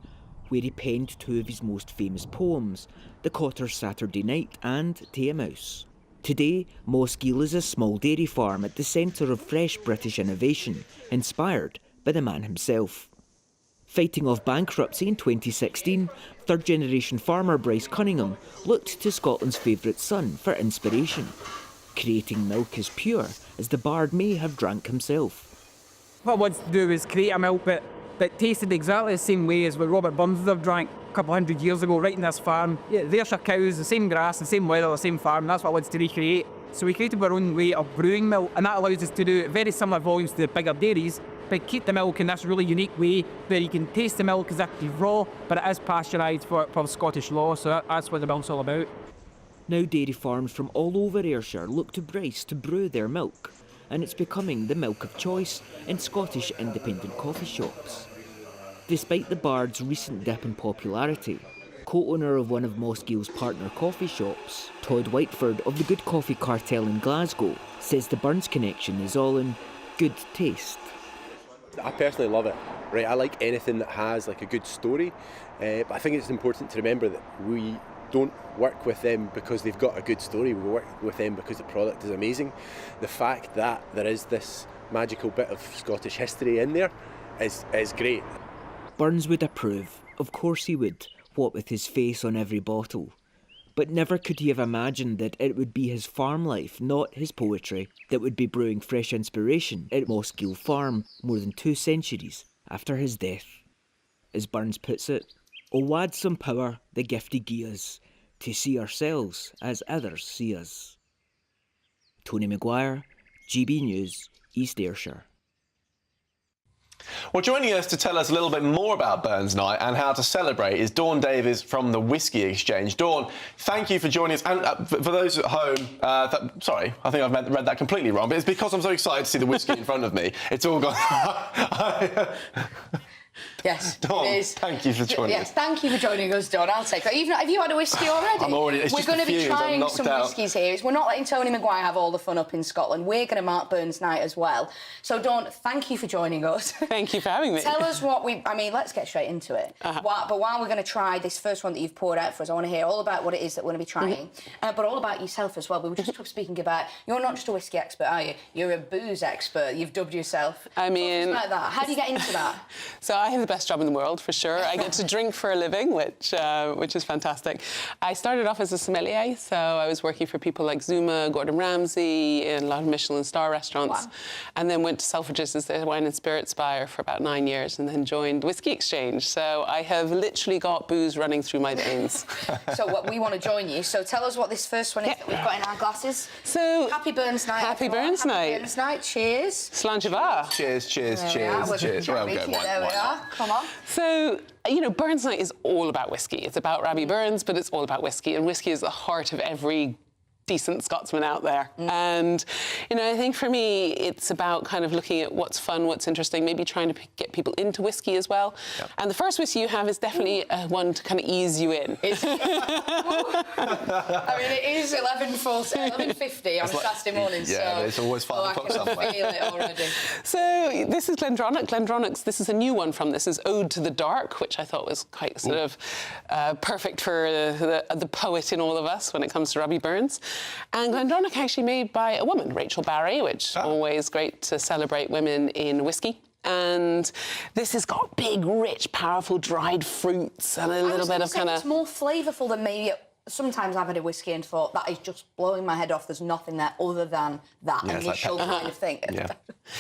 where he penned two of his most famous poems, The Cotter's Saturday Night and Tay a Mouse. Today, Mossgiel is a small dairy farm at the centre of fresh British innovation, inspired by the man himself. Fighting off bankruptcy in 2016, third-generation farmer Bryce Cunningham looked to Scotland's favourite son for inspiration, creating milk as pure as the bard may have drank himself. What I wanted to do was create a milk that tasted exactly the same way as what Robert Burns would have drank a couple hundred years ago, right in this farm. Yeah, there's our cows, the same grass, the same weather, the same farm, and that's what I wanted to recreate. So we created our own way of brewing milk, and that allows us to do very similar volumes to the bigger dairies, but keep the milk in this really unique way where you can taste the milk as if it's raw, but it is pasteurised for Scottish law, so that's what the milk's all about. Now dairy farms from all over Ayrshire look to Bryce to brew their milk, and it's becoming the milk of choice in Scottish independent coffee shops. Despite the bard's recent dip in popularity, co-owner of one of Mossgiel's partner coffee shops, Todd Whiteford of the Good Coffee Cartel in Glasgow, says the Burns connection is all in good taste. I personally love it. Right, I like anything that has like a good story, but I think it's important to remember that we don't work with them because they've got a good story. We work with them because the product is amazing. The fact that there is this magical bit of Scottish history in there is great. Burns would approve, of course he would, what with his face on every bottle. But never could he have imagined that it would be his farm life, not his poetry, that would be brewing fresh inspiration at Mossgiel Farm more than 2 centuries after his death. As Burns puts it, "O wad some power the gift he gie us, to see ourselves as others see us." Tony Maguire, GB News, East Ayrshire. Well, joining us to tell us a little bit more about Burns Night and how to celebrate is Dawn Davies from the Whisky Exchange. Dawn, thank you for joining us. And for those at home, sorry, I think I've read that completely wrong, but it's because I'm so excited to see the whiskey in front of me. It's all gone... Yes, Dawn, it is. thank you for joining us. Yes, thank you for joining us, Dawn. I'll take that. Have you had a whiskey already? I'm already. We're going to be trying some whiskies here. We're not letting Tony Maguire have all the fun up in Scotland. We're going to mark Burns Night as well. So, Dawn, thank you for joining us. Thank you for having me. Tell us what I mean, let's get straight into it. But while we're going to try this first one that you've poured out for us, I want to hear all about what it is that we're going to be trying, but all about yourself as well. We were just speaking about, you're not just a whiskey expert, are you? You're a booze expert. You've dubbed yourself. I mean... Talk about that. How do you get into that? So I have the best job in the world, for sure. I get to drink for a living, which is fantastic. I started off as a sommelier, so I was working for people like Zuma, Gordon Ramsay, in a lot of Michelin star restaurants, and then went to Selfridges as the wine and spirits buyer for about 9 years, and then joined Whisky Exchange. So I have literally got booze running through my veins. So we want to join you. So tell us what this first one is that we've got in our glasses. So happy Burns Night. Happy Burns Night. Happy Burns Night. Cheers. Slanjava. Cheers, cheers, cheers, cheers. Well, there we are. Come on. So, you know, Burns Night is all about whiskey. It's about Robbie Burns, but it's all about whiskey. And whiskey is the heart of every decent Scotsman out there. And, you know, I think for me, it's about kind of looking at what's fun, what's interesting, maybe trying to get people into whiskey as well. Yep. And the first whiskey you have is definitely one to kind of ease you in. I mean, it is 11:50 on a Saturday morning, yeah, so... it's always 5 o'clock somewhere. I can feel it already. So this is Glendronach. Glendronach's, this is a new one from this is Ode to the Dark, which I thought was quite sort of perfect for the poet in all of us when it comes to Robbie Burns. And Glendronach actually made by a woman, Rachel Barry, which always great to celebrate women in whiskey. And this has got big, rich, powerful dried fruits and a little bit of kind of... It's more flavourful than maybe... Sometimes I've had a whiskey and thought, that is just blowing my head off. There's nothing there other than that initial kind of thing. Yeah.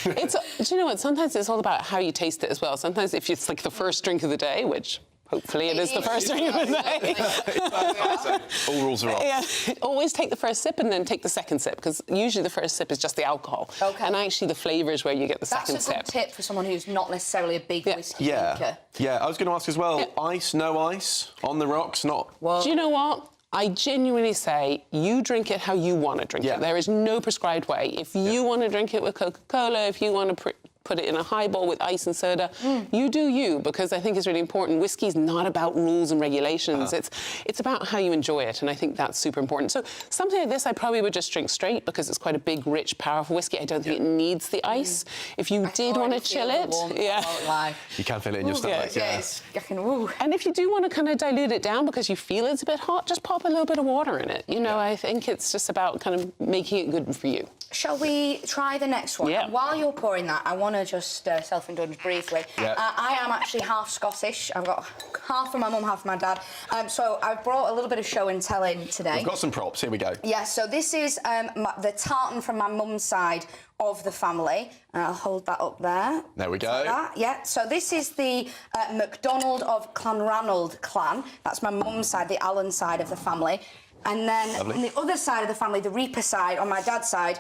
Do you know what? Sometimes it's all about how you taste it as well. Sometimes if it's like the first drink of the day, which... Hopefully it is the first drink of the day. All rules are off. Yeah. Always take the first sip and then take the second sip, because usually the first sip is just the alcohol. Okay. And actually the flavour is where you get the second sip. That's a good tip for someone who's not necessarily a big whiskey drinker. Yeah, I was going to ask as well, ice, no ice, on the rocks, not... Do you know what? I genuinely say you drink it how you want to drink it. There is no prescribed way. If you want to drink it with Coca-Cola, if you want to put it in a highball with ice and soda. You do you, because I think it's really important. Whiskey's not about rules and regulations. It's about how you enjoy it, and I think that's super important. So something like this, I probably would just drink straight because it's quite a big, rich, powerful whiskey. I don't think it needs the ice. If you did want to chill it, you can feel it in your stomach. And if you do want to kind of dilute it down because you feel it's a bit hot, just pop a little bit of water in it. You know, I think it's just about kind of making it good for you. Shall we try the next one? Yeah. And while you're pouring that, I want to just self-indulge briefly. Yeah. I am actually half Scottish. I've got half from my mum, half from my dad. So I've brought a little bit of show and telling today. We've got some props. Here we go. Yeah, so this is the tartan from my mum's side of the family. And I'll hold that up there. There we go. Like that. Yeah, so this is the MacDonald of Clanranald clan. That's my mum's side, the Allen side of the family. And then on the other side of the family, the Reaper side, on my dad's side,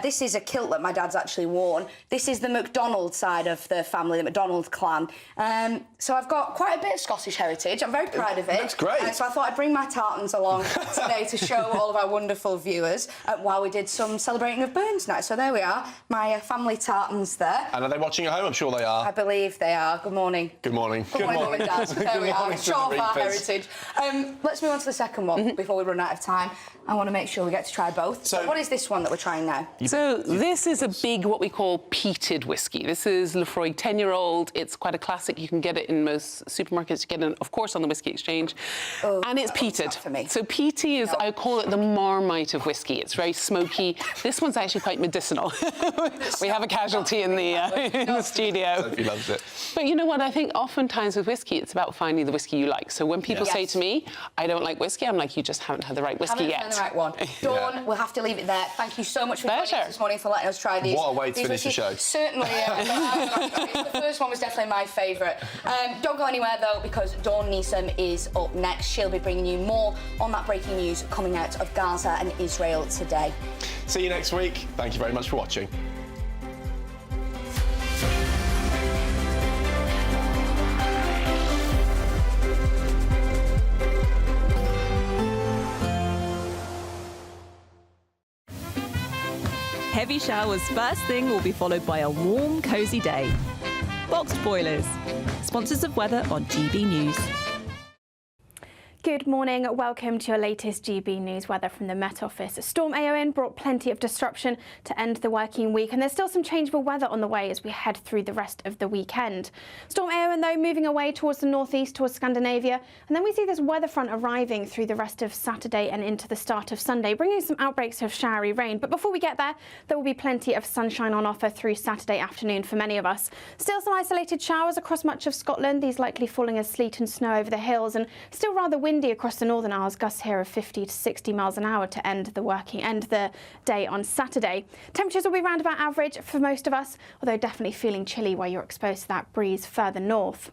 this is a kilt that my dad's actually worn. This is the MacDonald side of the family, the MacDonald clan. So I've got quite a bit of Scottish heritage. I'm very proud of it. That's great. So I thought I'd bring my tartans along today to show all of our wonderful viewers while we did some celebrating of Burns Night. So there we are, my family tartans there. And are they watching at home? I'm sure they are. I believe they are. Good morning. Good morning. Good morning, Mum and Dad. There we are. Show off our heritage. Let's move on to the second one before we run out of time. I want to make sure we get to try both. So what is this one that we're trying now? So this is a big, what we call peated whiskey. This is Lefroy 10-year-old. It's quite a classic. You can get it in most supermarkets. You get it, of course, on the Whiskey Exchange. And it's peated. So peaty is, I call it the Marmite of whiskey. It's very smoky. This one's actually quite medicinal. We have a casualty in the studio. Sophie loves it. But you know what? I think oftentimes with whiskey, it's about finding the whiskey you like. So when people say to me, I don't like whiskey, I'm like, you just haven't had the right whiskey yet. The right one. Dawn, we'll have to leave it there. Thank you so much for joining us this morning, for letting us try these. What a way to finish the show. Certainly, the first one was definitely my favourite. Don't go anywhere, though, because Dawn Neeson is up next. She'll be bringing you more on that breaking news coming out of Gaza and Israel today. See you next week. Thank you very much for watching. Heavy showers first thing will be followed by a warm, cosy day. Boxed boilers, sponsors of weather on GB News. Good morning. Welcome to your latest GB News weather from the Met Office. Storm Awen brought plenty of disruption to end the working week, and there's still some changeable weather on the way as we head through the rest of the weekend. Storm Awen, though, moving away towards the northeast, towards Scandinavia, and then we see this weather front arriving through the rest of Saturday and into the start of Sunday, bringing some outbreaks of showery rain. But before we get there, there will be plenty of sunshine on offer through Saturday afternoon for many of us. Still some isolated showers across much of Scotland, these likely falling as sleet and snow over the hills, and still rather windy across the Northern Isles, gusts here of 50 to 60 miles an hour to end the day on Saturday. Temperatures will be round about average for most of us, although definitely feeling chilly where you're exposed to that breeze further north.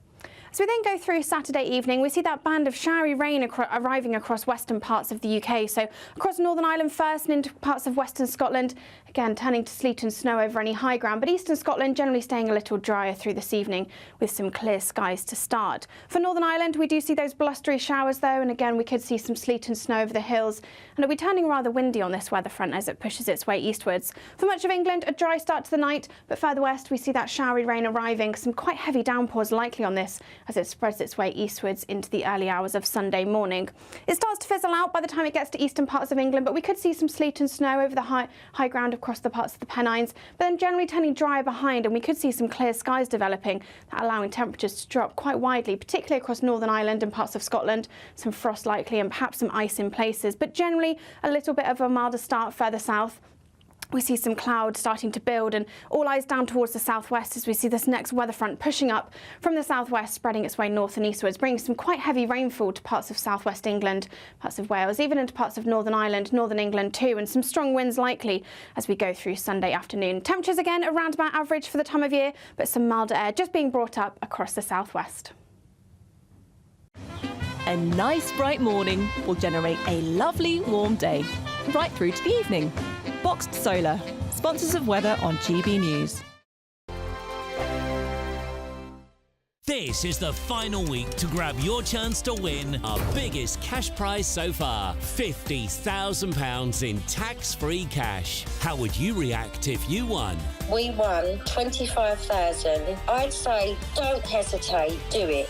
As we then go through Saturday evening, we see that band of showery rain arriving across western parts of the UK. So across Northern Ireland first and into parts of western Scotland, again turning to sleet and snow over any high ground. But eastern Scotland generally staying a little drier through this evening with some clear skies to start. For Northern Ireland, we do see those blustery showers though, and again we could see some sleet and snow over the hills. And it'll be turning rather windy on this weather front as it pushes its way eastwards. For much of England, a dry start to the night, but further west we see that showery rain arriving. Some quite heavy downpours likely on this as it spreads its way eastwards into the early hours of Sunday morning. It starts to fizzle out by the time it gets to eastern parts of England, but we could see some sleet and snow over the high ground across the parts of the Pennines, but then generally turning drier behind, and we could see some clear skies developing, allowing temperatures to drop quite widely, particularly across Northern Ireland and parts of Scotland. Some frost likely and perhaps some ice in places, but generally a little bit of a milder start further south. We see some clouds starting to build, and all eyes down towards the southwest as we see this next weather front pushing up from the southwest, spreading its way north and eastwards, bringing some quite heavy rainfall to parts of southwest England, parts of Wales, even into parts of Northern Ireland, Northern England too, and some strong winds likely as we go through Sunday afternoon. Temperatures again around about average for the time of year, but some milder air just being brought up across the southwest. A nice bright morning will generate a lovely warm day, right through to the evening. Boxed Solar, sponsors of weather on GB News. This is the final week to grab your chance to win our biggest cash prize so far, £50,000 in tax-free cash. How would you react if you won? We won 25,000. I'd say don't hesitate, do it.